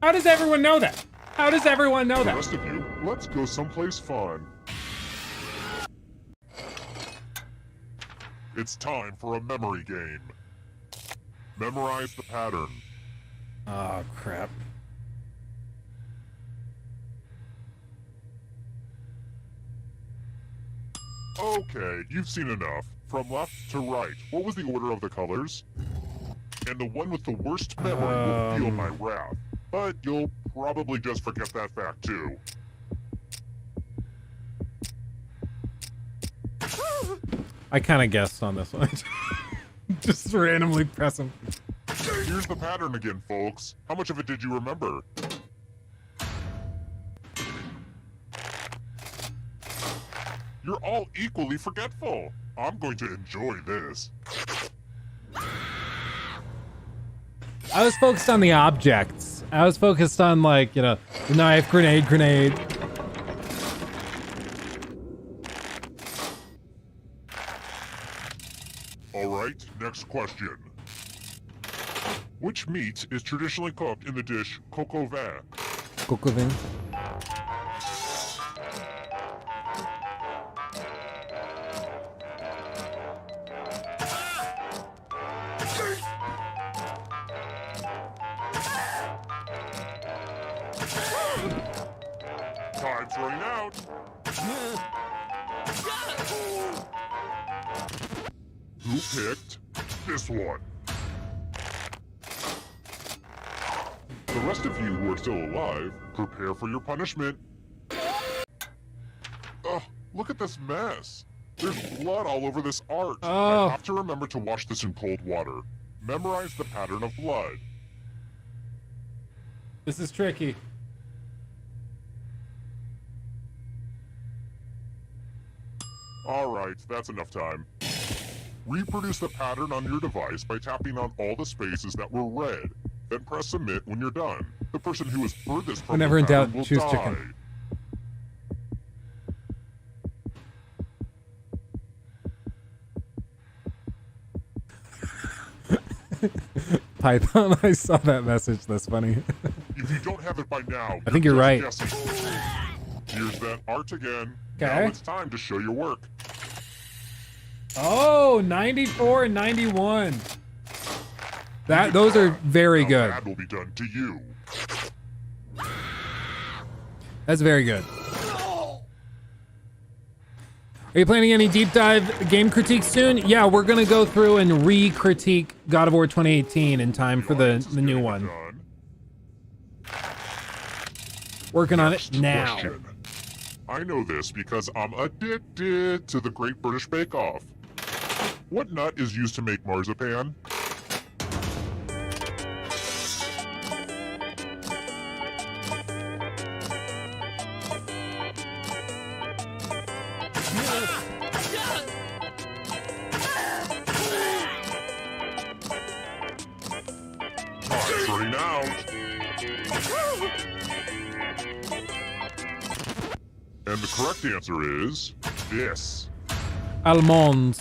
How does everyone know that? How does everyone know The that? rest of you, let's go someplace fun. It's time for a memory game. Memorize the pattern. Oh, crap. Okay, you've seen enough. From left to right, what was the order of the colors? And the one with the worst memory will feel my wrath. But you'll probably just forget that fact too. I kind of guessed on this one. Just randomly press them. Here's the pattern again, folks. How much of it did you remember? You're all equally forgetful. I'm going to enjoy this. I was focused on the objects. I was focused on, like, you know, the knife, grenade. Alright, next question. Which meat is traditionally cooked in the dish coq au vin? Coquevin. Time's running out. Who picked this one? The rest of you who are still alive, prepare for your punishment. Ugh, look at this mess. There's blood all over this art. Oh. I have to remember to wash this in cold water. Memorize the pattern of blood. This is tricky. Alright, that's enough time. Reproduce the pattern on your device by tapping on all the spaces that were red. Then press submit when you're done. The person who is furthest from Whenever the in pattern doubt, will choose die. chicken. Python, I saw that message. That's funny. If you don't have it by now, I think you're right. guessing. Here's that art again. Okay. Now it's time to show your work. Oh, 94 and 91. Those are very Now good. That will be done to you. That's very good. Are you planning any deep dive game critiques soon? Yeah, we're gonna go through and re-critique God of War 2018 in time for the new one. Done. Working on it Next now. question. I know this because I'm addicted to the Great British Bake Off. What nut is used to make marzipan? Time's running out. And the correct answer is this. Almonds.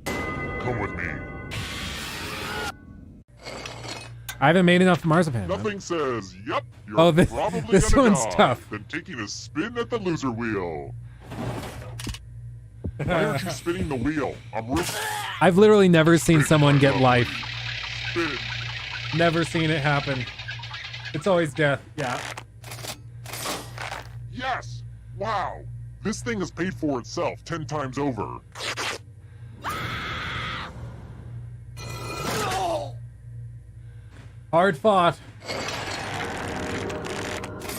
Come with me. I haven't made enough marzipan. Nothing says, yep, you're Oh, this- probably this gonna one's die tough. than taking a spin at the loser wheel. Why aren't you spinning the wheel? I'm rooting. I've literally never seen someone get life. Spin. Never seen it happen. It's always death. Yeah. Yes! Wow! This thing has paid for itself 10 times over. Hard fought.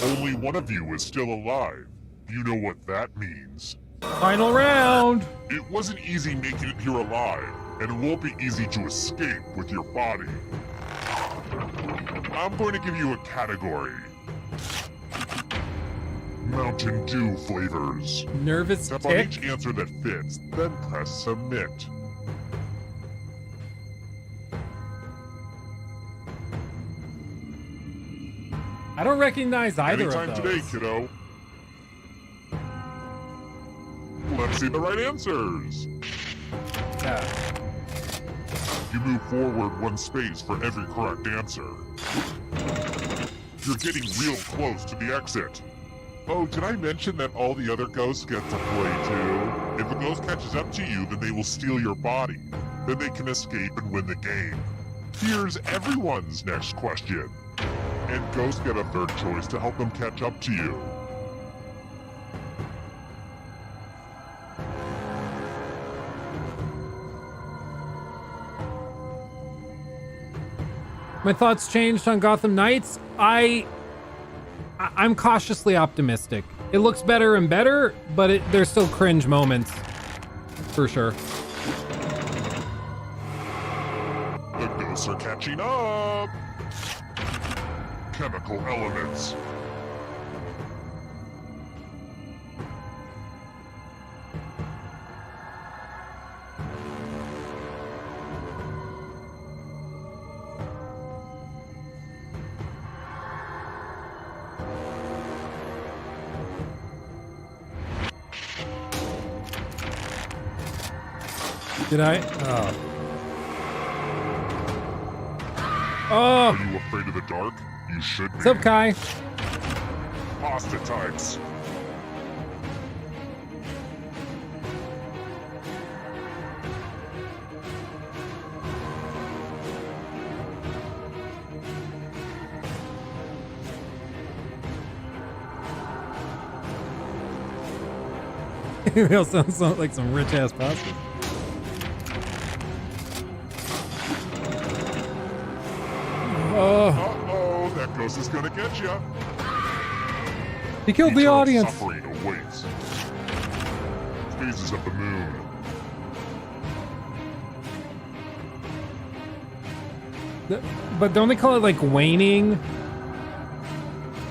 Only one of you is still alive. You know what that means. Final round. It wasn't easy making it here alive, and it won't be easy to escape with your body. I'm going to give you a category. Mountain Dew flavors. Nervous Tap on tick. each answer that fits, then press submit. I don't recognize either Anytime of today, those. kiddo. Let's see the right answers. Yeah. You move forward one space for every correct answer. You're getting real close to the exit. Oh, did I mention that all the other ghosts get to play too? If a ghost catches up to you, then they will steal your body. Then they can escape and win the game. Here's everyone's next question. And ghosts get a third choice to help them catch up to you. My thoughts changed on Gotham Knights. I'm cautiously optimistic. It looks better and better, but there's still cringe moments, for sure. The ghosts are catching up. Chemical elements. Did I? Oh. Oh! Are you afraid of the dark? You should be. What's up, Kai? Pasta types. They all sound like some rich ass pasta. Oh, Uh-oh, that ghost is gonna get you. he killed the audience. Suffering awaits. Phases of the moon. But don't they call it like waning?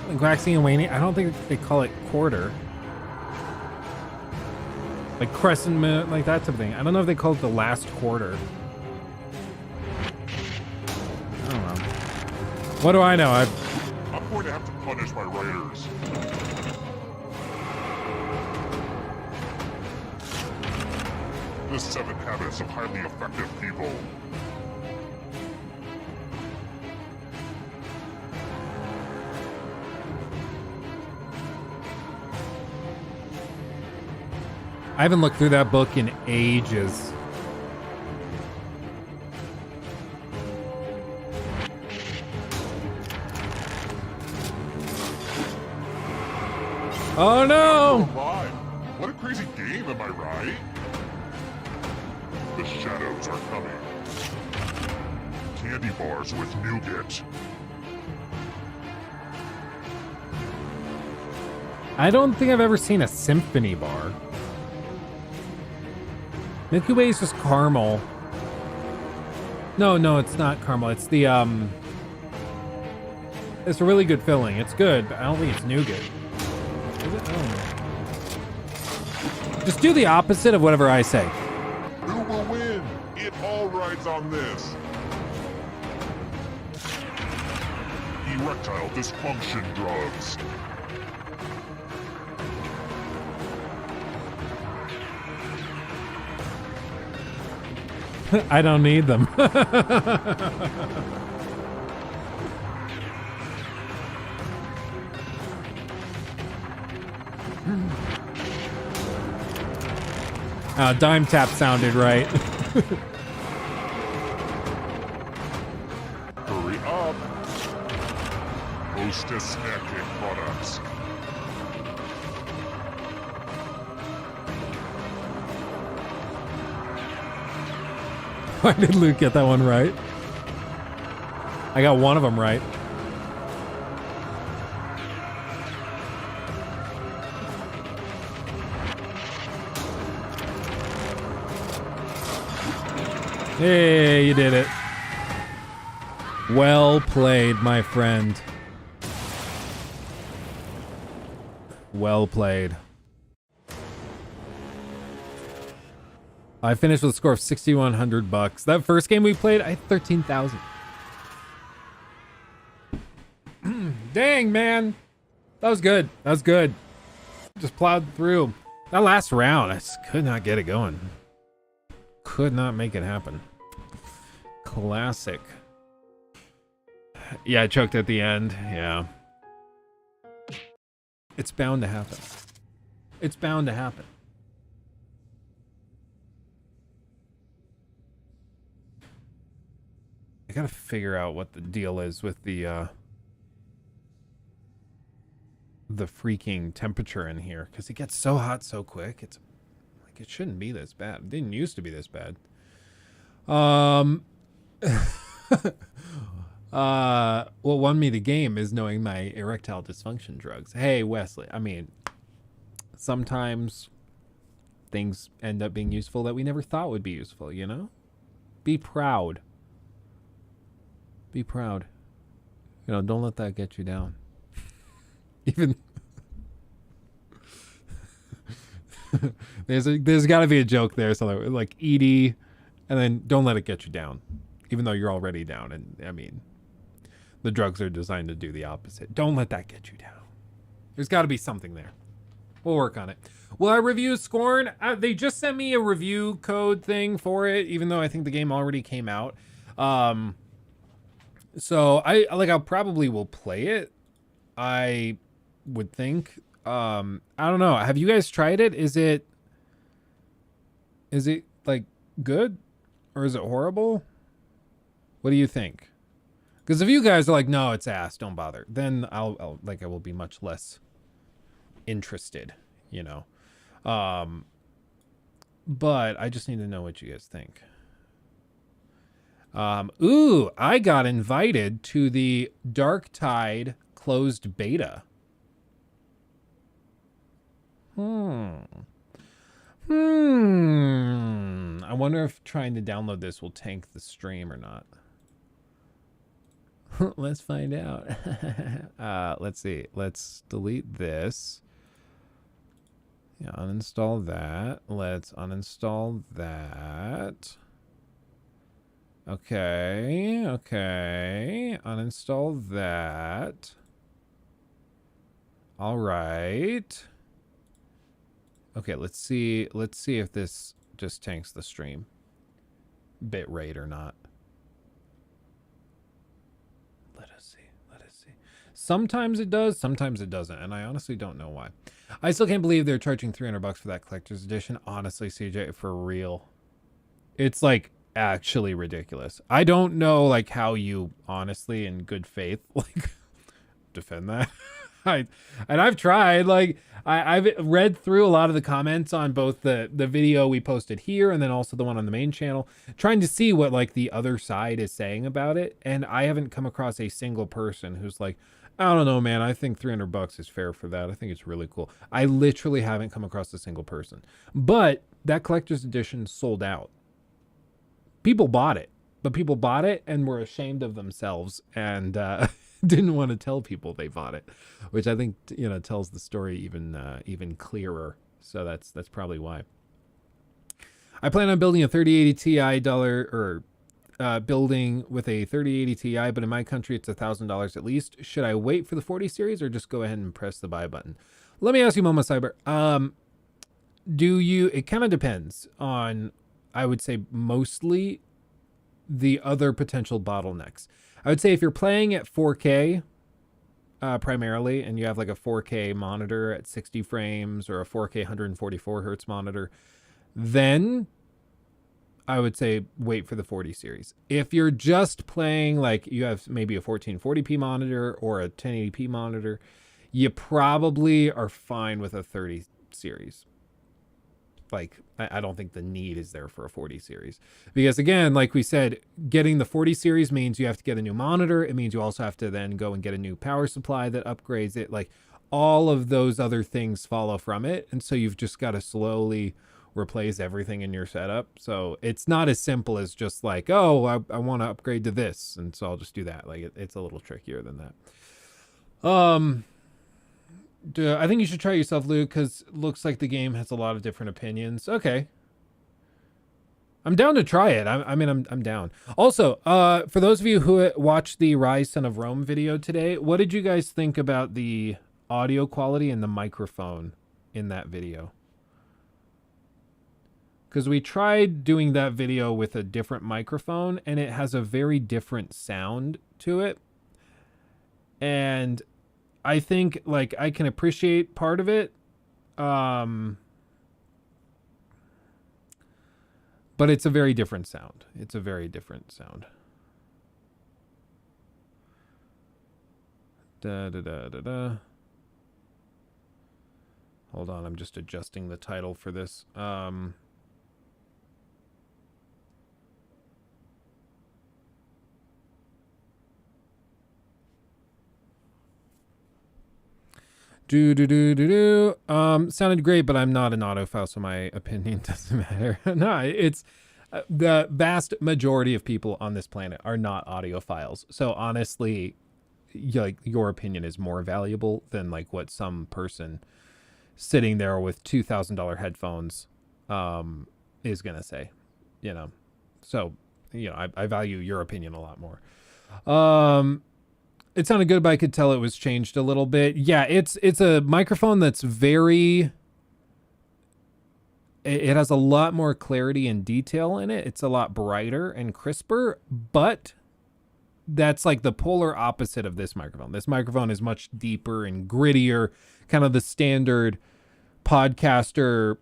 Like waxing and waning? I don't think they call it quarter. Like crescent moon, like that type of thing. I don't know if they call it the last quarter. I don't know. What do I know? I'm going to have to punish my writers. The 7 habits of highly effective people. I haven't looked through that book in ages. Oh no! Alive. What a crazy game, am I right? The shadows are coming. Candy bars with nougat. I don't think I've ever seen a symphony bar. Milky Way is just caramel. No, it's not caramel. It's the, it's a really good filling. It's good, but I don't think it's nougat. Is it? I don't know. Just do the opposite of whatever I say. Who will win? It all rides on this. Erectile dysfunction drugs. I don't need them. Dime tap sounded right. Hurry up. Hostess snacking products. Why did Luke get that one right? I got one of them right. Hey, you did it. Well played, my friend. Well played. I finished with a score of $6,100. That first game we played, I had 13,000. Dang, man. That was good. That was good. Just plowed through. That last round, I just could not get it going. Could not make it happen. Classic. Yeah, I choked at the end. Yeah. It's bound to happen. It's bound to happen. I gotta figure out what the deal is with the freaking temperature in here, because it gets so hot so quick. It's like it shouldn't be this bad. It didn't used to be this bad. What won me the game is knowing my erectile dysfunction drugs. Hey, Wesley, I mean, sometimes things end up being useful that we never thought would be useful, you know? Be proud. Be proud. You know, don't let that get you down. Even there's got to be a joke there, so like ED, and then don't let it get you down, even though you're already down. And I mean, the drugs are designed to do the opposite. Don't let that get you down. There's got to be something there. We'll work on it. Will I review Scorn? They just sent me a review code thing for it, even though I think the game already came out. So I'll probably will play it. I would think. I don't know. Have you guys tried it? Is it like good, or is it horrible? What do you think? Because if you guys are like, no, it's ass, don't bother, then I will be much less interested, you know. But I just need to know what you guys think. Ooh, I got invited to the Dark Tide closed beta. I wonder if trying to download this will tank the stream or not. Let's find out. Let's see. Let's delete this. Yeah, uninstall that. Let's uninstall that. Okay. Uninstall that. All right. Okay, let's see if this just tanks the stream bit rate or not. Let us see. Sometimes it does, sometimes it doesn't, and I honestly don't know why. I still can't believe they're charging $300 for that collector's edition. Honestly, CJ, for real. It's like actually ridiculous. I don't know like how you honestly in good faith like defend that. I've tried, like I've read through a lot of the comments on both the video we posted here and then also the one on the main channel, trying to see what like the other side is saying about it, and I haven't come across a single person who's like, I don't know, man. I think $300 is fair for that. I think it's really cool. I literally haven't come across a single person. But that collector's edition sold out. People bought it. But people bought it and were ashamed of themselves and didn't want to tell people they bought it, which I think, tells the story even clearer. So that's probably why. I plan on building a 3080 Ti building with a 3080 Ti, but in my country it's $1,000 at least. Should I wait for the 40 series or just go ahead and press the buy button? Let me ask you, Momo Cyber. It kind of depends on, I would say, mostly the other potential bottlenecks. I would say if you're playing at 4K primarily, and you have like a 4K monitor at 60 frames or a 4K 144 hertz monitor, then I would say wait for the 40 series. If you're just playing, like you have maybe a 1440p monitor or a 1080p monitor, you probably are fine with a 30 series. Like, I don't think the need is there for a 40 series. Because again, like we said, getting the 40 series means you have to get a new monitor. It means you also have to then go and get a new power supply that upgrades it. Like, all of those other things follow from it. And so you've just got to slowly replace everything in your setup. So it's not as simple as just like, oh, I want to upgrade to this, and so I'll just do that. Like, it's a little trickier than that. I think you should try it yourself, Luke, because it looks like the game has a lot of different opinions. Okay. I'm down to try it. I'm down. Also, for those of you who watched the Rise Son of Rome video today, what did you guys think about the audio quality and the microphone in that video? Because we tried doing that video with a different microphone, and it has a very different sound to it. And I think, like, I can appreciate part of it. But it's a very different sound. It's a very different sound. Hold on, I'm just adjusting the title for this. Sounded great, but I'm not an audiophile, so my opinion doesn't matter. No, it's the vast majority of people on this planet are not audiophiles. So honestly, like, your opinion is more valuable than like what some person sitting there with $2,000 headphones is gonna say, So, I value your opinion a lot more. It sounded good, but I could tell it was changed a little bit. Yeah, it's a microphone that's very... It has a lot more clarity and detail in it. It's a lot brighter and crisper, but that's like the polar opposite of this microphone. This microphone is much deeper and grittier, kind of the standard podcaster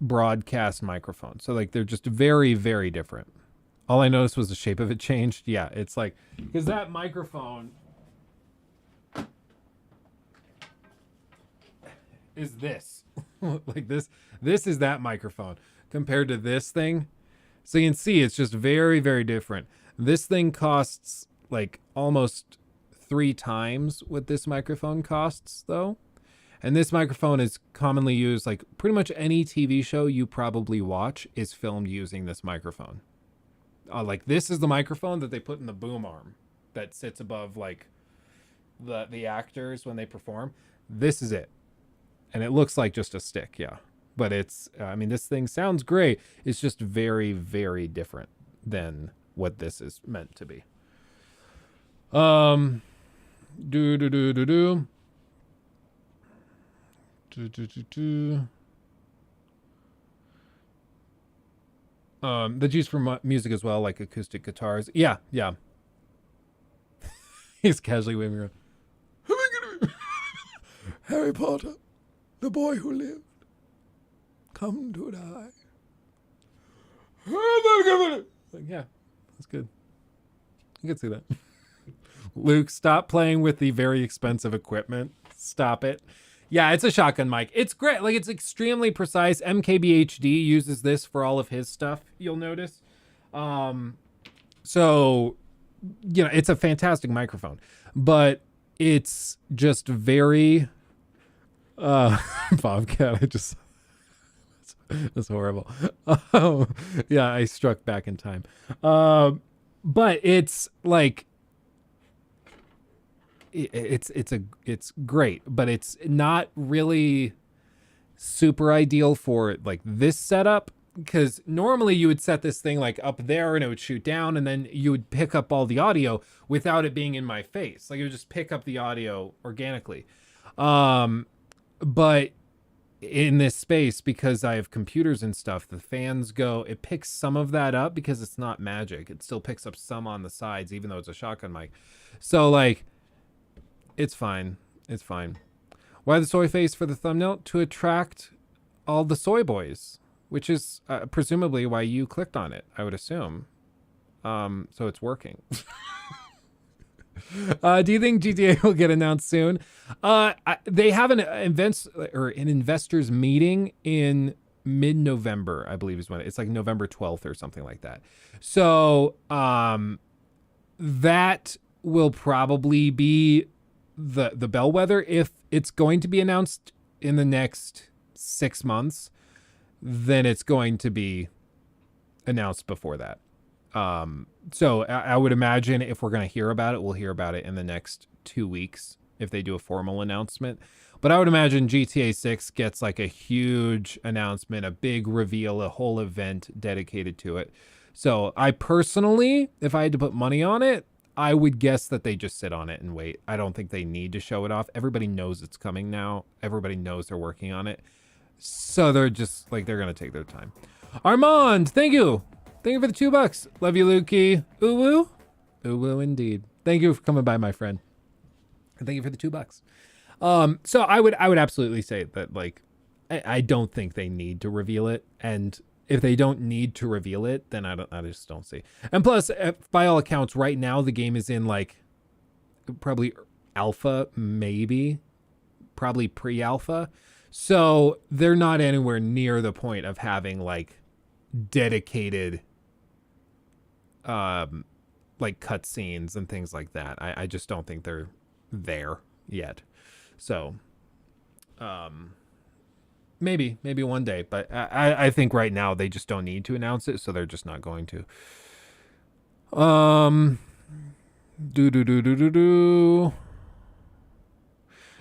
broadcast microphone. So like they're just very, very different. All I noticed was the shape of it changed. Yeah, it's like... Because that microphone... is this like this is that microphone compared to this thing. So you can see it's just very, very different. This thing costs like almost 3 times what this microphone costs though, and this microphone is commonly used, like pretty much any TV show you probably watch is filmed using this microphone. Like this is the microphone that they put in the boom arm that sits above like the actors when they perform. This is it. And it looks like just a stick, yeah. But it's, this thing sounds great. It's just very, very different than what this is meant to be. The juice for music as well, like acoustic guitars. Yeah. He's casually waving around. Harry Potter. The boy who lived, come to die. Like, yeah, that's good. You can see that. Luke, stop playing with the very expensive equipment. Stop it. Yeah, it's a shotgun mic. It's great. Like, it's extremely precise. MKBHD uses this for all of his stuff, you'll notice. So, it's a fantastic microphone. But it's just very Bobcat. I just that's horrible. Oh, yeah, I struck back in time. But it's like it's great, but it's not really super ideal for like this setup, because normally you would set this thing like up there and it would shoot down, and then you would pick up all the audio without it being in my face. Like it would just pick up the audio organically. But in this space, because I have computers and stuff, the fans go, it picks some of that up because it's not magic. It still picks up some on the sides, even though it's a shotgun mic. So like, it's fine. It's fine. Why the soy face for the thumbnail? To attract all the soy boys, which is presumably why you clicked on it, I would assume. So it's working. Do you think GTA will get announced soon? They have an investors meeting in mid-November, I believe is when it's like November 12th or something like that. So that will probably be the bellwether. If it's going to be announced in the next 6 months, then it's going to be announced before that. So I would imagine if we're going to hear about it, we'll hear about it in the next 2 weeks if they do a formal announcement. But I would imagine GTA 6 gets like a huge announcement, a big reveal, a whole event dedicated to it. So I personally, if I had to put money on it, I would guess that they just sit on it and wait. I don't think they need to show it off. Everybody knows it's coming now. Everybody knows they're working on it. So they're just like, they're going to take their time. Armand, thank you. Thank you for the $2. Love you, Lukey. Ooh woo. Ooh woo indeed. Thank you for coming by, my friend. And thank you for the $2. So I would absolutely say that, like, I don't think they need to reveal it. And if they don't need to reveal it, then I just don't see. And plus, by all accounts, right now the game is in like probably alpha, maybe, probably pre-alpha. So they're not anywhere near the point of having like dedicated like cutscenes and things like that. I just don't think they're there yet. So maybe one day, but I think right now they just don't need to announce it, so they're just not going to.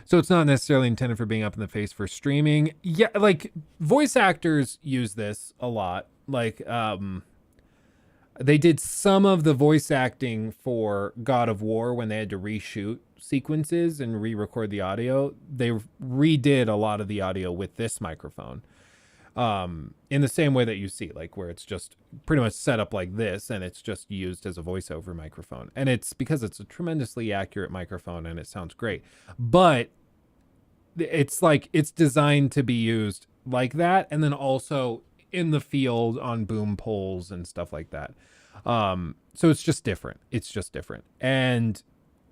So it's not necessarily intended for being up in the face for streaming. Yeah, like voice actors use this a lot. Like they did some of the voice acting for God of War when they had to reshoot sequences and re-record the audio. They redid a lot of the audio with this microphone in the same way that you see, like where it's just pretty much set up like this and it's just used as a voiceover microphone. And it's because it's a tremendously accurate microphone and it sounds great. But it's like it's designed to be used like that, and then also in the field on boom poles and stuff like that. So it's just different. And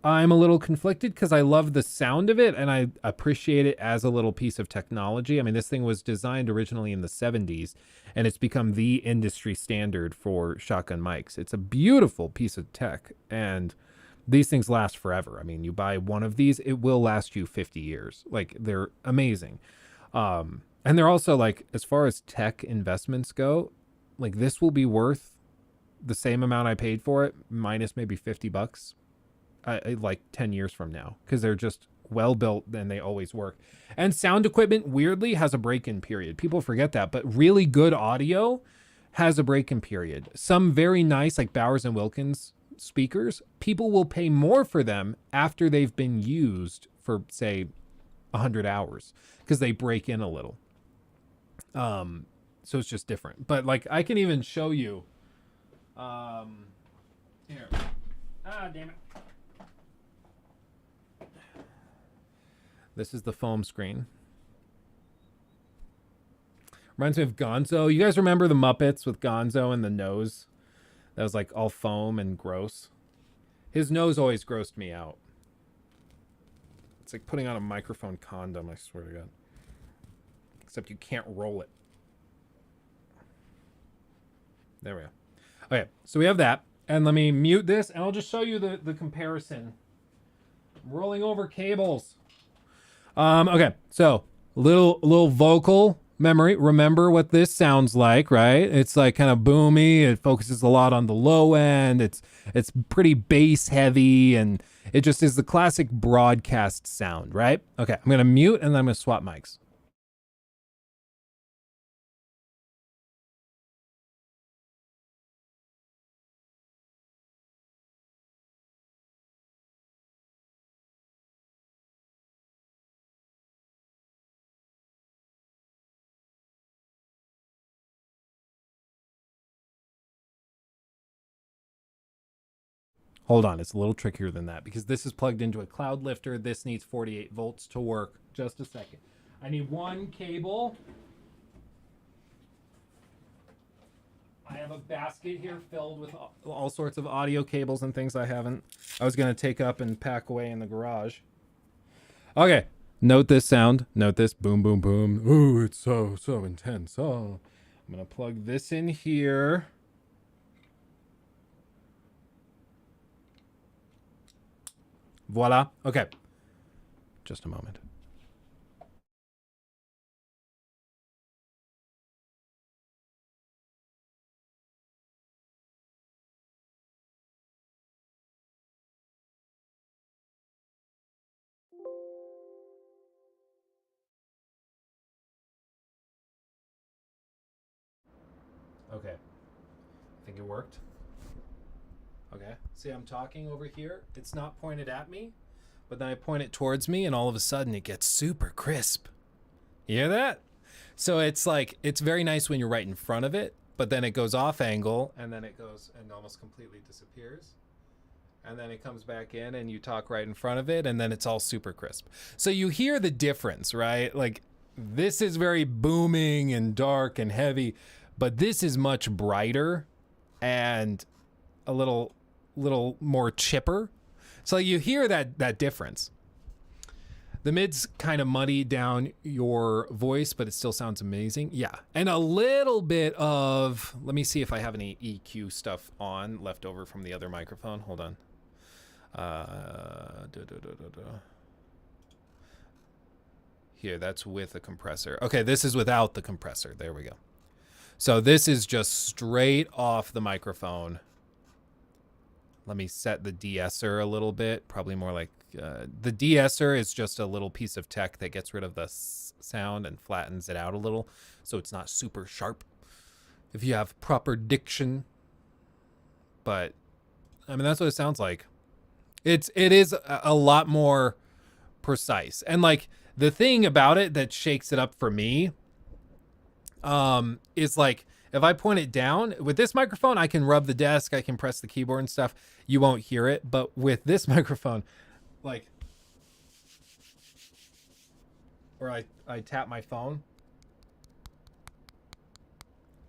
I'm a little conflicted because I love the sound of it and I appreciate it as a little piece of technology. I mean, this thing was designed originally in the 70s and it's become the industry standard for shotgun mics. It's a beautiful piece of tech and these things last forever. I mean, you buy one of these, it will last you 50 years. Like, they're amazing. And they're also, like, as far as tech investments go, like, this will be worth the same amount I paid for it, minus maybe $50, like 10 years from now, because they're just well built and they always work. And sound equipment, weirdly, has a break-in period. People forget that, but really good audio has a break-in period. Some very nice, like Bowers and Wilkins speakers, people will pay more for them after they've been used for, say, 100 hours because they break in a little. So it's just different. But like, I can even show you. Here. Damn it. This is the foam screen. Reminds me of Gonzo. You guys remember the Muppets with Gonzo and the nose? That was like all foam and gross. His nose always grossed me out. It's like putting on a microphone condom, I swear to God. Except you can't roll it. There we go. Okay, so we have that. And let me mute this, and I'll just show you the comparison I'm rolling over cables. Okay, so little vocal memory. Remember what this sounds like, right? It's like kind of boomy. It focuses a lot on the low end. It's pretty bass heavy, and it just is the classic broadcast sound, right? Okay, I'm gonna mute and then I'm gonna swap mics. Hold on, it's a little trickier than that because this is plugged into a cloud lifter. This needs 48 volts to work. Just a second. I need one cable. I have a basket here filled with all sorts of audio cables and things I was going to take up and pack away in the garage. Okay, note this sound. Note this boom, boom, boom. Ooh, it's so intense. Oh, I'm going to plug this in here. Voila. Okay. Just a moment. Okay. I think it worked. Okay. See, I'm talking over here. It's not pointed at me, but then I point it towards me and all of a sudden it gets super crisp. You hear that? So it's like, it's very nice when you're right in front of it, but then it goes off angle and then it goes and almost completely disappears. And then it comes back in and you talk right in front of it and then it's all super crisp. So you hear the difference, right? Like this is very booming and dark and heavy, but this is much brighter and a little more chipper. So you hear that difference. The mids kind of muddy down your voice, but it still sounds amazing. Yeah. And a little bit of, let me see if I have any EQ stuff on left over from the other microphone. Hold on. Here, that's with a compressor. Okay, this is without the compressor. There we go. So this is just straight off the microphone. Let me set the de-esser a little bit. Probably more like the de-esser is just a little piece of tech that gets rid of the sound and flattens it out a little, so it's not super sharp if you have proper diction. But I mean, that's what it sounds like. It is a lot more precise, and like the thing about it that shakes it up for me is like, if I point it down with this microphone, I can rub the desk, I can press the keyboard and stuff. You won't hear it. But with this microphone, like, or I tap my phone,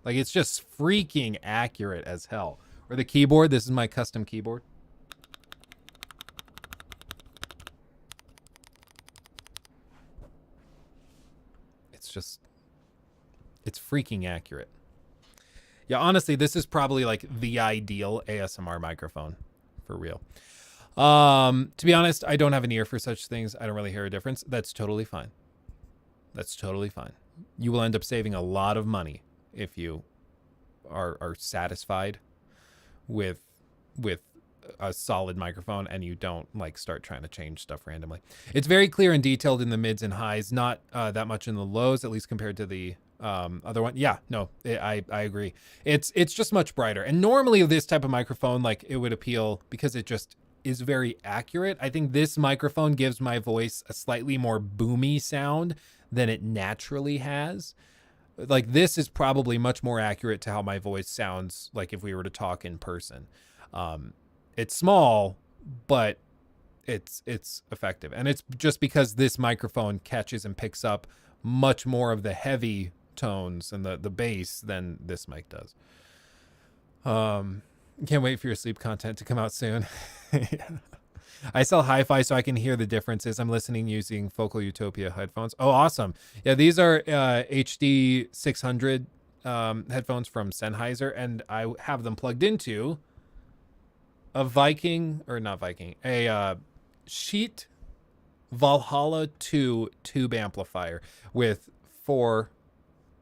like it's just freaking accurate as hell. Or the keyboard, this is my custom keyboard. It's freaking accurate. Yeah, honestly, this is probably like the ideal ASMR microphone for real. To be honest, I don't have an ear for such things. I don't really hear a difference. That's totally fine. That's totally fine. You will end up saving a lot of money if you are satisfied with a solid microphone and you don't like start trying to change stuff randomly. It's very clear and detailed in the mids and highs, not that much in the lows, at least compared to the other one. Yeah, no, I agree. It's just much brighter. And normally this type of microphone, like it would appeal because it just is very accurate. I think this microphone gives my voice a slightly more boomy sound than it naturally has. Like this is probably much more accurate to how my voice sounds like if we were to talk in person. It's small, but it's effective. And it's just because this microphone catches and picks up much more of the heavy tones and the bass than this mic does. Can't wait for your sleep content to come out soon. Yeah. I sell hi-fi so I can hear the differences. I'm listening using Focal Utopia headphones. Oh, awesome. Yeah, these are HD 600 headphones from Sennheiser, and I have them plugged into a Shure Sheet Valhalla 2 tube amplifier with 4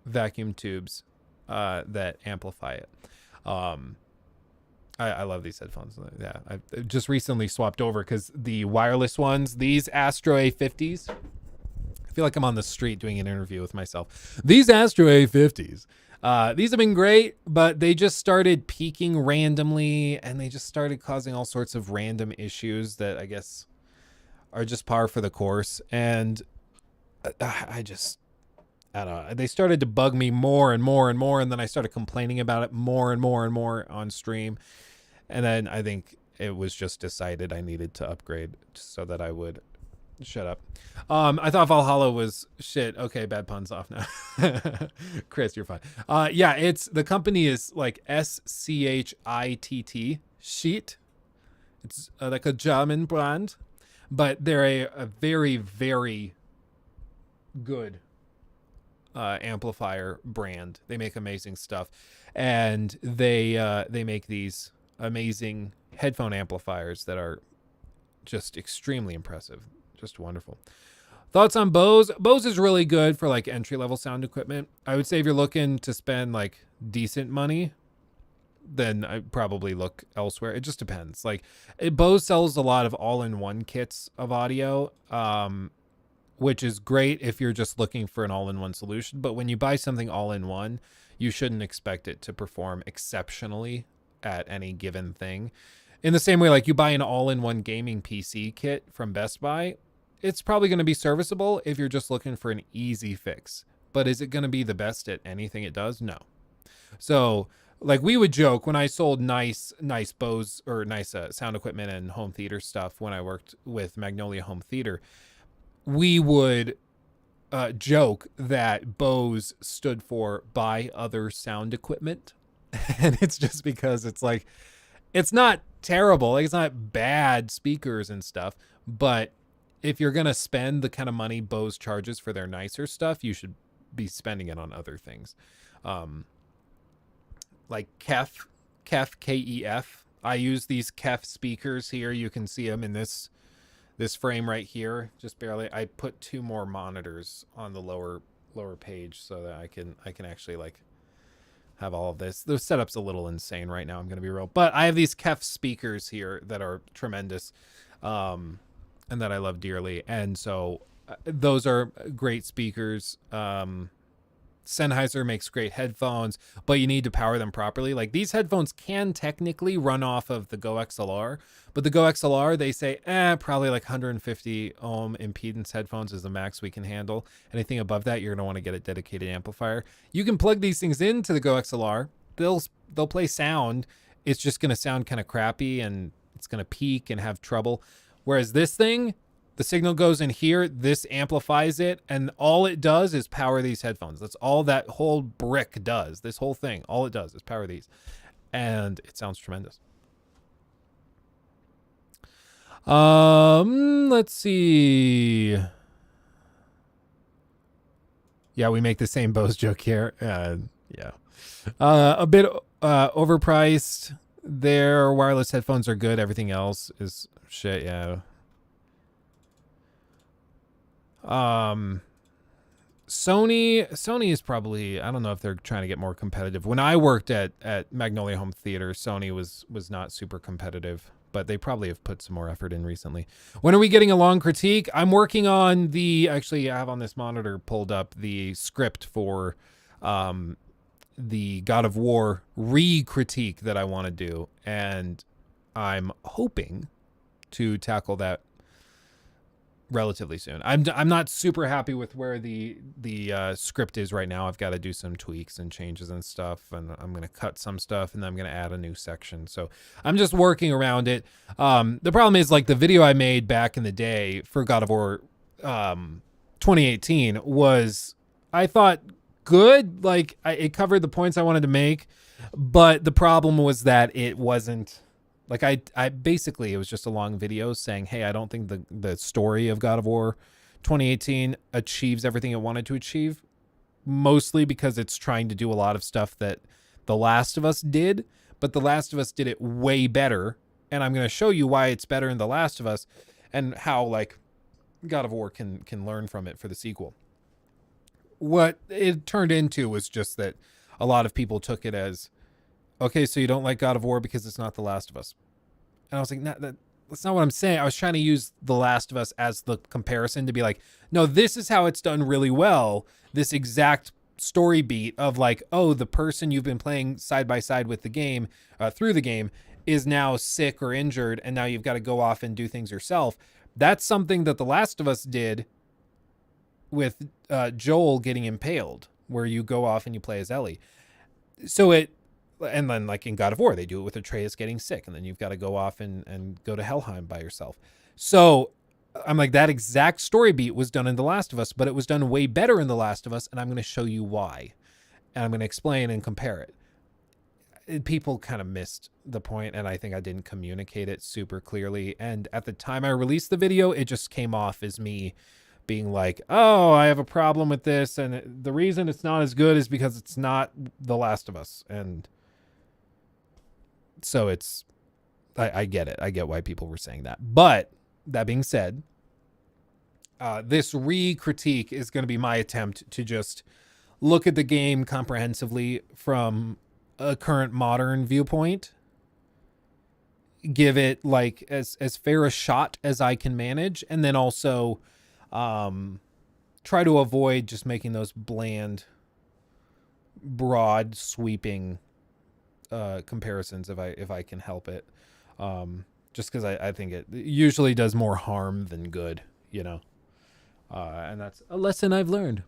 vacuum tubes that amplify it. I love these headphones. Yeah, I just recently swapped over because the wireless ones, these Astro A50s, I feel like I'm on the street doing an interview with myself. These Astro A50s, these have been great, but they just started peaking randomly, and they just started causing all sorts of random issues that I guess are just par for the course. And I don't know. They started to bug me more and more and more, and then I started complaining about it more and more and more on stream. And then I think it was just decided I needed to upgrade so that I would shut up. I thought Valhalla was shit. Okay, bad puns off now. Chris, you're fine. Yeah, the company is like SCHITT, Sheet. It's like a German brand, but they're a very, very good amplifier brand. They make amazing stuff, and they make these amazing headphone amplifiers that are just extremely impressive, just wonderful. Thoughts on Bose? Bose is really good for like entry-level sound equipment. I would say if you're looking to spend like decent money, then I'd probably look elsewhere. It just depends. Like Bose sells a lot of all-in-one kits of audio, which is great if you're just looking for an all-in-one solution. But when you buy something all-in-one, you shouldn't expect it to perform exceptionally at any given thing. In the same way, like you buy an all-in-one gaming PC kit from Best Buy, it's probably going to be serviceable if you're just looking for an easy fix. But is it going to be the best at anything it does? No. So like we would joke when I sold nice Bose or nice sound equipment and home theater stuff when I worked with Magnolia Home Theater, we would joke that Bose stood for buy other sound equipment. And it's just because it's like, it's not terrible. Like, it's not bad speakers and stuff. But if you're going to spend the kind of money Bose charges for their nicer stuff, you should be spending it on other things. Like Kef, K-E-F. I use these Kef speakers here. You can see them in this frame right here. Just barely. I put 2 more monitors on the lower page so that I can actually like have all of this. The setup's a little insane right now, I'm going to be real. But I have these Kef speakers here that are tremendous and that I love dearly. And so those are great speakers. Sennheiser makes great headphones, but you need to power them properly. Like these headphones can technically run off of the Go XLR, but the Go XLR, they say, probably like 150 ohm impedance headphones is the max we can handle. Anything above that, you're going to want to get a dedicated amplifier. You can plug these things into the Go XLR. They'll play sound. It's just going to sound kind of crappy and it's going to peak and have trouble. Whereas this thing, the signal goes in here, this amplifies it, and all it does is power these headphones. That's all that whole brick does. This whole thing, all it does is power these. And it sounds tremendous. Let's see. Yeah, we make the same Bose joke here. Yeah. A bit overpriced. Their wireless headphones are good. Everything else is shit, yeah. Sony is probably, I don't know if they're trying to get more competitive. When I worked at Magnolia Home Theater, Sony was not super competitive, but they probably have put some more effort in recently. When are we getting a long critique? I'm working on actually I have on this monitor pulled up the script for the God of War re-critique that I want to do, and I'm hoping to tackle that relatively soon. I'm not super happy with where the script is right now. I've got to do some tweaks and changes and stuff, and I'm going to cut some stuff, and then I'm going to add a new section. So I'm just working around it. The problem is, like, the video I made back in the day for God of War 2018 was, I thought, good. Like, it covered the points I wanted to make, but the problem was that it wasn't, like, I basically, it was just a long video saying, hey, I don't think the story of God of War 2018 achieves everything it wanted to achieve, mostly because it's trying to do a lot of stuff that The Last of Us did, but The Last of Us did it way better, and I'm going to show you why it's better in The Last of Us. and how like God of War can learn from it for the sequel. What it turned into was just that a lot of people took it as, okay, so you don't like God of War because it's not The Last of Us. And I was like, that's not what I'm saying. I was trying to use The Last of Us as the comparison to be like, no, this is how it's done really well. This exact story beat of like, oh, the person you've been playing side by side with the game, through the game, is now sick or injured, and now you've got to go off and do things yourself. That's something that The Last of Us did with Joel getting impaled, where you go off and you play as Ellie. And then like in God of War, they do it with Atreus getting sick, and then you've got to go off and go to Helheim by yourself. So I'm like, that exact story beat was done in The Last of Us, but it was done way better in The Last of Us, and I'm going to show you why. And I'm going to explain and compare it. People kind of missed the point, and I think I didn't communicate it super clearly. And at the time I released the video, it just came off as me being like, oh, I have a problem with this, and the reason it's not as good is because it's not The Last of Us. And so it's, I get it. I get why people were saying that. But that being said, this re-critique is going to be my attempt to just look at the game comprehensively from a current modern viewpoint, give it like as fair a shot as I can manage, and then also try to avoid just making those bland, broad, sweeping comparisons if I can help it. Just because I think it usually does more harm than good, you know. And that's a lesson I've learned.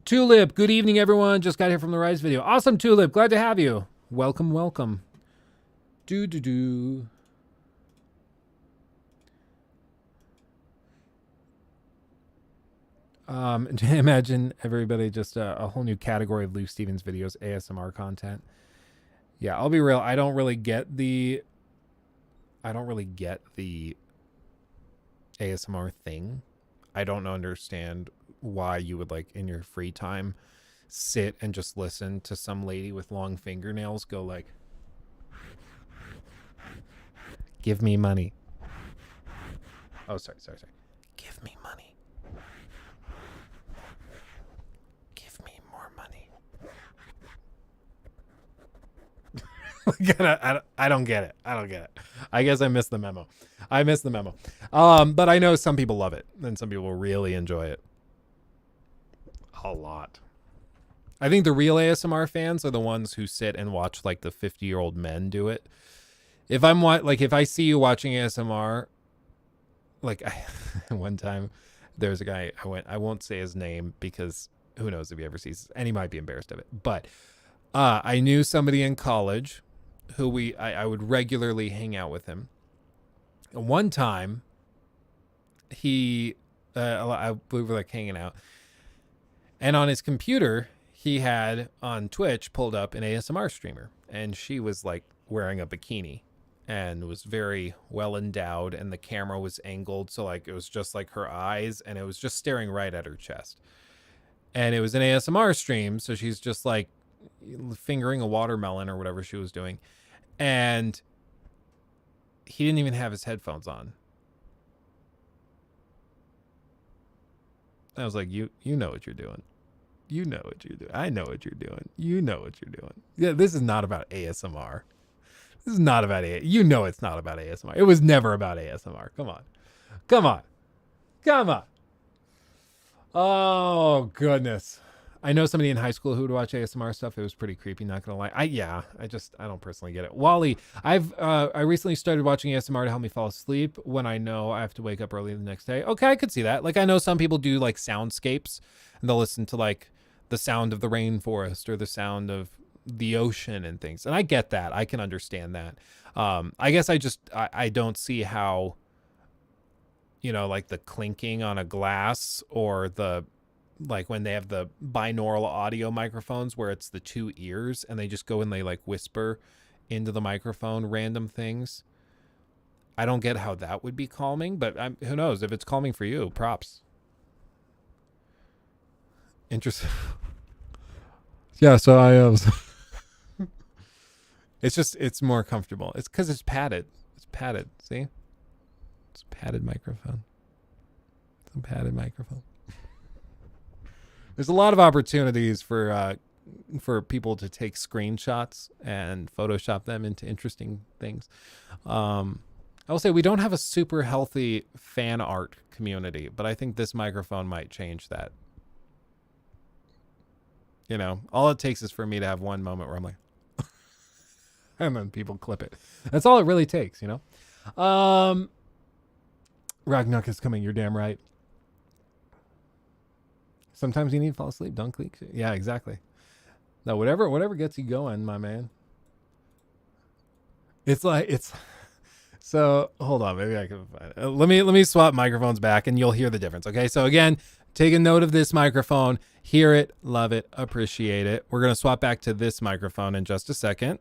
Tulip, good evening, everyone. Just got here from the Rise video. Awesome, Tulip. Glad to have you. Welcome, welcome. Imagine everybody just a whole new category of Luke Stevens videos, ASMR content. Yeah, I'll be real. I don't really get the ASMR thing. I don't understand why you would, like, in your free time sit and just listen to some lady with long fingernails go like, give me money. Oh, sorry. Give me money. Give me more money. I don't get it. I guess I missed the memo. But I know some people love it, and some people really enjoy it. A lot. I think the real ASMR fans are the ones who sit and watch like the 50-year-old men do it. If I see you watching ASMR, like one time there's a guy I won't say his name because who knows if he ever sees this, and he might be embarrassed of it. But I knew somebody in college who I would regularly hang out with him. One time we were like hanging out, and on his computer he had on Twitch pulled up an ASMR streamer, and she was like wearing a bikini and was very well endowed, and the camera was angled so like it was just like her eyes, and it was just staring right at her chest, and it was an ASMR stream, so she's just like fingering a watermelon or whatever she was doing, and he didn't even have his headphones on. I was like, you know what you're doing. You know what you're doing. I know what you're doing. You know what you're doing. Yeah, this is not about ASMR. This is not about ASMR. You know it's not about ASMR. It was never about ASMR. Come on. Oh, goodness. I know somebody in high school who would watch ASMR stuff. It was pretty creepy, not gonna lie. I don't personally get it. Wally, I recently started watching ASMR to help me fall asleep when I know I have to wake up early the next day. Okay, I could see that. Like, I know some people do like soundscapes, and they'll listen to like the sound of the rainforest or the sound of the ocean and things. And I get that. I can understand that. I guess I don't see how, you know, like the clinking on a glass, or the, like when they have the binaural audio microphones where it's the two ears and they just go and they like whisper into the microphone random things. I don't get how that would be calming, but who knows? If it's calming for you, props. Interesting. Yeah, so it's more comfortable. It's because it's padded. See? It's a padded microphone. It's a padded microphone. There's a lot of opportunities for people to take screenshots and Photoshop them into interesting things. I will say we don't have a super healthy fan art community, but I think this microphone might change that. You know, all it takes is for me to have one moment where I'm like, and then people clip it. That's all it really takes, you know? Ragnarok is coming. You're damn right. Sometimes you need to fall asleep. Don't click. Yeah, exactly. No, whatever gets you going, my man. So hold on, maybe I can find it. Let me swap microphones back and you'll hear the difference. Okay, so again, take a note of this microphone, hear it, love it, appreciate it. We're gonna swap back to this microphone in just a second.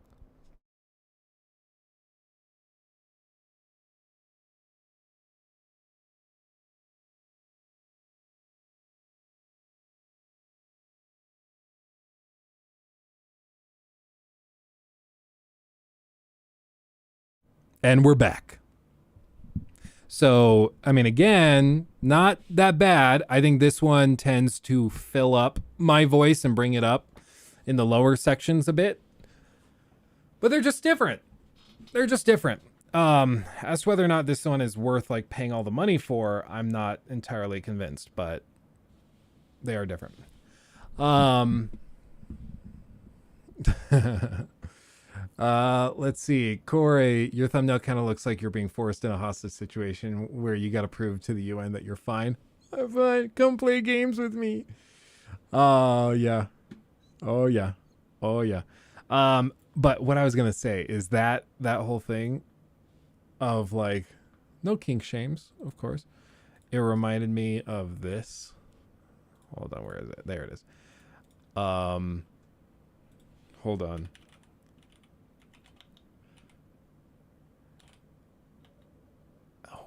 And we're back. So, I mean, again, not that bad. I think this one tends to fill up my voice and bring it up in the lower sections a bit. But they're just different. They're just different. As to whether or not this one is worth like paying all the money for, I'm not entirely convinced, but they are different. Let's see. Corey, your thumbnail kind of looks like you're being forced in a hostage situation where you got to prove to the UN that you're fine. I'm fine. Come play games with me. Oh, yeah. Oh, yeah. Oh, yeah. But what I was going to say is that whole thing of like, no kink shames, of course. It reminded me of this. Hold on. Where is it? There it is. Hold on.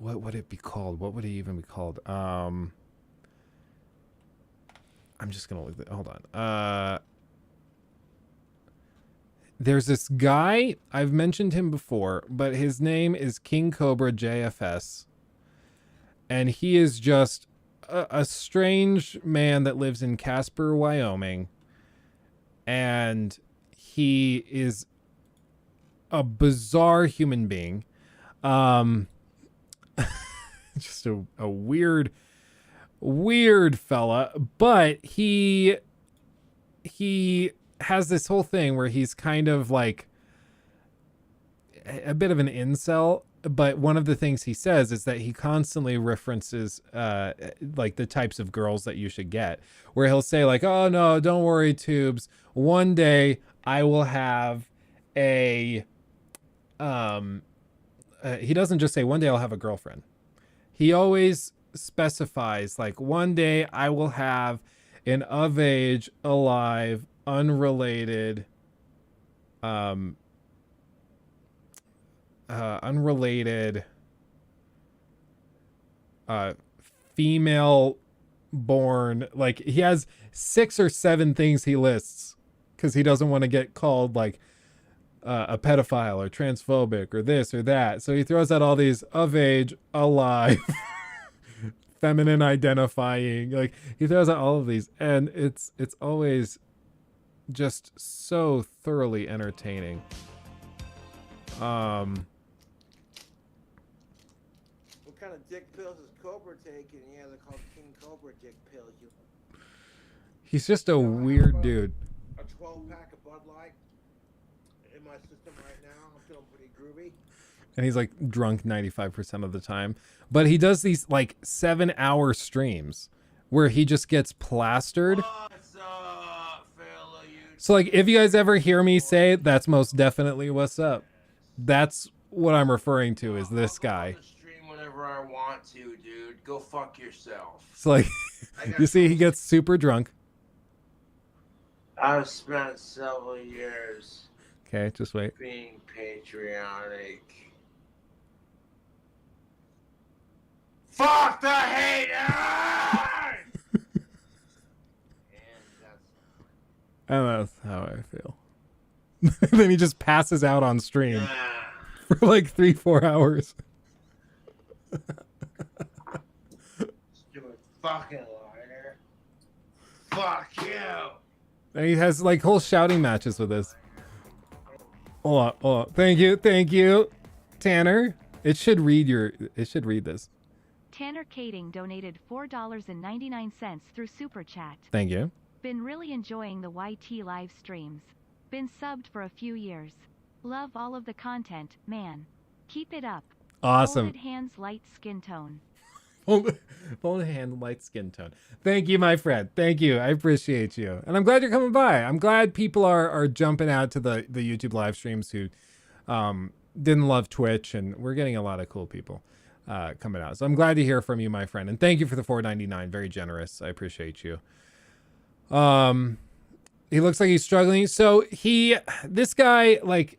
What would it be called? What would it even be called? I'm just gonna look. Hold on. There's this guy. I've mentioned him before, but his name is King Cobra JFS, and he is just a strange man that lives in Casper, Wyoming, and he is a bizarre human being. Just a weird fella, but he has this whole thing where he's kind of like a bit of an incel, but one of the things he says is that he constantly references like the types of girls that you should get, where he'll say like, oh no, don't worry, Tubes, one day I will have a he doesn't just say one day I'll have a girlfriend. He always specifies like one day I will have an of age, alive, unrelated, female born. Like he has 6 or 7 things he lists because he doesn't want to get called like a pedophile or transphobic or this or that. So he throws out all these of age, alive, feminine identifying. Like he throws out all of these, and it's always just so thoroughly entertaining. What kind of dick pills is Cobra taking? Yeah, they're called King Cobra dick pills. He's just a weird dude. A 12-pack of Bud Light in my system right now. I'm feeling pretty groovy. And he's like drunk 95% of the time. But he does these like 7-hour streams where he just gets plastered. What's up, fella? So like if you guys ever hear me say that's most definitely what's up, that's what I'm referring to is this guy. I'll go on the stream whenever I want to, dude. Go fuck yourself. So like you see he gets super drunk. I've spent several years Okay, just wait. being patriotic. Fuck the haters! And that's how I feel. Then he just passes out on stream for like 3-4 hours. Stupid fucking liar. Fuck you. And he has like whole shouting matches with this. Hold on. Thank you, Tanner. It should read this. Tanner Kading donated $4.99 through Super Chat. Thank you. Been really enjoying the YT live streams. Been subbed for a few years. Love all of the content, man. Keep it up. Awesome. Folded hands, light skin tone. Folded hand, light skin tone. Thank you, my friend. Thank you. I appreciate you. And I'm glad you're coming by. I'm glad people are jumping out to the YouTube live streams who didn't love Twitch, and we're getting a lot of cool people coming out. So I'm glad to hear from you, my friend. And thank you for the $4.99. Very generous. I appreciate you. He looks like he's struggling. So this guy, like,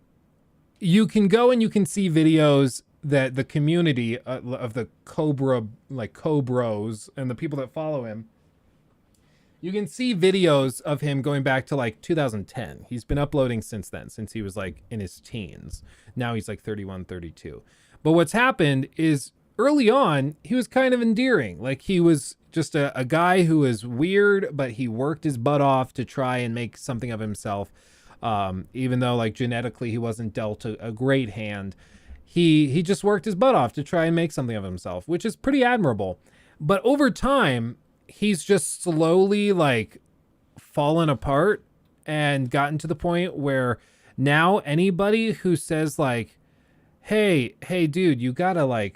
you can go and you can see videos that the community of the Cobros and the people that follow him, you can see videos of him going back to like 2010. He's been uploading since then, since he was like in his teens. Now he's like 31, 32. But what's happened is early on, he was kind of endearing. Like, he was just a guy who was weird, but he worked his butt off to try and make something of himself. Even though like genetically he wasn't dealt a great hand. He just worked his butt off to try and make something of himself, which is pretty admirable. But over time, he's just slowly like fallen apart and gotten to the point where now anybody who says like, hey dude, you gotta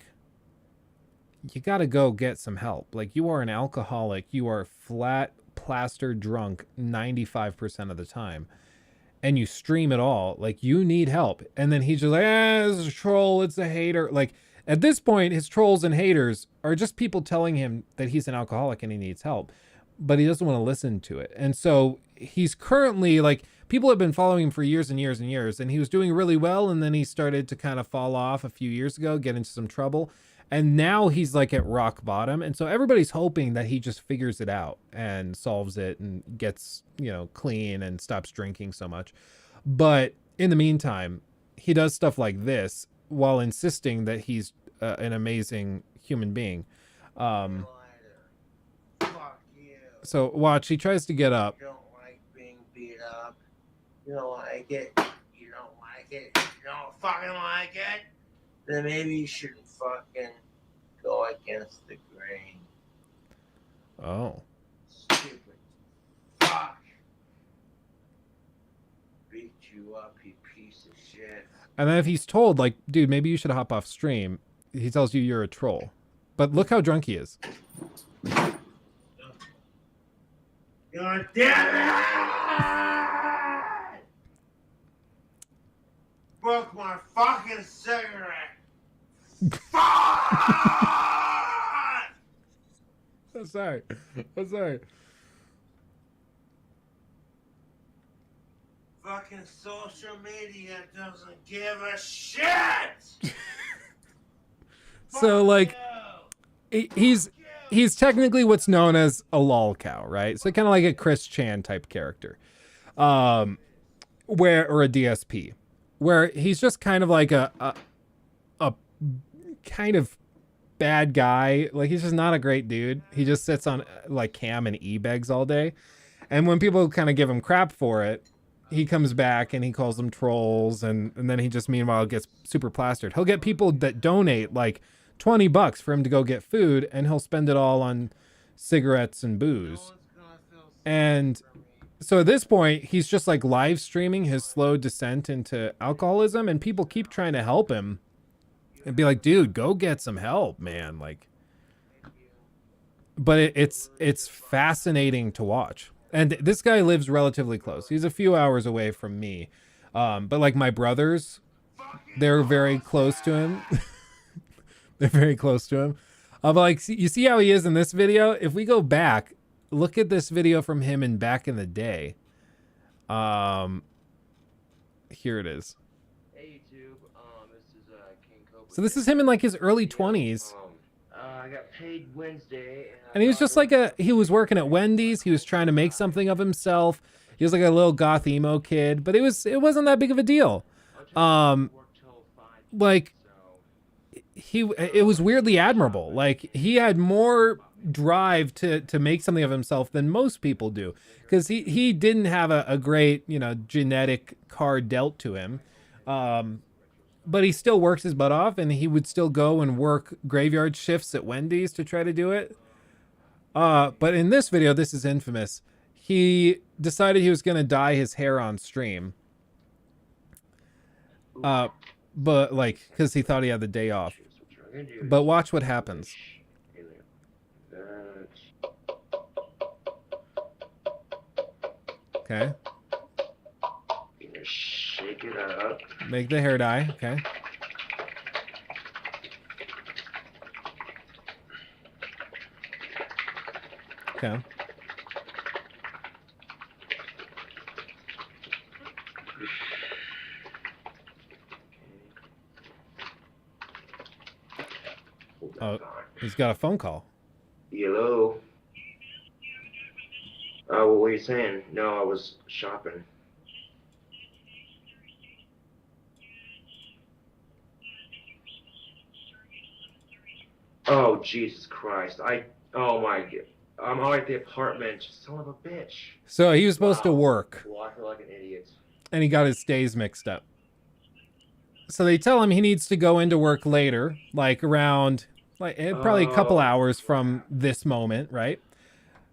go get some help. Like, you are an alcoholic. You are flat plaster drunk 95% of the time. And you stream it all, like, you need help. And then he's just like, it's a troll, it's a hater. Like, at this point, his trolls and haters are just people telling him that he's an alcoholic and he needs help, but he doesn't want to listen to it. And so he's currently, like, people have been following him for years and years and years, and he was doing really well, and then he started to kind of fall off a few years ago, get into some trouble. And now he's like at rock bottom. And so everybody's hoping that he just figures it out and solves it and gets, clean and stops drinking so much. But in the meantime, he does stuff like this while insisting that he's an amazing human being. Fuck you. So watch, he tries to get up. You don't like being beat up. You don't like it. You don't like it. You don't fucking like it. Then maybe you shouldn't fucking go against the grain. Oh. Stupid. Fuck. Beat you up, you piece of shit. And then if he's told, like, dude, maybe you should hop off stream, he tells you you're a troll. But look how drunk he is. God damn it! Broke my fucking cigarette. Fuck! I'm sorry. Fucking social media doesn't give a shit. So like, he's technically what's known as a lol cow, right? So kind of like a Chris Chan type character, or a DSP, where he's just kind of like a kind of bad guy. Like, he's just not a great dude. He just sits on like cam and e-begs all day. And when people kind of give him crap for it, he comes back and he calls them trolls. And then he just meanwhile gets super plastered. He'll get people that donate like $20 for him to go get food, and he'll spend it all on cigarettes and booze. And so at this point, he's just like live streaming his slow descent into alcoholism, and people keep trying to help him and be like, dude, go get some help, man. Like, but it's fascinating to watch. And this guy lives relatively close. He's a few hours away from me. But like my brothers, they're very close to him. They're very close to him. But like, you see how he is in this video? If we go back, look at this video from him in back in the day. Here it is. Hey YouTube, this is King Cobra. So this is him in like his early 20s. I got paid Wednesday. And he was just like he was working at Wendy's. He was trying to make something of himself. He was like a little goth emo kid, but it wasn't that big of a deal. Like, it was weirdly admirable. Like, he had more drive to make something of himself than most people do, because he didn't have a great, you know, genetic card dealt to him. But he still works his butt off, and he would still go and work graveyard shifts at Wendy's to try to do it. But in this video, this is infamous. He decided he was going to dye his hair on stream. But like, because he thought he had the day off. But watch what happens. Okay. Shake it up. Make the hair dye. Okay. Okay. Oh, he's got a phone call. Hello. Oh, what were you saying? No, I was shopping. Oh, Jesus Christ. Oh my God. I'm out at the apartment. Son of a bitch. So he was supposed to work. Well, I feel like an idiot. And he got his days mixed up. So they tell him he needs to go into work later, like around, like probably a couple hours from this moment, right?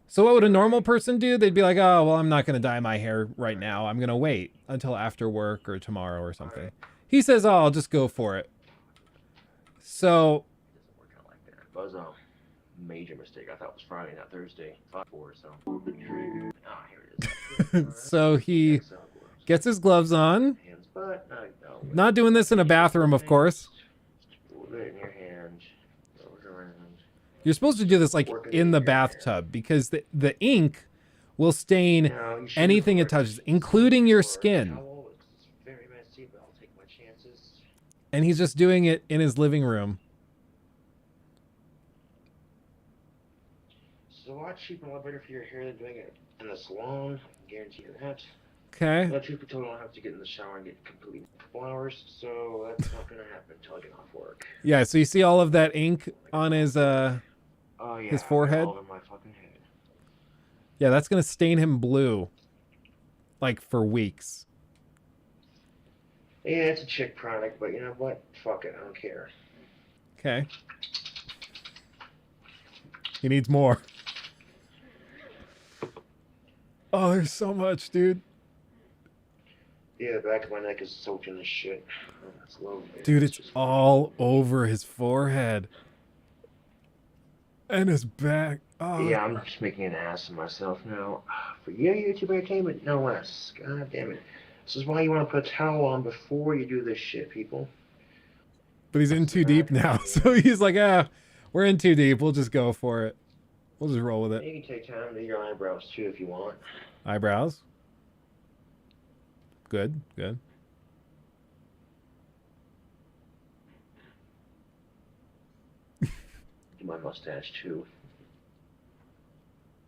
So what would a normal person do? They'd be like, oh, well, I'm not going to dye my hair right now. I'm going to wait until after work or tomorrow or something. Right. He says, oh, I'll just go for it. So... That was a major mistake. I thought it was Friday, not Thursday. 5-4, so. Oh, here it is. So he gets his gloves on. Hands, but not doing this in a bathroom, of course. Put it in your hand. Around. You're supposed to do this like in the bathtub, because the ink will stain anything it touches, including your skin. It's very messy, but I'll take my chances. And he's just doing it in his living room. It's a lot cheaper and a lot better for your hair than doing it in the salon. I guarantee you that. Okay. But truth be told, I don't have to get in the shower and get completely a couple hours, so that's not gonna happen until I get off work. Yeah, so you see all of that ink on his yeah, his forehead? all over my fucking head. Yeah, that's gonna stain him blue. Like for weeks. Yeah, it's a chick product, but you know what? Fuck it, I don't care. Okay. He needs more. Oh, there's so much, dude. Yeah, the back of my neck is soaked in this shit. Oh, that's low, man. Dude, it's all over his forehead. And his back. Oh. Yeah, I'm just making an ass of myself now. For your YouTube entertainment, no less. God damn it. This is why you want to put a towel on before you do this shit, people. But he's in too deep now, so he's like, we're in too deep. We'll just go for it. We'll just roll with it. You can take time to do your eyebrows too if you want. Eyebrows? Good, good. Do my mustache too.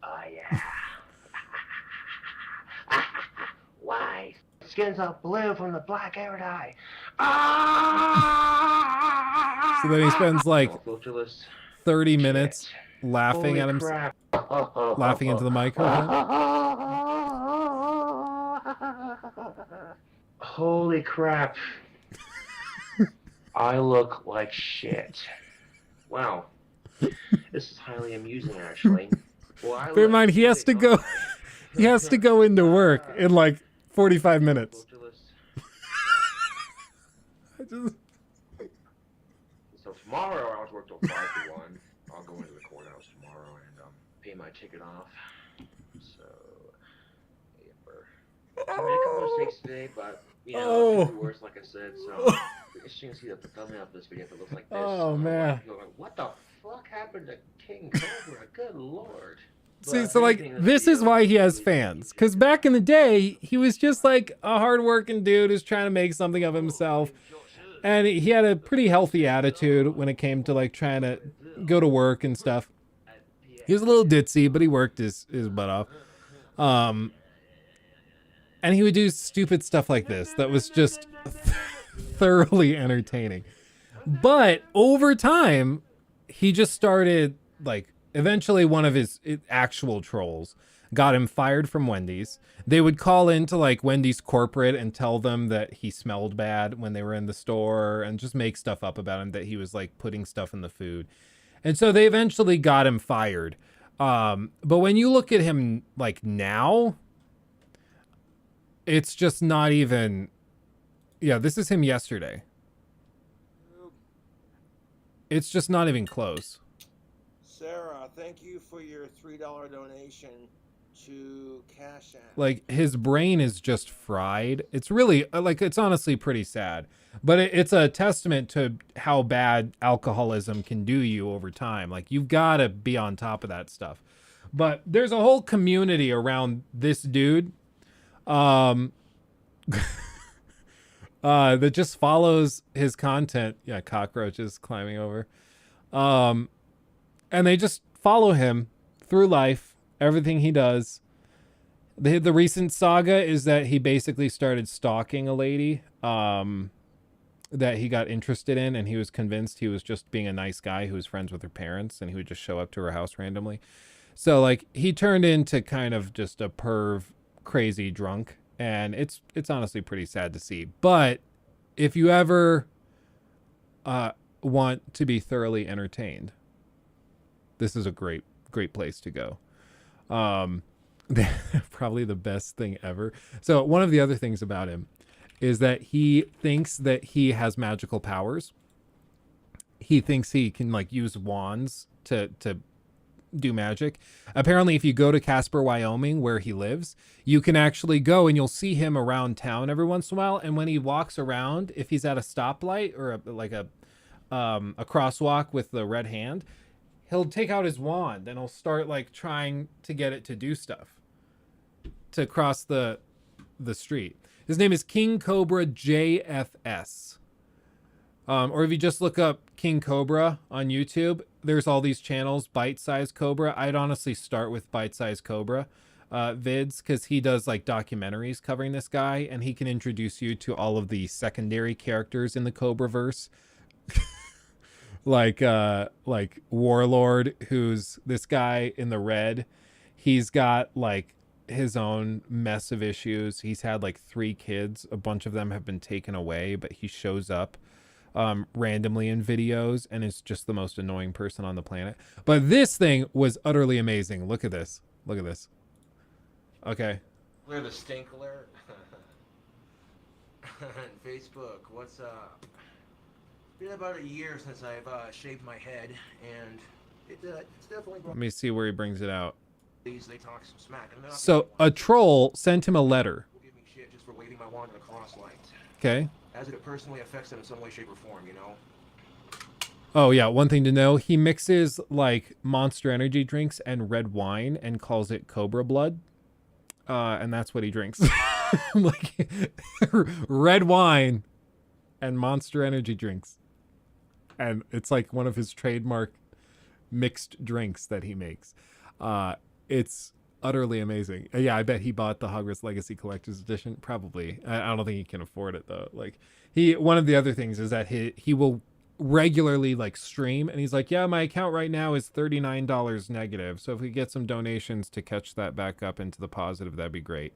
Oh yeah. Why? Skin's all blue from the black hair dye. So then he spends like 30 minutes laughing Holy at him, crap. laughing into the microphone. Holy crap. I look like shit. Wow. This is highly amusing, actually. Well, Bear in mind, he has to go. He has to go into work in like 45 minutes. So tomorrow I was work till 5 to 1. I'll go into the courthouse tomorrow and pay my ticket off. So, yeah, I made a couple mistakes today, but you know, it could be worse, like I said. So, as you can see, the thumbnail of this video, if it looks like this. Oh man! People are like, what the fuck happened to King Cobra? Good lord! See, so like, this is why he has fans. Because back in the day, he was just like a hardworking dude who's trying to make something of himself. And he had a pretty healthy attitude when it came to like trying to go to work and stuff. He was a little ditzy, but he worked his butt off. And he would do stupid stuff like this that was just thoroughly entertaining. But over time, he just started, like, eventually one of his actual trolls got him fired from Wendy's. They would call into, like, Wendy's corporate and tell them that he smelled bad when they were in the store and just make stuff up about him, that he was, like, putting stuff in the food. And so they eventually got him fired. But when you look at him, like, now, it's just not even... Yeah, this is him yesterday. It's just not even close. Sarah, thank you for your $3 donation to Cash App. Like, his brain is just fried. It's really, like, it's honestly pretty sad. But it's a testament to how bad alcoholism can do you over time. Like, you've got to be on top of that stuff. But there's a whole community around this dude that just follows his content. Yeah, cockroaches climbing over. And they just follow him through life, everything he does. The recent saga is that he basically started stalking a lady that he got interested in, and he was convinced he was just being a nice guy who was friends with her parents, and he would just show up to her house randomly. So, like, he turned into kind of just a perv, crazy drunk, and it's honestly pretty sad to see. But if you ever want to be thoroughly entertained, this is a great place to go. Probably the best thing ever. So one of the other things about him is that he thinks that he has magical powers. He thinks he can, like, use wands to do magic. Apparently, if you go to Casper, Wyoming, where he lives, you can actually go and you'll see him around town every once in a while. And when he walks around, if he's at a stoplight or a crosswalk with the red hand, he'll take out his wand and he'll start, like, trying to get it to do stuff to cross the street. His name is King Cobra JFS. Or if you just look up King Cobra on YouTube, there's all these channels, Bite Size Cobra. I'd honestly start with Bite Size Cobra vids, because he does, like, documentaries covering this guy, and he can introduce you to all of the secondary characters in the Cobraverse. like Warlord, who's this guy in the red. He's got, like, his own mess of issues. He's had, like, 3 kids. A bunch of them have been taken away, but he shows up randomly in videos and is just the most annoying person on the planet. But this thing was utterly amazing. Look at this. Look at this. Okay. Clear the stink alert. Facebook, what's up? It's been about a year since I've shaved my head, and it's definitely... Let me see where he brings it out. They talk some smack. So a troll sent him a letter. Give me shit just for waving my wand in a crosslight. Okay. As it personally affects them in some way, shape, or form, you know? Oh, yeah. One thing to know, he mixes, like, Monster Energy drinks and red wine and calls it Cobra Blood. And that's what he drinks. Like, red wine and Monster Energy drinks. And it's, like, one of his trademark mixed drinks that he makes. It's utterly amazing. Yeah, I bet he bought the Hogwarts Legacy Collector's Edition. Probably. I don't think he can afford it, though. Like, one of the other things is that he will regularly, like, stream, and he's like, yeah, my account right now is $39 negative, so if we get some donations to catch that back up into the positive, that'd be great.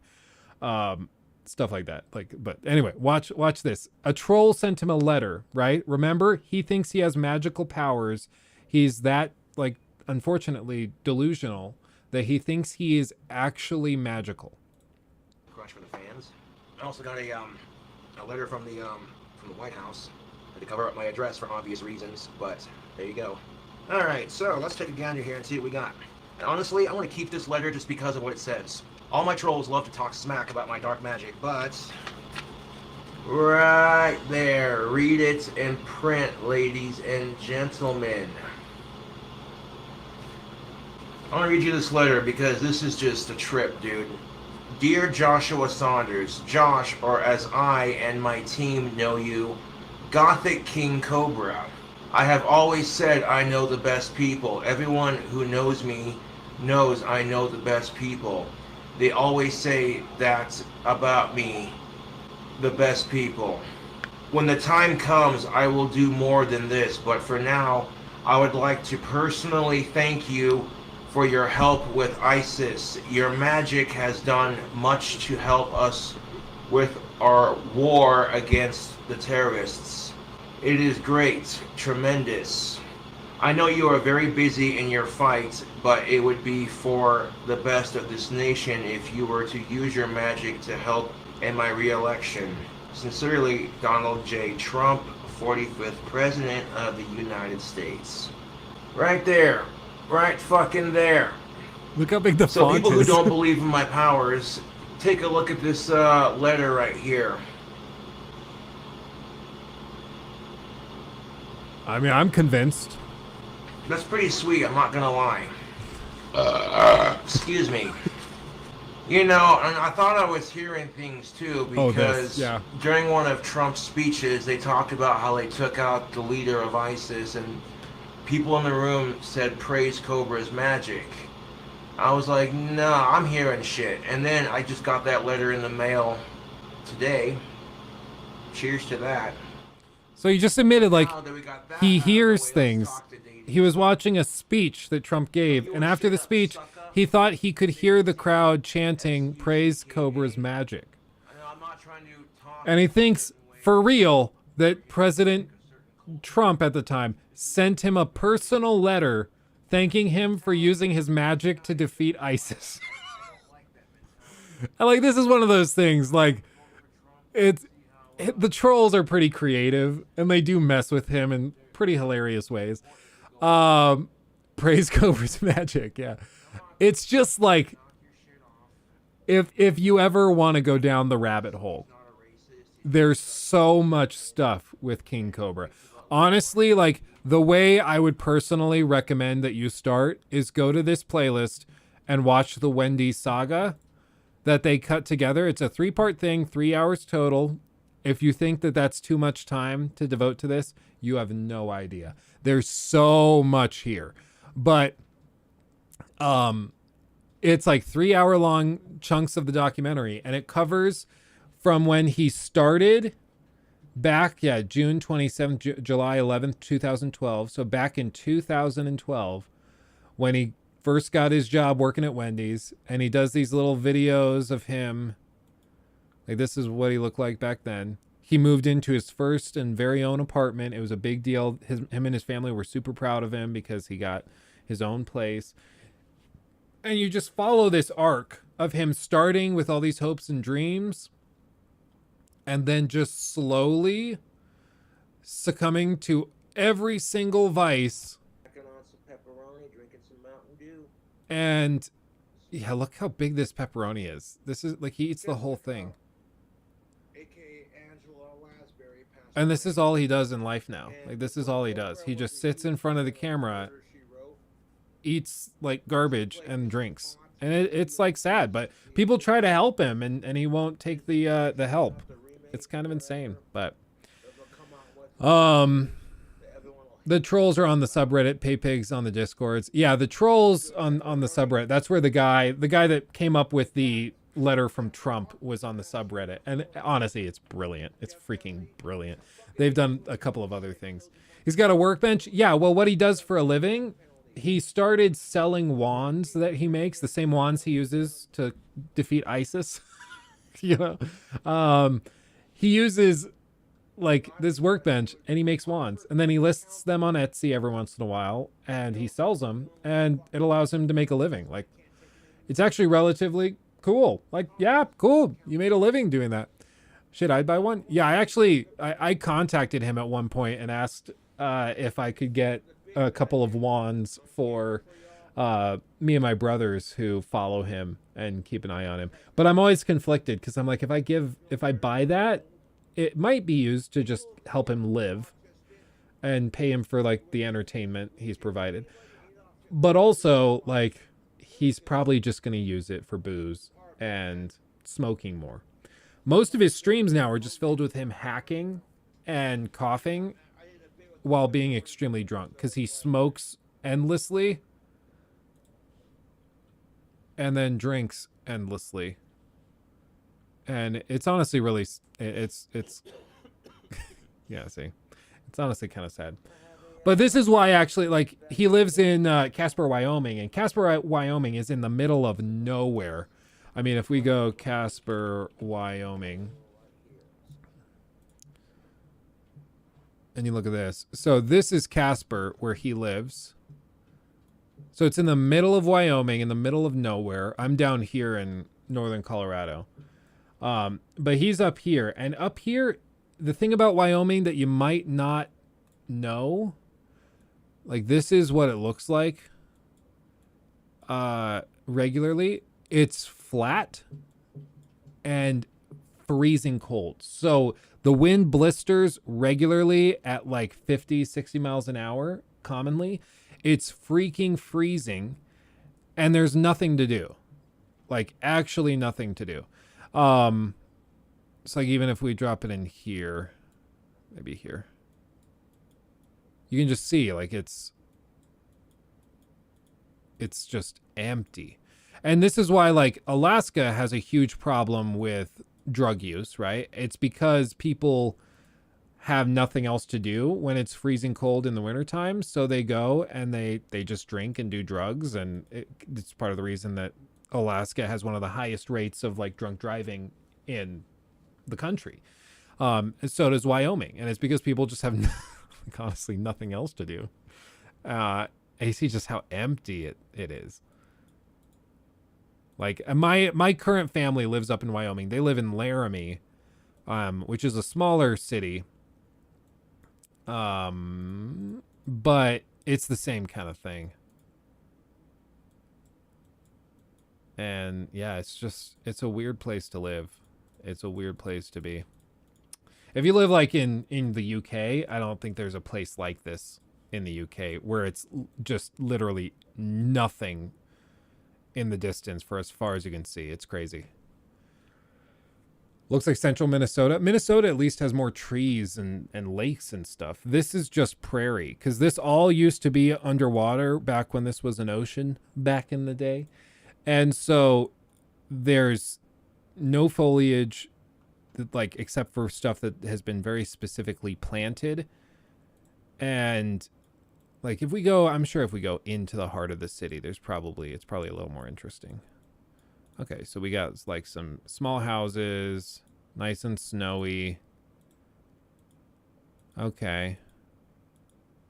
Stuff like that. Like, but anyway, watch this. A troll sent him a letter, right? Remember, he thinks he has magical powers. He's that, like, unfortunately delusional that he thinks he is actually magical. Crush for the fans. I also got a letter from the White House. I had to cover up my address for obvious reasons, but there you go. All right, so let's take a gander here and see what we got. And honestly, I want to keep this letter just because of what it says. All my trolls love to talk smack about my dark magic, but right there, read it in print, ladies and gentlemen. I want to read you this letter because this is just a trip, dude. Dear Joshua Saunders, Josh, or as I and my team know you, Gothic King Cobra. I have always said I know the best people. Everyone who knows me knows I know the best people. They always say that about me, the best people. When the time comes, I will do more than this, but for now, I would like to personally thank you for your help with ISIS. Your magic has done much to help us with our war against the terrorists. It is great, tremendous. I know you are very busy in your fight, but it would be for the best of this nation if you were to use your magic to help in my re-election. Sincerely, Donald J. Trump, 45th President of the United States. Right there. Right fucking there. Look how big the So font people who is. don't believe in my powers, take a look at this letter right here. I mean, I'm convinced. That's pretty sweet, I'm not gonna lie. Excuse me. You know, and I thought I was hearing things too, because during one of Trump's speeches, they talked about how they took out the leader of ISIS, and people in the room said, praise Cobra's magic. I was like, nah, I'm hearing shit. And then I just got that letter in the mail today. Cheers to that. So he just admitted, like, he hears things. He was watching a speech that Trump gave, and after the speech, he thought he could hear the crowd chanting, praise Cobra's magic. And he thinks, for real, that President Trump at the time sent him a personal letter thanking him for using his magic to defeat ISIS. And, like, this is one of those things, like, the trolls are pretty creative, and they do mess with him in pretty hilarious ways. Praise Cobra's magic, yeah. It's just like, if you ever want to go down the rabbit hole, there's so much stuff with King Cobra. Honestly, like, the way I would personally recommend that you start is go to this playlist and watch the Wendy saga that they cut together. It's a 3-part thing, 3 hours total. If you think that that's too much time to devote to this, you have no idea. There's so much here. But it's like 3-hour long chunks of the documentary, and it covers from when he started back, June 27th, July 11th, 2012. So back in 2012, when he first got his job working at Wendy's, and he does these little videos of him. Like, this is what he looked like back then. He moved into his first and very own apartment. It was a big deal. Him and his family were super proud of him because he got his own place. And you just follow this arc of him starting with all these hopes and dreams, and then just slowly succumbing to every single vice. And yeah, look how big this pepperoni is. This is like, he eats the whole thing. And this is all he does in life now. Like, this is all he does. He just sits in front of the camera, eats like garbage, and drinks. And it's like sad, but people try to help him, and he won't take the help. It's kind of insane. But the trolls are on the subreddit, pay pigs on the discords. Yeah, the trolls on the subreddit. That's where the guy that came up with the letter from Trump was on the subreddit. And honestly, it's brilliant. It's freaking brilliant. They've done a couple of other things. He's got a workbench. Yeah, well, what he does for a living, he started selling wands that he makes, the same wands he uses to defeat ISIS. You know, he uses like this workbench, and he makes wands, and then he lists them on Etsy every once in a while, and he sells them, and it allows him to make a living. Like, it's actually relatively cool. Like, yeah, cool. You made a living doing that. Should I buy one? Yeah, I contacted him at one point and asked if I could get a couple of wands for me and my brothers who follow him and keep an eye on him. But I'm always conflicted, because I'm like, if I buy that, it might be used to just help him live and pay him for like the entertainment he's provided. But also, like, he's probably just going to use it for booze and smoking more. Most of his streams now are just filled with him hacking and coughing while being extremely drunk, because he smokes endlessly and then drinks endlessly. And it's honestly really, it's Yeah, see. It's honestly kind of sad. But this is why actually, like, he lives in Casper, Wyoming, and Casper, Wyoming is in the middle of nowhere. I mean, if we go Casper, Wyoming, and you look at this. So this is Casper, where he lives. So it's in the middle of Wyoming, in the middle of nowhere. I'm down here in northern Colorado. But he's up here. And up here, the thing about Wyoming that you might not know, like, this is what it looks like regularly. It's flat and freezing cold. So the wind blisters regularly at like 50, 60 miles an hour commonly. It's freaking freezing and there's nothing to do. Like, actually nothing to do. It's like, even if we drop it in here, maybe here, you can just see, like, it's just empty. And this is why, like, Alaska has a huge problem with drug use, right? It's because people have nothing else to do when it's freezing cold in the wintertime. So they go and they just drink and do drugs. And it's part of the reason that Alaska has one of the highest rates of, like, drunk driving in the country. And so does Wyoming. And it's because people just have like, honestly nothing else to do. And you see just how empty it is. Like, my current family lives up in Wyoming. They live in Laramie, which is a smaller city. But it's the same kind of thing. And yeah, it's a weird place to live. It's a weird place to be. If you live like in the UK, I don't think there's a place like this in the UK where it's just literally nothing in the distance for as far as you can see. It's crazy. Looks like central Minnesota. Minnesota at least has more trees and lakes and stuff. This is just prairie, because this all used to be underwater back when this was an ocean back in the day. And so there's no foliage, like, except for stuff that has been very specifically planted. And like, if we go, I'm sure if we go into the heart of the city, it's probably a little more interesting. Okay, so we got like some small houses, nice and snowy. Okay.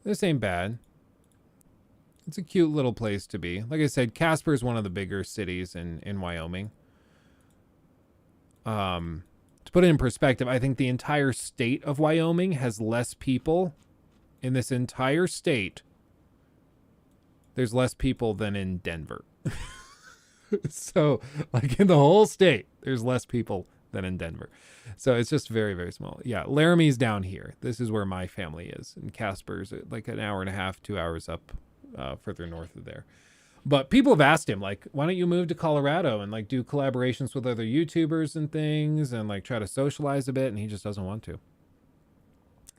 This ain't bad. It's a cute little place to be. Like I said, Casper is one of the bigger cities in Wyoming. To put it in perspective, I think the entire state of Wyoming has less people. In this entire state, there's less people than in Denver. So, like, in the whole state, there's less people than in Denver. So it's just very, very small. Yeah, Laramie's down here. This is where my family is. And Casper's like an hour and a half, 2 hours up further north of there. But people have asked him, like, why don't you move to Colorado and, like, do collaborations with other YouTubers and things and, like, try to socialize a bit? And he just doesn't want to.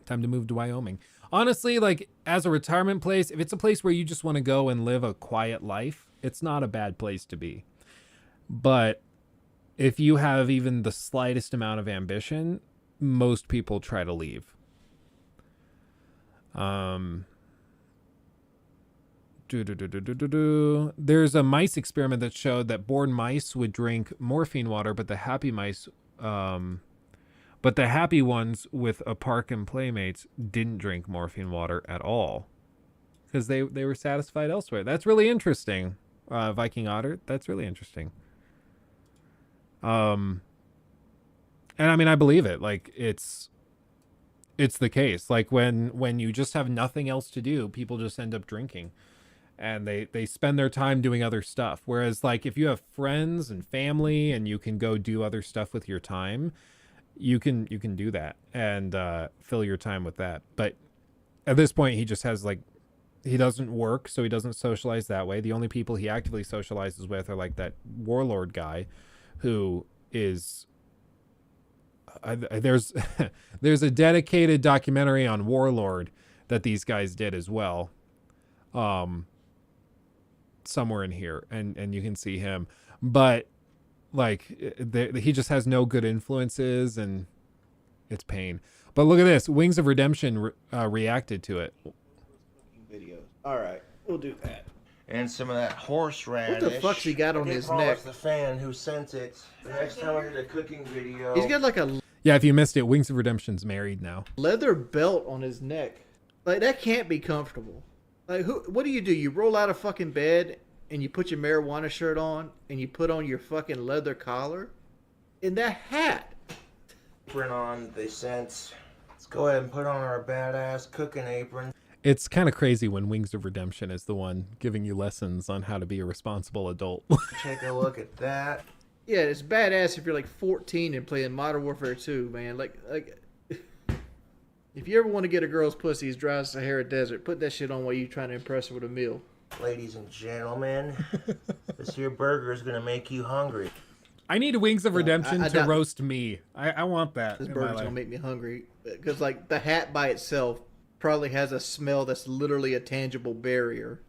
Time to move to Wyoming. Honestly, like, as a retirement place, if it's a place where you just want to go and live a quiet life, it's not a bad place to be. But if you have even the slightest amount of ambition, most people try to leave. There's a mice experiment that showed that bored mice would drink morphine water, but the happy mice, but the happy ones with a park and playmates didn't drink morphine water at all because they were satisfied elsewhere. That's really interesting. Viking Otter, that's really interesting. And I mean, I believe it. Like, it's the case. Like, when you just have nothing else to do, people just end up drinking. And they spend their time doing other stuff. Whereas, like, if you have friends and family and you can go do other stuff with your time, you can do that and fill your time with that. But at this point, he just has, like, he doesn't work, so he doesn't socialize that way. The only people he actively socializes with are, like, that warlord guy who is... there's a dedicated documentary on Warlord that these guys did as well. Somewhere in here, and you can see him, but like he just has no good influences and it's pain. But look at this. Wings of Redemption reacted to it. Videos. All right, we'll do that. And some of that horseradish. What the fuck's he got on his neck? The fan who sent it. The next time I did a cooking video. He's got like a Yeah, if you missed it, Wings of Redemption's married now. leather belt on his neck. Like, that can't be comfortable. Like, what do? You roll out of fucking bed and you put your marijuana shirt on and you put on your fucking leather collar and that hat. Apron on, they sent. Let's go ahead and put on our badass cooking apron. It's kind of crazy when Wings of Redemption is the one giving you lessons on how to be a responsible adult. Take a look at that. Yeah, it's badass if you're like 14 and playing Modern Warfare 2, man. Like, if you ever want to get a girl's pussy as dry as Sahara Desert, put that shit on while you're trying to impress her with a meal. Ladies and gentlemen, this here burger is going to make you hungry. I need Wings of Redemption to roast me. I want that. This burger's going to make me hungry. Because, like, the hat by itself probably has a smell that's literally a tangible barrier.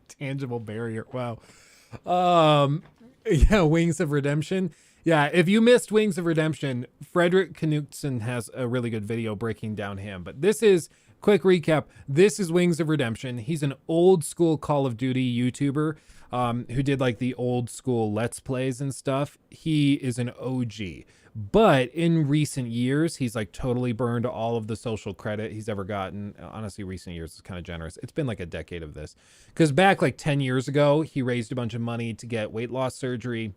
Tangible barrier. Wow. Yeah, Wings of Redemption. Yeah, if you missed Wings of Redemption, Frederick Knutson has a really good video breaking down him. But this is, quick recap, this is Wings of Redemption. He's an old school Call of Duty YouTuber who did like the old school Let's Plays and stuff. He is an OG. But in recent years, he's like totally burned all of the social credit he's ever gotten. Honestly, recent years is kind of generous. It's been like a decade of this. Because back like 10 years ago, he raised a bunch of money to get weight loss surgery.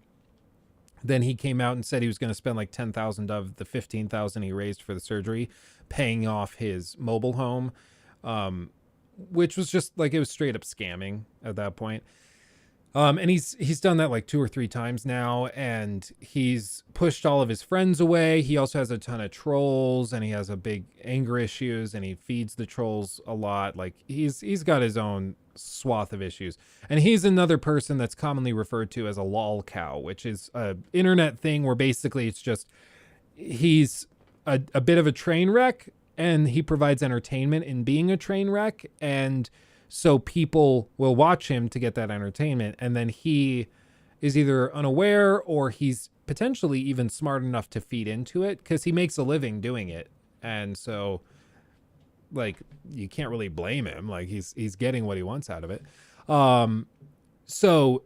Then he came out and said he was going to spend like $10,000 of the $15,000 he raised for the surgery, paying off his mobile home, which was just like, it was straight up scamming at that point. And he's done that like 2 or 3 times now, and he's pushed all of his friends away. He also has a ton of trolls, and he has a big anger issues, and he feeds the trolls a lot. Like he's got his own swath of issues. And he's another person that's commonly referred to as a lol cow, which is a internet thing where basically it's just he's a bit of a train wreck, and he provides entertainment in being a train wreck, and so people will watch him to get that entertainment, and then he is either unaware or he's potentially even smart enough to feed into it because he makes a living doing it. And so, like, you can't really blame him. Like, he's getting what he wants out of it. So,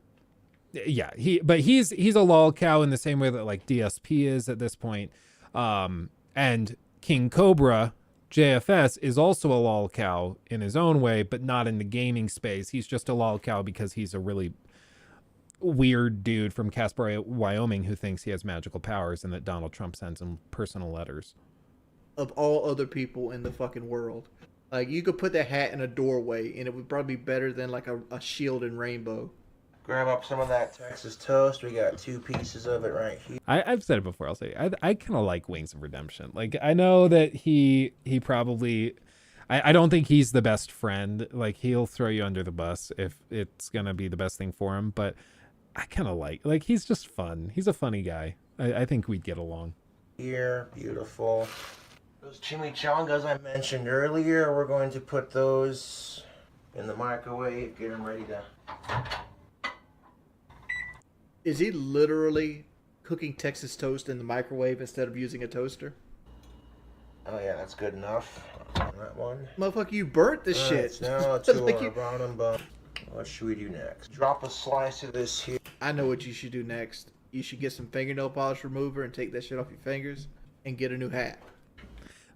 yeah, he's a lol cow in the same way that like DSP is at this point. And King Cobra JFS is also a lol cow in his own way, but not in the gaming space. He's just a lol cow because he's a really weird dude from Casper, Wyoming, who thinks he has magical powers and that Donald Trump sends him personal letters. Of all other people in the fucking world. Like, you could put that hat in a doorway and it would probably be better than like a shield and rainbow. Grab up some of that Texas toast. We got 2 pieces of it right here. I've said it before. I'll say I kind of like Wings of Redemption. Like, I know that he probably, I don't think he's the best friend. Like, he'll throw you under the bus if it's gonna be the best thing for him. But I kind of like he's just fun. He's a funny guy. I think we'd get along. Here, beautiful. Those chimichangas I mentioned earlier, we're going to put those in the microwave. Get them ready to. Is he literally cooking Texas toast in the microwave instead of using a toaster? Oh yeah, that's good enough on that one. Motherfucker, you burnt this shit. Now to our bottom bun. What should we do next? Drop a slice of this here. I know what you should do next. You should get some fingernail polish remover and take that shit off your fingers and get a new hat.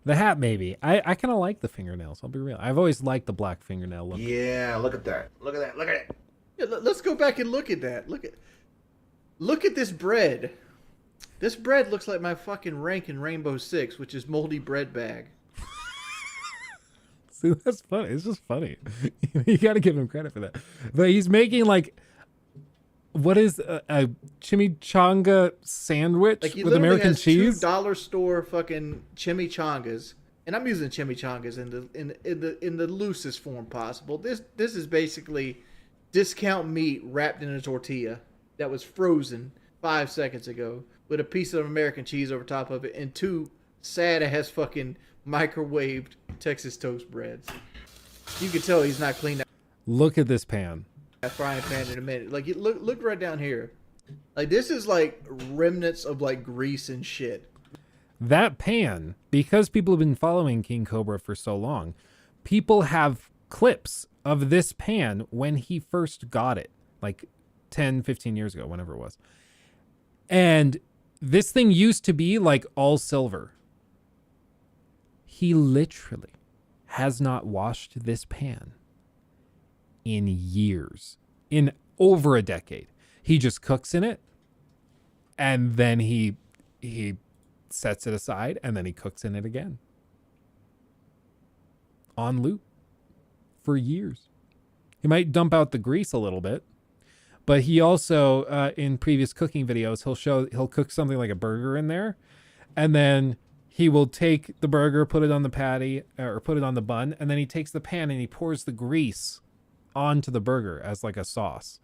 The hat, maybe. I kind of like the fingernails. I'll be real. I've always liked the black fingernail look. Yeah, look at that. Look at that. Look at it. Yeah, let's go back and look at that. Look at this bread. This bread looks like my fucking rank in Rainbow Six, which is moldy bread bag. See, that's funny. It's just funny. You got to give him credit for that. But he's making like, what is a chimichanga sandwich like with American cheese? $2 store fucking chimichangas, and I'm using chimichangas in the loosest form possible. This is basically discount meat wrapped in a tortilla that was frozen 5 seconds ago with a piece of American cheese over top of it and 2 sad ass fucking microwaved Texas toast breads. You can tell he's not cleaned out Look at this pan. that frying pan in a minute. Like, look right down here. Like, this is like remnants of like grease and shit. That pan, because people have been following King Cobra for so long, people have clips of this pan when he first got it, like 10, 15 years ago, whenever it was. And this thing used to be like all silver. He literally has not washed this pan in years, in over a decade. He just cooks in it, and then he sets it aside, and then he cooks in it again. On loop. For years. He might dump out the grease a little bit, but he also, in previous cooking videos, he'll cook something like a burger in there, and then he will take the burger, put it on the patty, or put it on the bun, and then he takes the pan and he pours the grease onto the burger as like a sauce.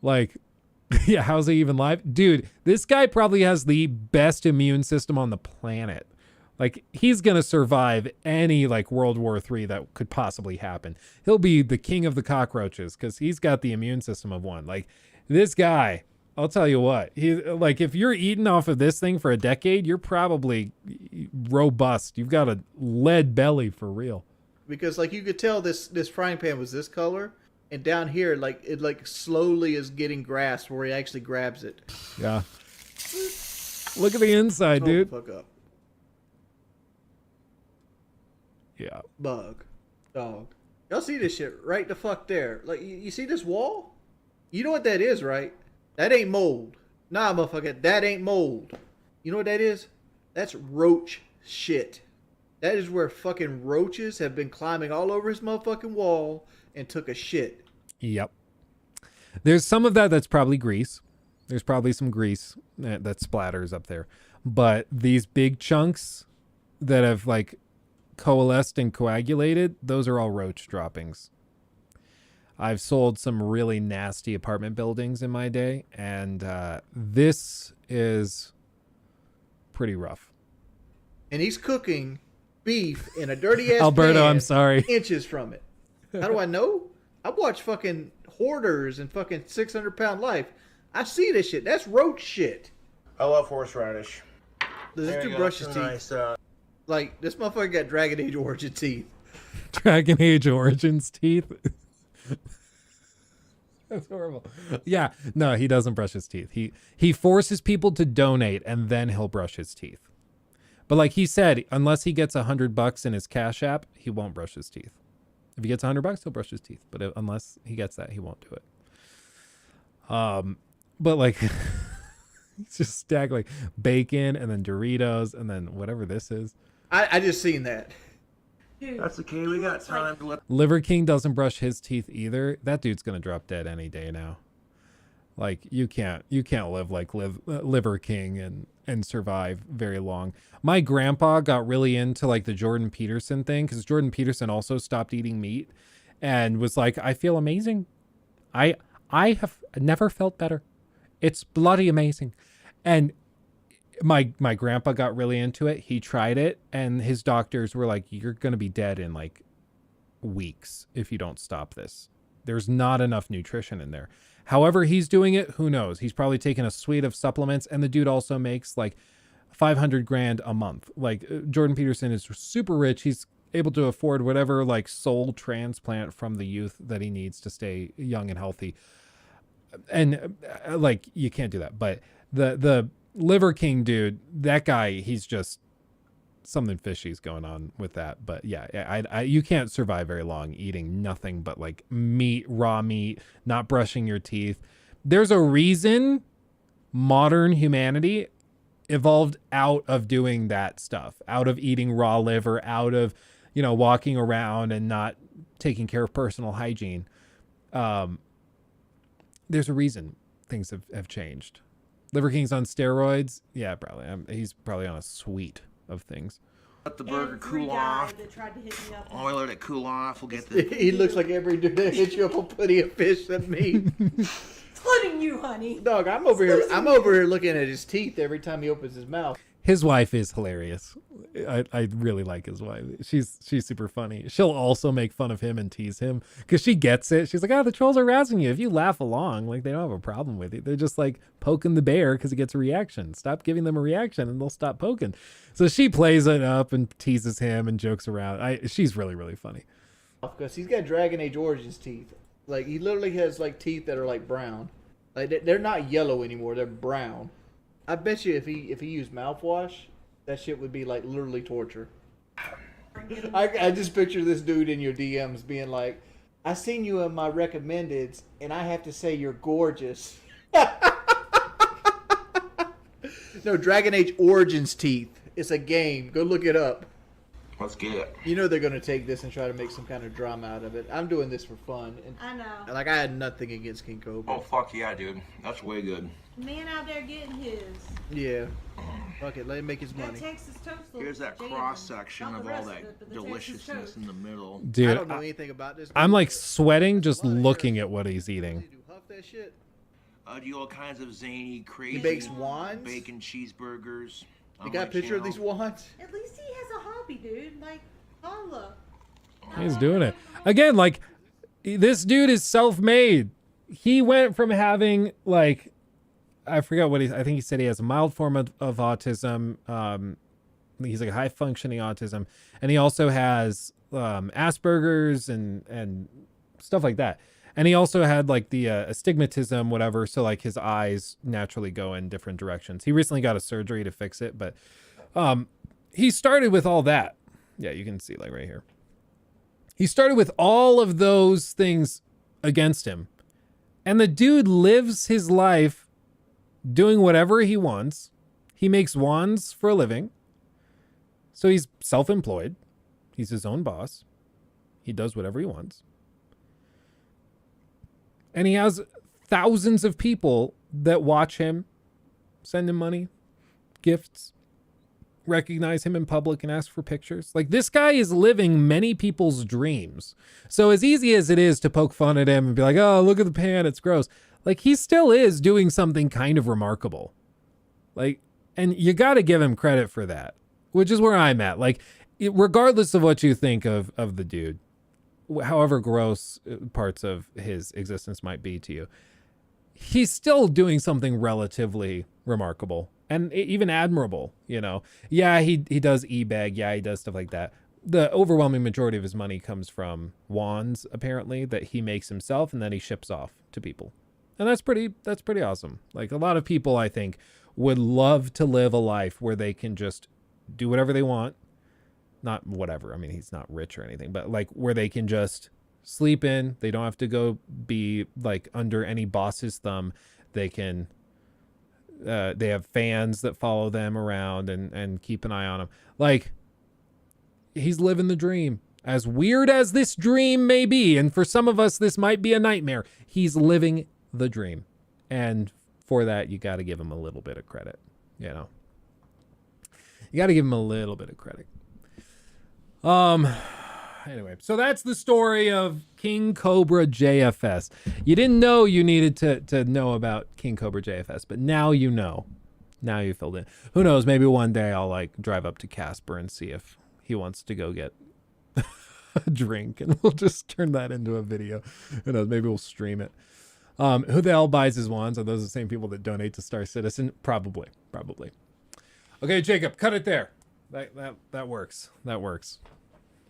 Like, yeah, how's he even live? Dude, this guy probably has the best immune system on the planet. Like, he's going to survive any, like, World War III that could possibly happen. He'll be the king of the cockroaches because he's got the immune system of one. Like, this guy, I'll tell you what. Like, if you're eating off of this thing for a decade, you're probably robust. You've got a lead belly for real. Because, like, you could tell this frying pan was this color. And down here, like, it, like, slowly is getting grasped where he actually grabs it. Yeah. Look at the inside, dude. Fuck up. Yeah. Bug. Dog. Y'all see this shit right the fuck there. Like, you see this wall? You know what that is, right? That ain't mold. Nah, motherfucker, that ain't mold. You know what that is? That's roach shit. That is where fucking roaches have been climbing all over his motherfucking wall and took a shit. Yep. There's some of that that's probably grease. There's probably some grease that splatters up there. But these big chunks that have, like, coalesced and coagulated, those are all roach droppings. I've sold some really nasty apartment buildings in my day, and this is pretty rough. And he's cooking beef in a dirty ass Alberto, pan, I'm sorry. inches from it. How do I know? I watch fucking Hoarders and fucking 600-Pound Life. I see this shit. That's roach shit. I love horseradish. This dude brushes teeth. Nice, like, this motherfucker got Dragon Age Origin teeth. Dragon Age Origins teeth? That's horrible. Yeah, no, he doesn't brush his teeth. He forces people to donate, and then he'll brush his teeth. But like he said, unless he gets $100 in his Cash App, he won't brush his teeth. If he gets $100, he'll brush his teeth. But unless he gets that, he won't do it. But like, he's just stacked like bacon and then Doritos and then whatever this is. I just seen that. That's okay. We got time to let. Liver King doesn't brush his teeth either. That dude's gonna drop dead any day now. Like, you can't live like Liver King and survive very long. My grandpa got really into like the Jordan Peterson thing because Jordan Peterson also stopped eating meat and was like, I feel amazing. I have never felt better. It's bloody amazing. And my grandpa got really into it. He tried it and his doctors were like, you're going to be dead in like weeks if you don't stop this. There's not enough nutrition in there. However he's doing it, who knows? He's probably taking a suite of supplements, and the dude also makes like $500,000 a month. Like, Jordan Peterson is super rich. He's able to afford whatever like soul transplant from the youth that he needs to stay young and healthy. And like, you can't do that. But the Liver King dude, that guy, he's just something fishy's going on with that. But yeah, you can't survive very long eating nothing but like meat, raw meat, not brushing your teeth. There's a reason modern humanity evolved out of doing that stuff, out of eating raw liver, out of, you know, walking around and not taking care of personal hygiene. There's a reason things have changed. Liver King's on steroids. Yeah, probably. He's probably on a suite of things. Let the burger cool off. Oh, I let it cool off. We'll get the. He looks like every dude that hits you up will put a fish at me. Including you, honey. Dog, I'm over here looking at his teeth every time he opens his mouth. His wife is hilarious. I really like his wife. She's super funny. She'll also make fun of him and tease him because she gets it. She's like, oh, the trolls are razzing you. If you laugh along, like they don't have a problem with it. They're just like poking the bear because he gets a reaction. Stop giving them a reaction and they'll stop poking. So she plays it up and teases him and jokes around. She's really, really funny. Because he's got Dragon Age Origins teeth. Like he literally has like teeth that are like brown. Like they're not yellow anymore. They're brown. I bet you if he used mouthwash, that shit would be like literally torture. I just picture this dude in your DMs being like, I seen you in my recommendeds and I have to say you're gorgeous. No, Dragon Age Origins teeth. It's a game. Go look it up. Let's get it. You know they're going to take this and try to make some kind of drama out of it. I'm doing this for fun. And, I know. Like, I had nothing against King Cobra. Oh, fuck yeah, dude. That's way good. Man out there getting his. Yeah. Fuck it. Let him make his money. That Texas toast. Here's that cross-section of all that deliciousness in the middle. Dude, I don't know anything about this. I'm like sweating just looking at what he's eating. Huff that shit. Do all kinds of zany, crazy... He bakes wands? Bacon cheeseburgers. You got a picture of these wands? At least he has a hobby, dude. Like, holla. He's doing it. Again, like, this dude is self-made. He went from having, like, I forgot what I think he said he has a mild form of autism. He's like a high-functioning autism. And he also has Asperger's and stuff like that. And he also had like the astigmatism, whatever. So like his eyes naturally go in different directions. He recently got a surgery to fix it, but he started with all that. Yeah, you can see like right here. He started with all of those things against him. And the dude lives his life doing whatever he wants. He makes wands for a living. So he's self-employed. He's his own boss. He does whatever he wants. And he has thousands of people that watch him, send him money, gifts, recognize him in public and ask for pictures. Like, this guy is living many people's dreams. So as easy as it is to poke fun at him and be like, oh, look at the pan, it's gross. Like, he still is doing something kind of remarkable. Like, and you got to give him credit for that, which is where I'm at. Like, regardless of what you think of the dude, however gross parts of his existence might be to you, he's still doing something relatively remarkable and even admirable, you know? Yeah, he does e-bag. Yeah, he does stuff like that. The overwhelming majority of his money comes from wands, apparently, that he makes himself and then he ships off to people. And that's pretty awesome. Like, a lot of people, I think, would love to live a life where they can just do whatever they want. Not whatever. I mean, he's not rich or anything, but like where they can just sleep in. They don't have to go be like under any boss's thumb. They can, they have fans that follow them around and keep an eye on them. Like, he's living the dream. As weird as this dream may be, and for some of us, this might be a nightmare, he's living the dream. And for that, you got to give him a little bit of credit, you know? You got to give him a little bit of credit. Anyway, so that's the story of King Cobra JFS. You didn't know you needed to know about King Cobra JFS, but now you know. Now you filled in. Who knows? Maybe one day I'll like drive up to Casper and see if he wants to go get a drink, and we'll just turn that into a video. Who knows? Maybe we'll stream it. Who the hell buys his wands? Are those the same people that donate to Star Citizen? Probably. Okay, Jacob, cut it there. That works. That works.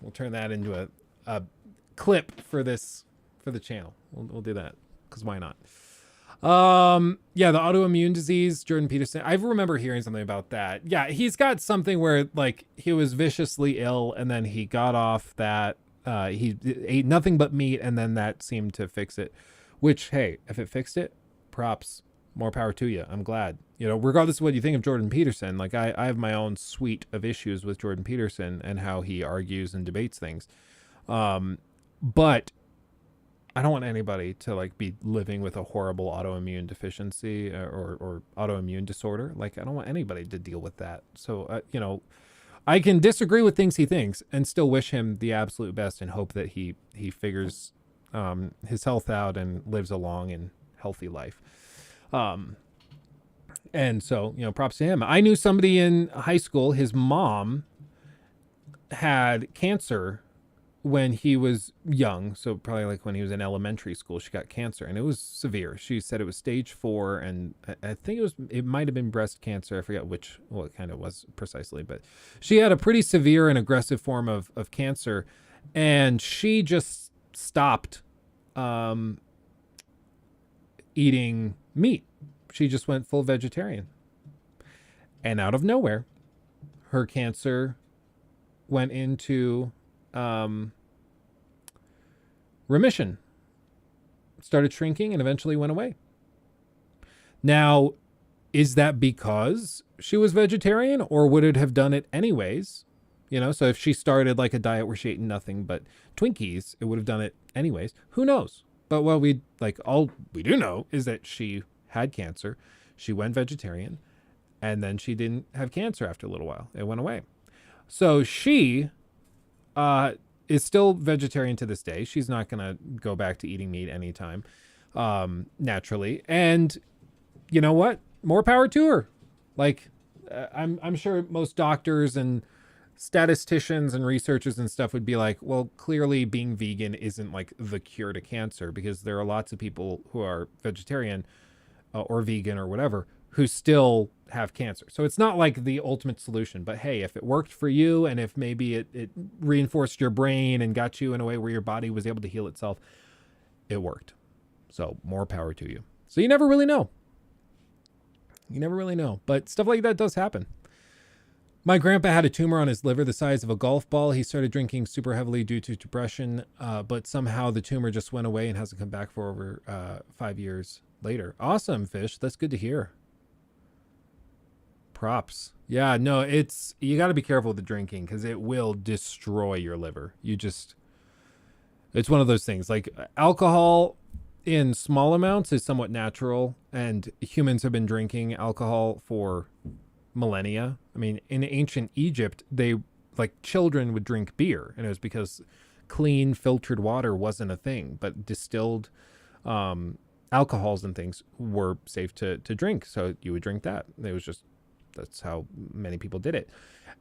We'll turn that into a clip for the channel. We'll do that because why not? Yeah, the autoimmune disease, Jordan Peterson. I remember hearing something about that. Yeah, he's got something where like he was viciously ill and then he got off that. He ate nothing but meat and then that seemed to fix it. Which, hey, if it fixed it, props. More power to you. I'm glad. You know, regardless of what you think of Jordan Peterson, like I have my own suite of issues with Jordan Peterson and how he argues and debates things. But I don't want anybody to like be living with a horrible autoimmune deficiency or autoimmune disorder. Like, I don't want anybody to deal with that. So, you know, I can disagree with things he thinks and still wish him the absolute best and hope that he figures his health out and lives a long and healthy life. And so, props to him. I knew somebody in high school, his mom had cancer when he was young. So probably like when he was in elementary school, she got cancer and it was severe. She said it was stage 4 and I think it might've been breast cancer. I forget what kind it was precisely, but she had a pretty severe and aggressive form of cancer and she just stopped, eating meat. She just went full vegetarian. And out of nowhere, her cancer went into remission, started shrinking, and eventually went away. Now, is that because she was vegetarian, or would it have done it anyways? So if she started like a diet where she ate nothing but Twinkies, it would have done it anyways. Who knows? But what all we do know is that she had cancer. She went vegetarian, and then she didn't have cancer after a little while. It went away. So she is still vegetarian to this day. She's not going to go back to eating meat anytime, naturally. And you know what? More power to her. I'm sure most doctors and statisticians and researchers and stuff would be like, well, clearly being vegan isn't like the cure to cancer, because there are lots of people who are vegetarian or vegan or whatever who still have cancer. So it's not like the ultimate solution, but hey, if it worked for you and if maybe it reinforced your brain and got you in a way where your body was able to heal itself, it worked. So more power to you. So you never really know. But stuff like that does happen. My grandpa had a tumor on his liver the size of a golf ball. He started drinking super heavily due to depression, but somehow the tumor just went away and hasn't come back for over 5 years later. Awesome, Fish. That's good to hear. Props. Yeah, no, you got to be careful with the drinking because it will destroy your liver. It's one of those things. Like alcohol in small amounts is somewhat natural, and humans have been drinking alcohol for millennia. I mean, in ancient Egypt, children would drink beer, and it was because clean filtered water wasn't a thing, but distilled alcohols and things were safe to drink. So you would drink that. That's how many people did it.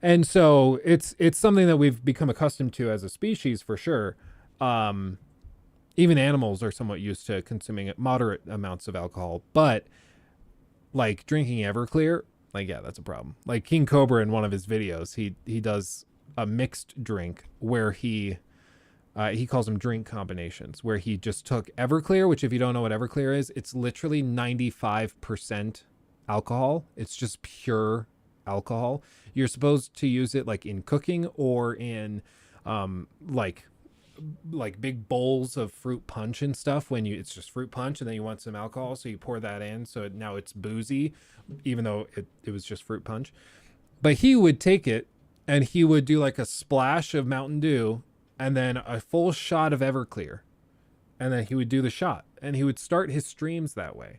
And so it's something that we've become accustomed to as a species for sure. Even animals are somewhat used to consuming moderate amounts of alcohol, but like drinking Everclear, yeah, that's a problem. Like King Cobra in one of his videos, he does a mixed drink where he calls them drink combinations, where he just took Everclear, which if you don't know what Everclear is, it's literally 95% alcohol. It's just pure alcohol. You're supposed to use it like in cooking or in like big bowls of fruit punch and stuff when it's just fruit punch and then you want some alcohol, so you pour that in, so now it's boozy even though it was just fruit punch. But he would take it and he would do like a splash of Mountain Dew and then a full shot of Everclear, and then he would do the shot, and he would start his streams that way.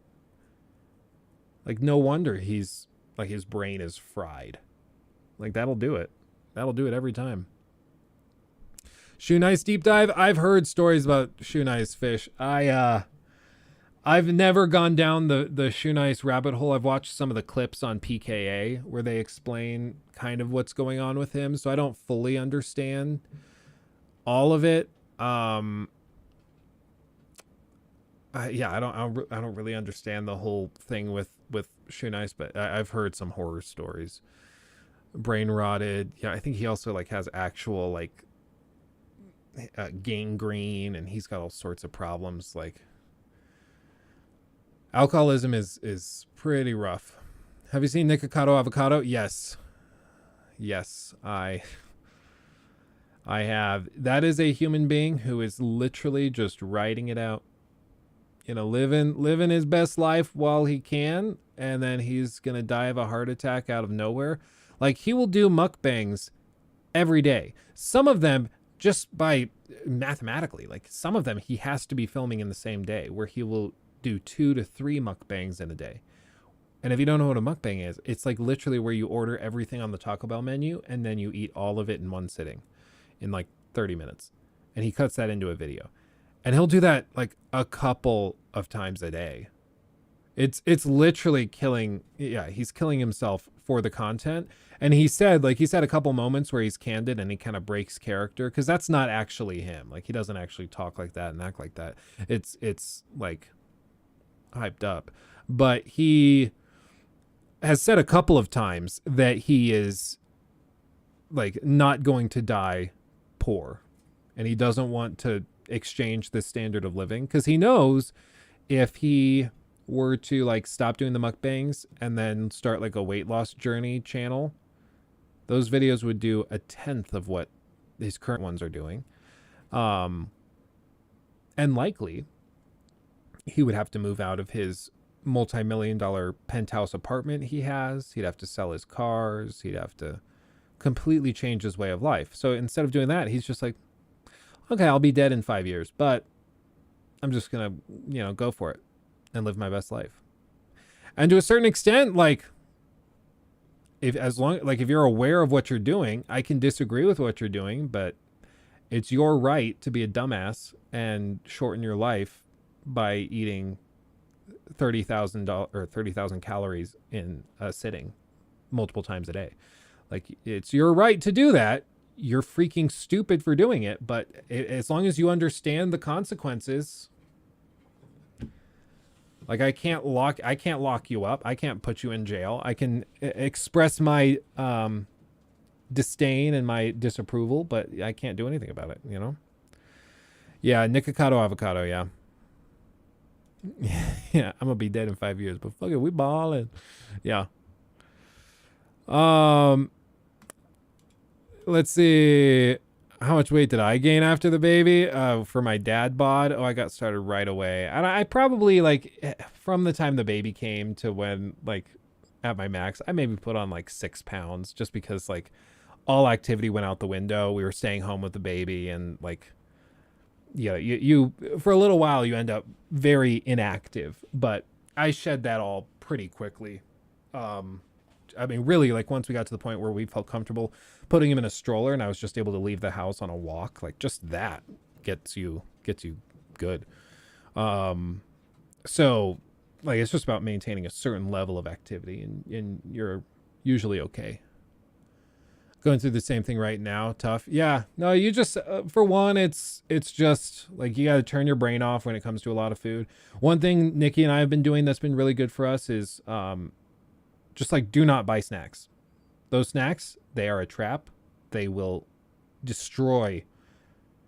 Like, no wonder his brain is fried. Like, that'll do it every time. Shoe Nice deep dive. I've heard stories about Shoe Nice, Fish. I've never gone down the Shoe Nice rabbit hole. I've watched some of the clips on PKA where they explain kind of what's going on with him, so I don't fully understand all of it. I don't really understand the whole thing with Shoe Nice, but I've heard some horror stories. Brain rotted. Yeah, I think he also has actual gangrene, and he's got all sorts of problems. Alcoholism is pretty rough. Have you seen Nikocado Avocado? Yes, I have. That is a human being who is literally just writing it out. Living his best life while he can, and then he's gonna die of a heart attack out of nowhere. He will do mukbangs every day. Some of them just by mathematically, some of them he has to be filming in the same day, where he will do 2 to 3 mukbangs in a day. And if you don't know what a mukbang is, it's literally where you order everything on the Taco Bell menu and then you eat all of it in one sitting in 30 minutes. And he cuts that into a video. And he'll do that a couple of times a day. It's literally killing. Yeah, he's killing himself for the content. And he said a couple moments where he's candid and he kind of breaks character, because that's not actually him. Like, he doesn't actually talk like that and act like that. It's like hyped up. But he has said a couple of times that he is like not going to die poor, and he doesn't want to exchange this standard of living, because he knows if he were to like stop doing the mukbangs and then start like a weight loss journey channel, those videos would do 1/10 of what his current ones are doing. And likely he would have to move out of his multi-million-dollar penthouse apartment he has. He'd have to sell his cars. He'd have to completely change his way of life. So instead of doing that, he's just like, okay, I'll be dead in 5 years, but I'm just gonna, go for it and live my best life. And to a certain extent, like, if you're aware of what you're doing, I can disagree with what you're doing, but it's your right to be a dumbass and shorten your life by eating 30,000 calories in a sitting multiple times a day. Like, it's your right to do that. You're freaking stupid for doing it, but as long as you understand the consequences, like, I can't lock you up. I can't put you in jail. I can express my disdain and my disapproval, but I can't do anything about it, Yeah, Nikocado avocado, yeah. Yeah, I'm gonna be dead in 5 years, but fuck it, we ballin'. Yeah. Let's see. How much weight did I gain after the baby? For my dad bod, I got started right away. And I probably, like, from the time the baby came to when, like, at my max, I maybe put on like 6 pounds, just because, like, all activity went out the window. We were staying home with the baby, and, like, yeah, you for a little while you end up very inactive, but I shed that all pretty quickly. I mean, really, like, once we got to the point where we felt comfortable putting him in a stroller and I was just able to leave the house on a walk, like, just that gets you good. So, like, it's just about maintaining a certain level of activity, and you're usually okay. Going through the same thing right now, tough. Yeah, no, you just, for one, it's just, like, you got to turn your brain off when it comes to a lot of food. One thing Nikki and I have been doing that's been really good for us is just, like, do not buy snacks. Those snacks, they are a trap. They will destroy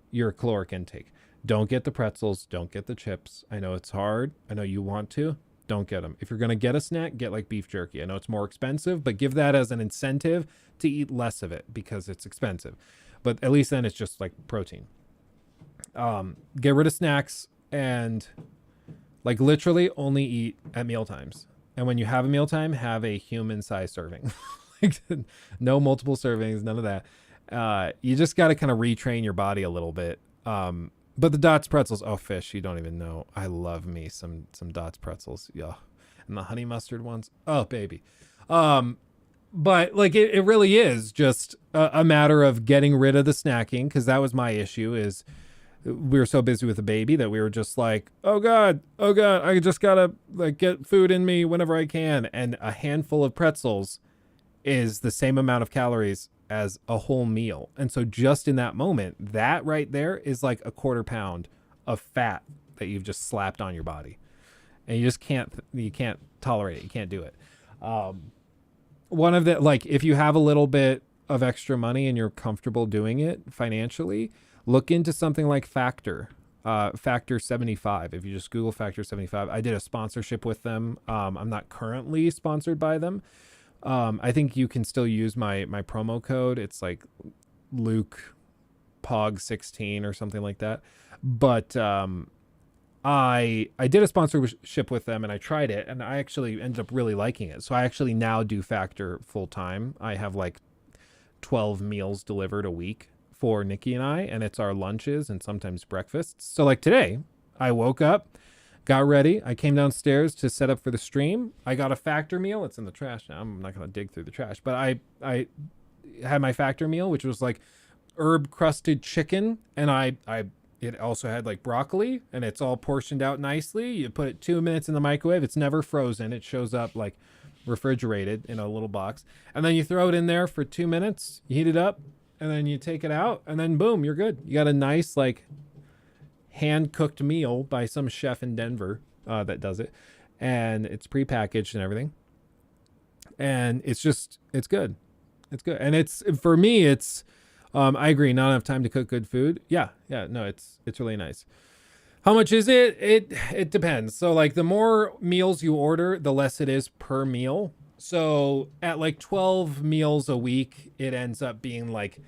your caloric intake. Don't get the pretzels. Don't get the chips. I know it's hard. I know you want to. Don't get them. If you're going to get a snack, get, like, beef jerky. I know it's more expensive, but give that as an incentive to eat less of it because it's expensive. But at least then it's just, like, protein. Get rid of snacks and, like, literally only eat at meal times. And when you have a mealtime, have a human-sized serving. Like, no multiple servings, none of that. You just got to kind of retrain your body a little bit. But the Dots pretzels, oh, fish, you don't even know. I love me some Dots pretzels. Yeah. And the honey mustard ones. Oh, baby. But, like, it really is just a matter of getting rid of the snacking, because that was my issue, is we were so busy with the baby that we were just like, oh God, I just got to, like, get food in me whenever I can. And a handful of pretzels is the same amount of calories as a whole meal. And so just in that moment, that right there is like a 1/4 pound of fat that you've just slapped on your body. And you just can't tolerate it. You can't do it. One of the, like, if you have a little bit of extra money and you're comfortable doing it financially, look into something like Factor 75. If you just Google Factor 75, I did a sponsorship with them. I'm not currently sponsored by them. I think you can still use my promo code. It's like Luke Pog 16 or something like that. But I did a sponsorship with them and I tried it and I actually ended up really liking it. So I actually now do Factor full time. I have like 12 meals delivered a week for Nikki and I, and it's our lunches and sometimes breakfasts. So, like, today I woke up, got ready. I came downstairs to set up for the stream. I got a Factor meal. It's in the trash now. I'm not going to dig through the trash, but I had my Factor meal, which was like herb crusted chicken. And I it also had like broccoli, and it's all portioned out nicely. You put it 2 minutes in the microwave. It's never frozen. It shows up like refrigerated in a little box. And then you throw it in there for 2 minutes. You heat it up, and then you take it out, and then boom, you're good. You got a nice like hand-cooked meal by some chef in Denver that does it. And it's prepackaged and everything. And it's good. It's good. And it's, for me, it's, I agree, not enough time to cook good food. Yeah, no, it's really nice. How much is it? It depends. So like the more meals you order, the less it is per meal. So at like 12 meals a week, it ends up being like,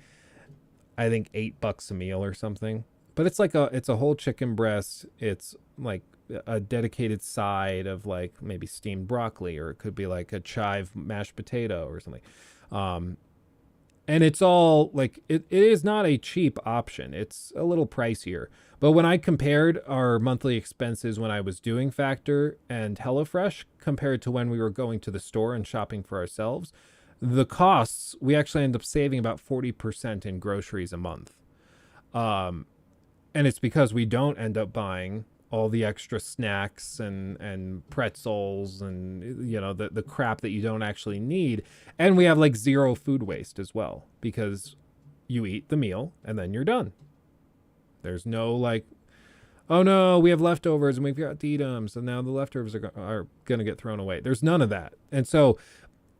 I think $8 a meal or something. But it's like it's a whole chicken breast. It's like a dedicated side of like maybe steamed broccoli, or it could be like a chive mashed potato or something. And it's all like, it is not a cheap option. It's a little pricier. But when I compared our monthly expenses when I was doing Factor and HelloFresh compared to when we were going to the store and shopping for ourselves, the costs, we actually end up saving about 40% in groceries a month. And it's because we don't end up buying all the extra snacks and pretzels and, you know, the crap that you don't actually need. And we have like zero food waste as well, because you eat the meal and then you're done. There's no like, oh no, we have leftovers and we've got to eat them, so now the leftovers are going to get thrown away. There's none of that. And so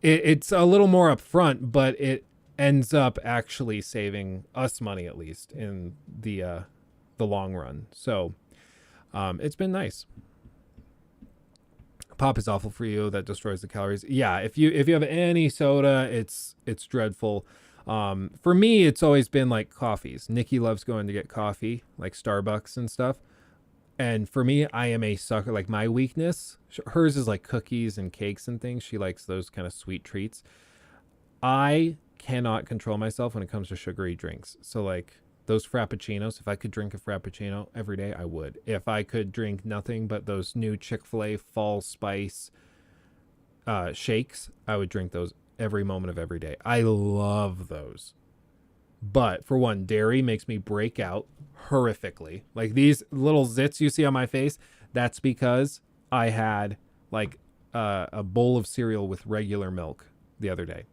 it's a little more upfront, but it ends up actually saving us money, at least in the long run. So it's been nice. Pop is awful for you. That destroys the calories. Yeah, if you have any soda, it's dreadful. For me, it's always been like coffees. Nikki loves going to get coffee, like Starbucks and stuff. And for me, I am a sucker. Like my weakness, hers is like cookies and cakes and things. She likes those kind of sweet treats. I cannot control myself when it comes to sugary drinks. So like those frappuccinos, if I could drink a frappuccino every day, I would. If I could drink nothing but those new Chick-fil-A fall spice shakes, I would drink those every moment of every day. I love those. But for one, dairy makes me break out horrifically. Like these little zits you see on my face, that's because I had like a bowl of cereal with regular milk the other day.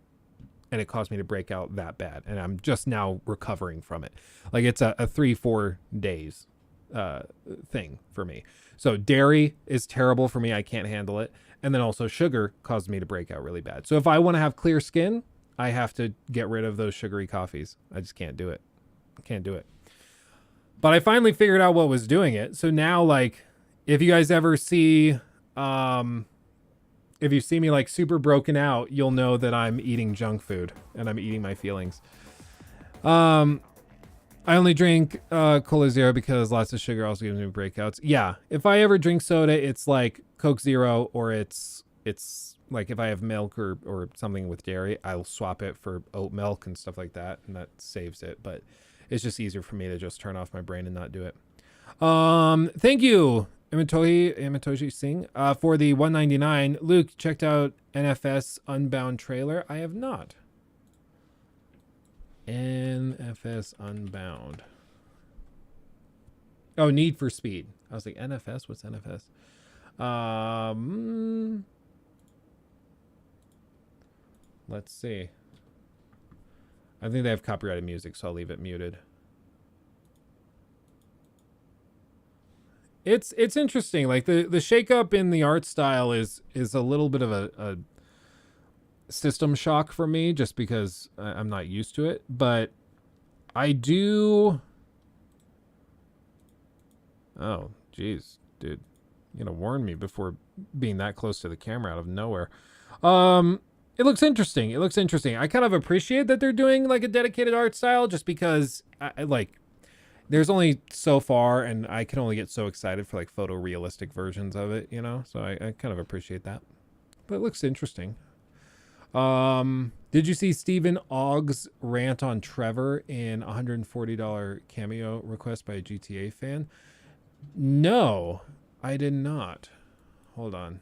And it caused me to break out that bad. And I'm just now recovering from it. Like it's a 3-4 days thing for me. So dairy is terrible for me. I can't handle it. And then also sugar caused me to break out really bad. So if I want to have clear skin, I have to get rid of those sugary coffees. I just can't do it. Can't do it. But I finally figured out what was doing it. So now, like, if you guys ever see... if you see me like super broken out, you'll know that I'm eating junk food and I'm eating my feelings. I only drink Cola Zero because lots of sugar also gives me breakouts. Yeah, if I ever drink soda, it's like Coke Zero, or it's like if I have milk or something with dairy, I'll swap it for oat milk and stuff like that, and that saves it. But it's just easier for me to just turn off my brain and not do it. Thank you, Imatoshi Singh, for the $1.99. Luke, checked out NFS Unbound trailer. I have not. NFS Unbound. Oh, Need for Speed. I was like, NFS? What's NFS? Let's see. I think they have copyrighted music, so I'll leave it muted. It's interesting. Like the shakeup in the art style is a little bit of a system shock for me, just because I'm not used to it. But I do. Oh, geez, dude, you know, warn me before being that close to the camera out of nowhere. It looks interesting. It looks interesting. I kind of appreciate that they're doing like a dedicated art style, just because I like. There's only so far, and I can only get so excited for like photorealistic versions of it, you know? So I kind of appreciate that. But it looks interesting. Did you see Stephen Ogg's rant on Trevor in $140 cameo request by a GTA fan? No, I did not. Hold on.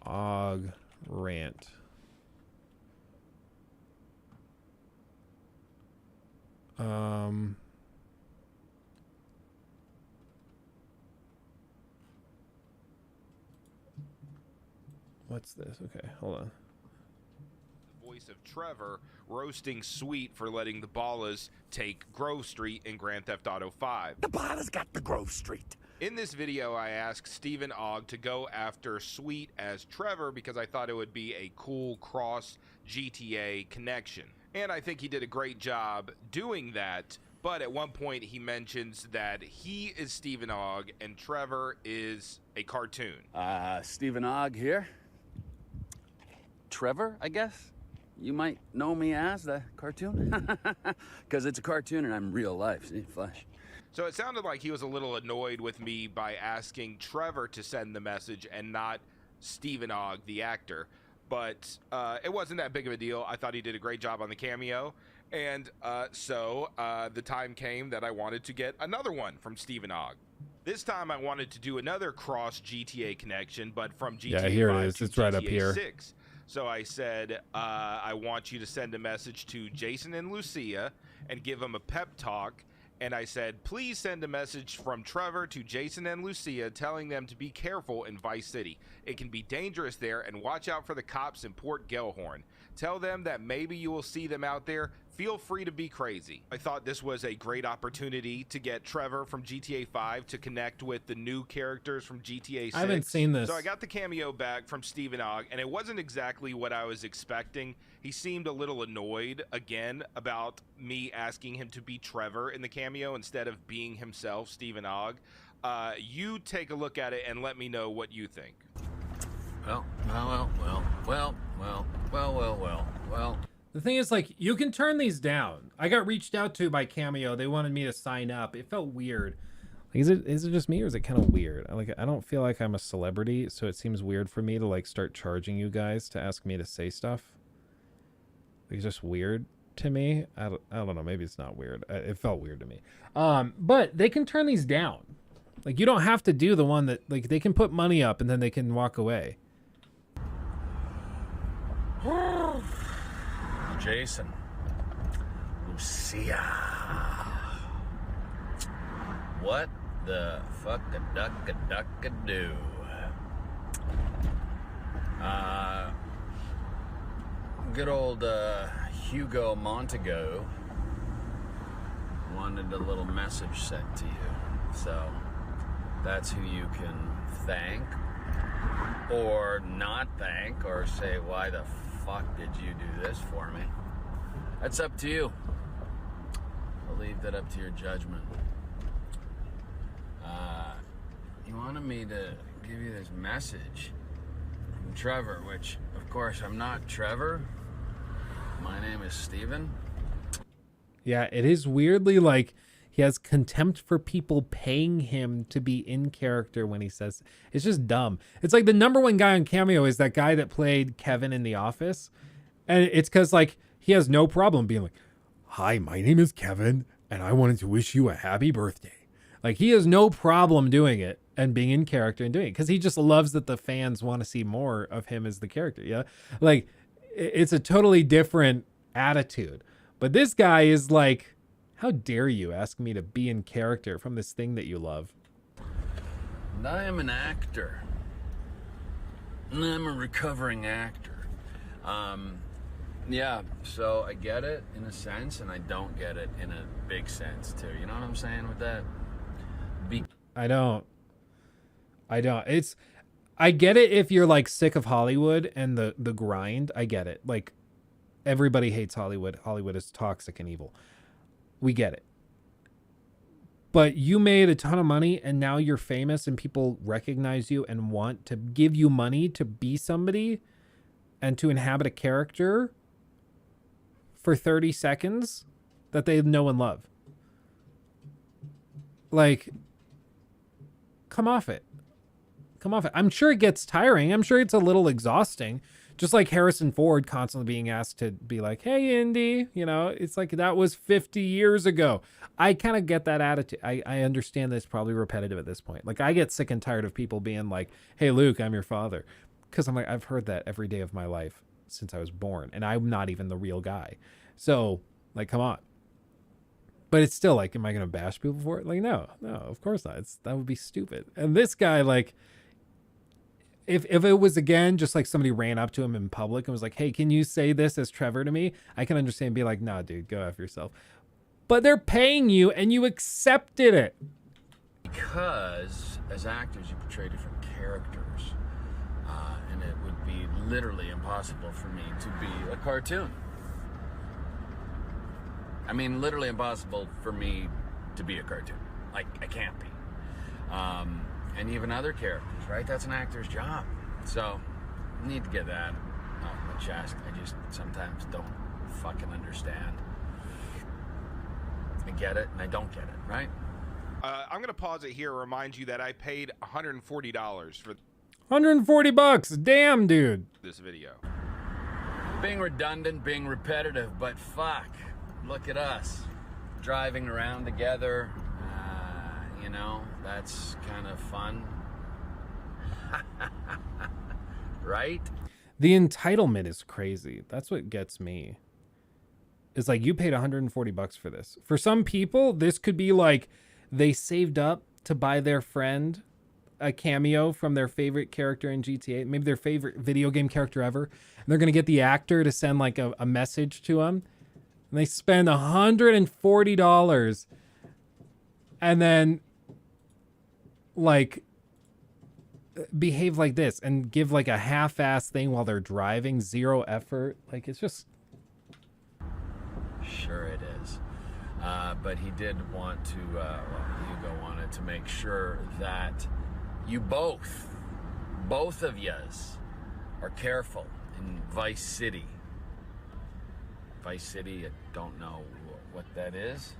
Ogg rant. What's this? Okay, hold on. The voice of Trevor roasting Sweet for letting the Ballas take Grove Street in Grand Theft Auto 5. The Ballas got the Grove Street. In this video, I asked Stephen Ogg to go after Sweet as Trevor because I thought it would be a cool cross GTA connection. And I think he did a great job doing that. But at one point, he mentions that he is Stephen Ogg and Trevor is a cartoon. Stephen Ogg here. Trevor, I guess? You might know me as the cartoon. Because it's a cartoon and I'm real life, see, flesh. So it sounded like he was a little annoyed with me by asking Trevor to send the message and not Stephen Ogg, the actor. But it wasn't that big of a deal. I thought he did a great job on the cameo. And so the time came that I wanted to get another one from Stephen Ogg. This time I wanted to do another cross GTA connection, but from GTA 5 yeah, here it is. to It's right GTA up here. 6. So I said, I want you to send a message to Jason and Lucia and give them a pep talk. And I said, please send a message from Trevor to Jason and Lucia telling them to be careful in Vice City. It can be dangerous there, and watch out for the cops in Port Gellhorn. Tell them that maybe you will see them out there. Feel free to be crazy. I thought this was a great opportunity to get Trevor from GTA 5 to connect with the new characters from GTA 6. I haven't seen this. So I got the cameo back from Stephen Ogg, and it wasn't exactly what I was expecting. He seemed a little annoyed, again, about me asking him to be Trevor in the cameo instead of being himself, Stephen Ogg. You take a look at it and let me know what you think. Well. The thing is, like, you can turn these down. I got reached out to by Cameo. They wanted me to sign up. It felt weird. Like, is it just me, or is it kind of weird? I don't feel like I'm a celebrity, so it seems weird for me to like start charging you guys to ask me to say stuff. Like, it's just weird to me. I don't know. Maybe it's not weird. It felt weird to me. But they can turn these down. Like, you don't have to do the one that, like, they can put money up and then they can walk away. Jason. Lucia. What the fuck-a-duck-a-duck-a-do? Good old Hugo Montego wanted a little message sent to you. So that's who you can thank or not thank or say, why the fuck did you do this for me? That's up to you. I'll leave that up to your judgment. You wanted me to give you this message from Trevor, which, of course, I'm not Trevor. My name is Steven. Yeah, it is weirdly like he has contempt for people paying him to be in character when he says it's just dumb. It's like the number one guy on Cameo is that guy that played Kevin in The Office. And it's because like he has no problem being like, hi, my name is Kevin and I wanted to wish you a happy birthday. Like he has no problem doing it and being in character and doing it because he just loves that the fans want to see more of him as the character. Yeah. Like it's a totally different attitude. But this guy is like, how dare you ask me to be in character from this thing that you love? And I am an actor. And I'm a recovering actor. Yeah, so I get it in a sense, and I don't get it in a big sense, too. You know what I'm saying with that? I don't. I get it if you're like sick of Hollywood and the grind. I get it. Like, everybody hates Hollywood. Hollywood is toxic and evil. We get it. But you made a ton of money and now you're famous and people recognize you and want to give you money to be somebody and to inhabit a character for 30 seconds that they know and love. Like, come off it. Come off it. I'm sure it gets tiring. I'm sure it's a little exhausting. Just like Harrison Ford constantly being asked to be like, hey, Indy, you know, it's like that was 50 years ago. I kind of get that attitude. I understand that it's probably repetitive at this point. Like I get sick and tired of people being like, hey, Luke, I'm your father. Because I'm like, I've heard that every day of my life since I was born. And I'm not even the real guy. So like, come on. But it's still like, am I going to bash people for it? Like, no, of course not. That would be stupid. And this guy, like, if it was, again, just like somebody ran up to him in public and was like, hey, can you say this as Trevor to me? I can understand and be like, nah, dude, go F yourself. But they're paying you and you accepted it. Because as actors, you portray different characters. And it would be literally impossible for me to be a cartoon. I mean, literally impossible for me to be a cartoon. Like, I can't be. And even other characters, right? That's an actor's job. So, I need to get that off my chest. I just sometimes don't fucking understand. I get it, and I don't get it, right? I'm going to pause it here and remind you that I paid $140 for $140. Damn, dude. this video. Being redundant, being repetitive, but fuck, look at us. Driving around together, you know, that's kind of fun. Right? The entitlement is crazy. That's what gets me. It's like, you paid $140 for this. For some people, this could be like they saved up to buy their friend a cameo from their favorite character in GTA, maybe their favorite video game character ever. And they're going to get the actor to send like a message to them. And they spend $140 and then like behave like this and give like a half-ass thing while they're driving, zero effort. Like, it's just... Sure it is. But he did want to, Hugo wanted to make sure that you both of yous are careful in Vice City. Vice City, I don't know what that is.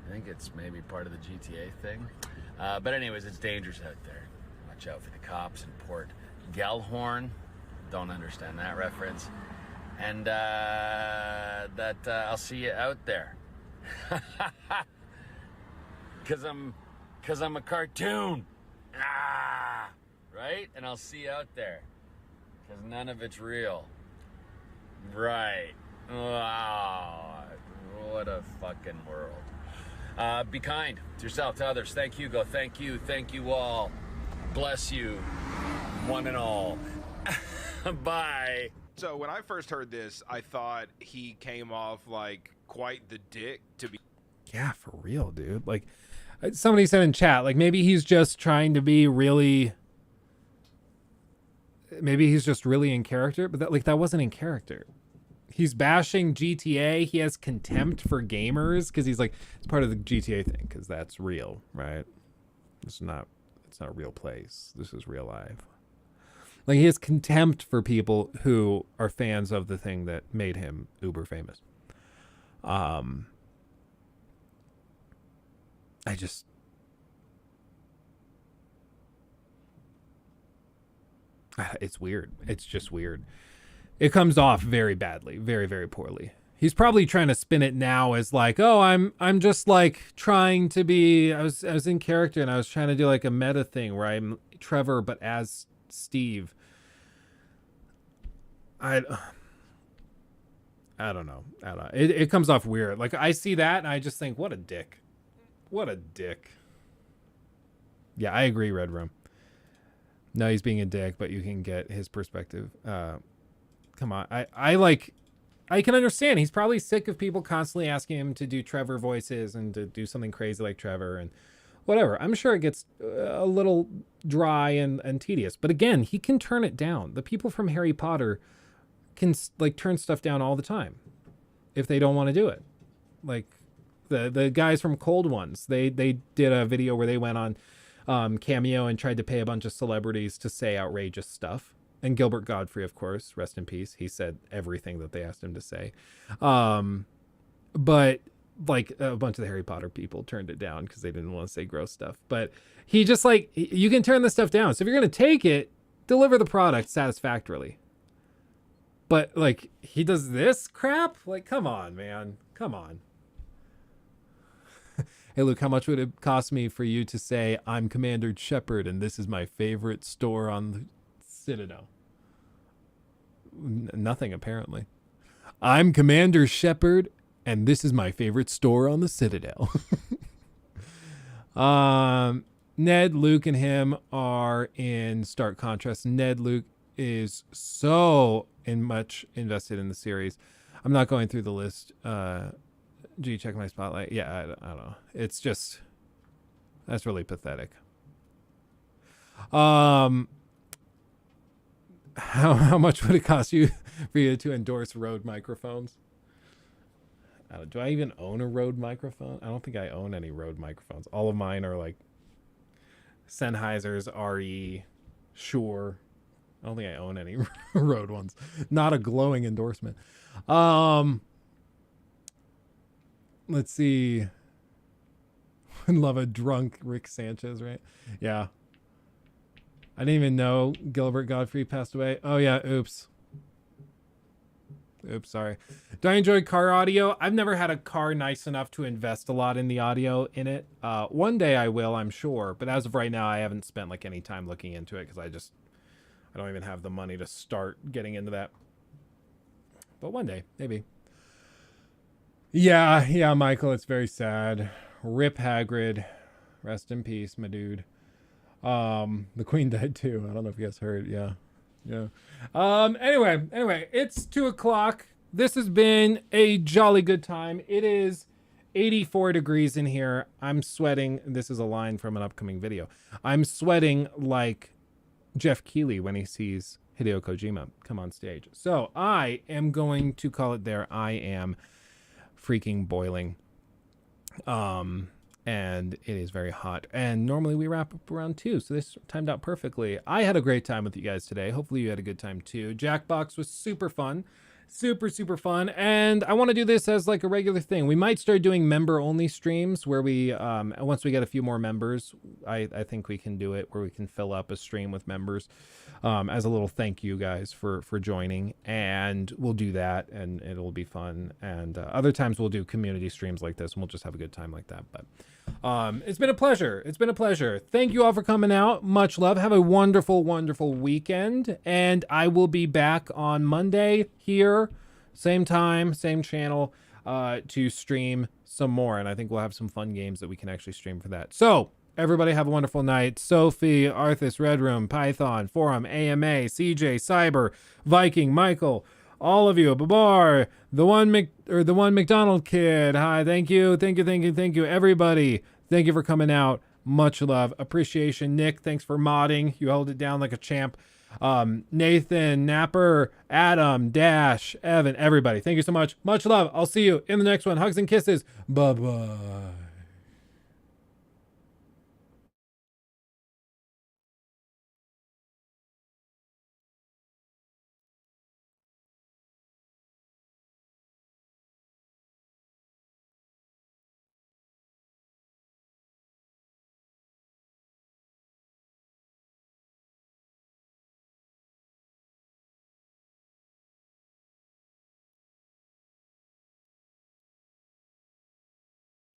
I think it's maybe part of the GTA thing. But anyways, it's dangerous out there. Watch out for the cops in Port Gellhorn. Don't understand that reference. And that I'll see you out there. Cause I'm a cartoon. Right? And I'll see you out there. Cause none of it's real. Right. Wow. What a fucking world. Be kind to yourself, to others. Thank you, Hugo. Thank you. Thank you all. Bless you, one and all. Bye. So when I first heard this, I thought he came off like quite the dick to be. Yeah, for real, dude. Like, somebody said in chat, like, maybe he's just trying to be really... Maybe he's just really in character, but that wasn't in character. He's bashing GTA. He has contempt for gamers because he's like, it's part of the GTA thing because that's real, right? It's not a real place. This is real life. Like, he has contempt for people who are fans of the thing that made him uber famous. It's weird. It's just weird. It comes off very badly, very, very poorly. He's probably trying to spin it now as like, oh, I'm just like trying to be, I was in character and I was trying to do like a meta thing where I'm Trevor, but as Steve. I don't know. It comes off weird. Like, I see that and I just think, what a dick. What a dick. Yeah, I agree, Red Room. No, he's being a dick, but you can get his perspective. Come on. I can understand. He's probably sick of people constantly asking him to do Trevor voices and to do something crazy like Trevor and whatever. I'm sure it gets a little dry and tedious. But again, he can turn it down. The people from Harry Potter can like turn stuff down all the time if they don't want to do it. Like the guys from Cold Ones, they did a video where they went on Cameo and tried to pay a bunch of celebrities to say outrageous stuff. And Gilbert Godfrey, of course, rest in peace. He said everything that they asked him to say. But like a bunch of the Harry Potter people turned it down because they didn't want to say gross stuff. But he just like, you can turn this stuff down. So if you're going to take it, deliver the product satisfactorily. But like, he does this crap? Like, come on, man. Come on. Hey, Luke, how much would it cost me for you to say, I'm Commander Shepard and this is my favorite store on the Citadel? Nothing, apparently. I'm Commander Shepard and this is my favorite store on the Citadel. Ned, Luke, and him are in stark contrast. Luke is so much invested in the series. I'm not going through the list. Gee, check my spotlight. Yeah, I don't know. It's just, that's really pathetic. How much would it cost you for you to endorse Rode microphones? Do I even own a Rode microphone? I don't think I own any Rode microphones. All of mine are like Sennheiser's RE, Shure. I don't think I own any Rode ones. Not a glowing endorsement. Let's see. Would love a drunk Rick Sanchez, right? Yeah. I didn't even know Gilbert Godfrey passed away. Oh yeah, oops. Oops, sorry. Do I enjoy car audio? I've never had a car nice enough to invest a lot in the audio in it. One day I will, I'm sure. But as of right now, I haven't spent like any time looking into it because I don't even have the money to start getting into that. But one day, maybe. Yeah, Michael, it's very sad. Rip Hagrid. Rest in peace, my dude. The Queen died too. I don't know if you guys heard. Yeah. Anyway, it's 2:00. This has been a jolly good time. It is 84 degrees in here. I'm sweating. This is a line from an upcoming video. I'm sweating like Jeff Keighley when he sees Hideo Kojima come on stage. So I am going to call it there. I am freaking boiling. And it is very hot. And normally we wrap up around 2, so this timed out perfectly. I had a great time with you guys today. Hopefully you had a good time too. Jackbox was super fun. Super fun. And I want to do this as like a regular thing. We might start doing member-only streams where we, once we get a few more members, I think we can do it where we can fill up a stream with members as a little thank you guys for joining. And we'll do that and it'll be fun. And other times we'll do community streams like this and we'll just have a good time like that. But it's been a pleasure. Thank you all for coming out. Much love. Have a wonderful weekend. And I will be back on Monday here, same time, same channel, to stream some more. And I think we'll have some fun games that we can actually stream for that. So everybody have a wonderful night. Sophie, Arthas, Red Room, Python, Forum, AMA, CJ, Cyber, Viking, Michael, all of you, Babar, the one McDonald kid. Hi, thank you, everybody. Thank you for coming out. Much love, appreciation. Nick, thanks for modding. You held it down like a champ. Nathan, Napper, Adam, Dash, Evan, everybody. Thank you so much. Much love. I'll see you in the next one. Hugs and kisses. Bye-bye.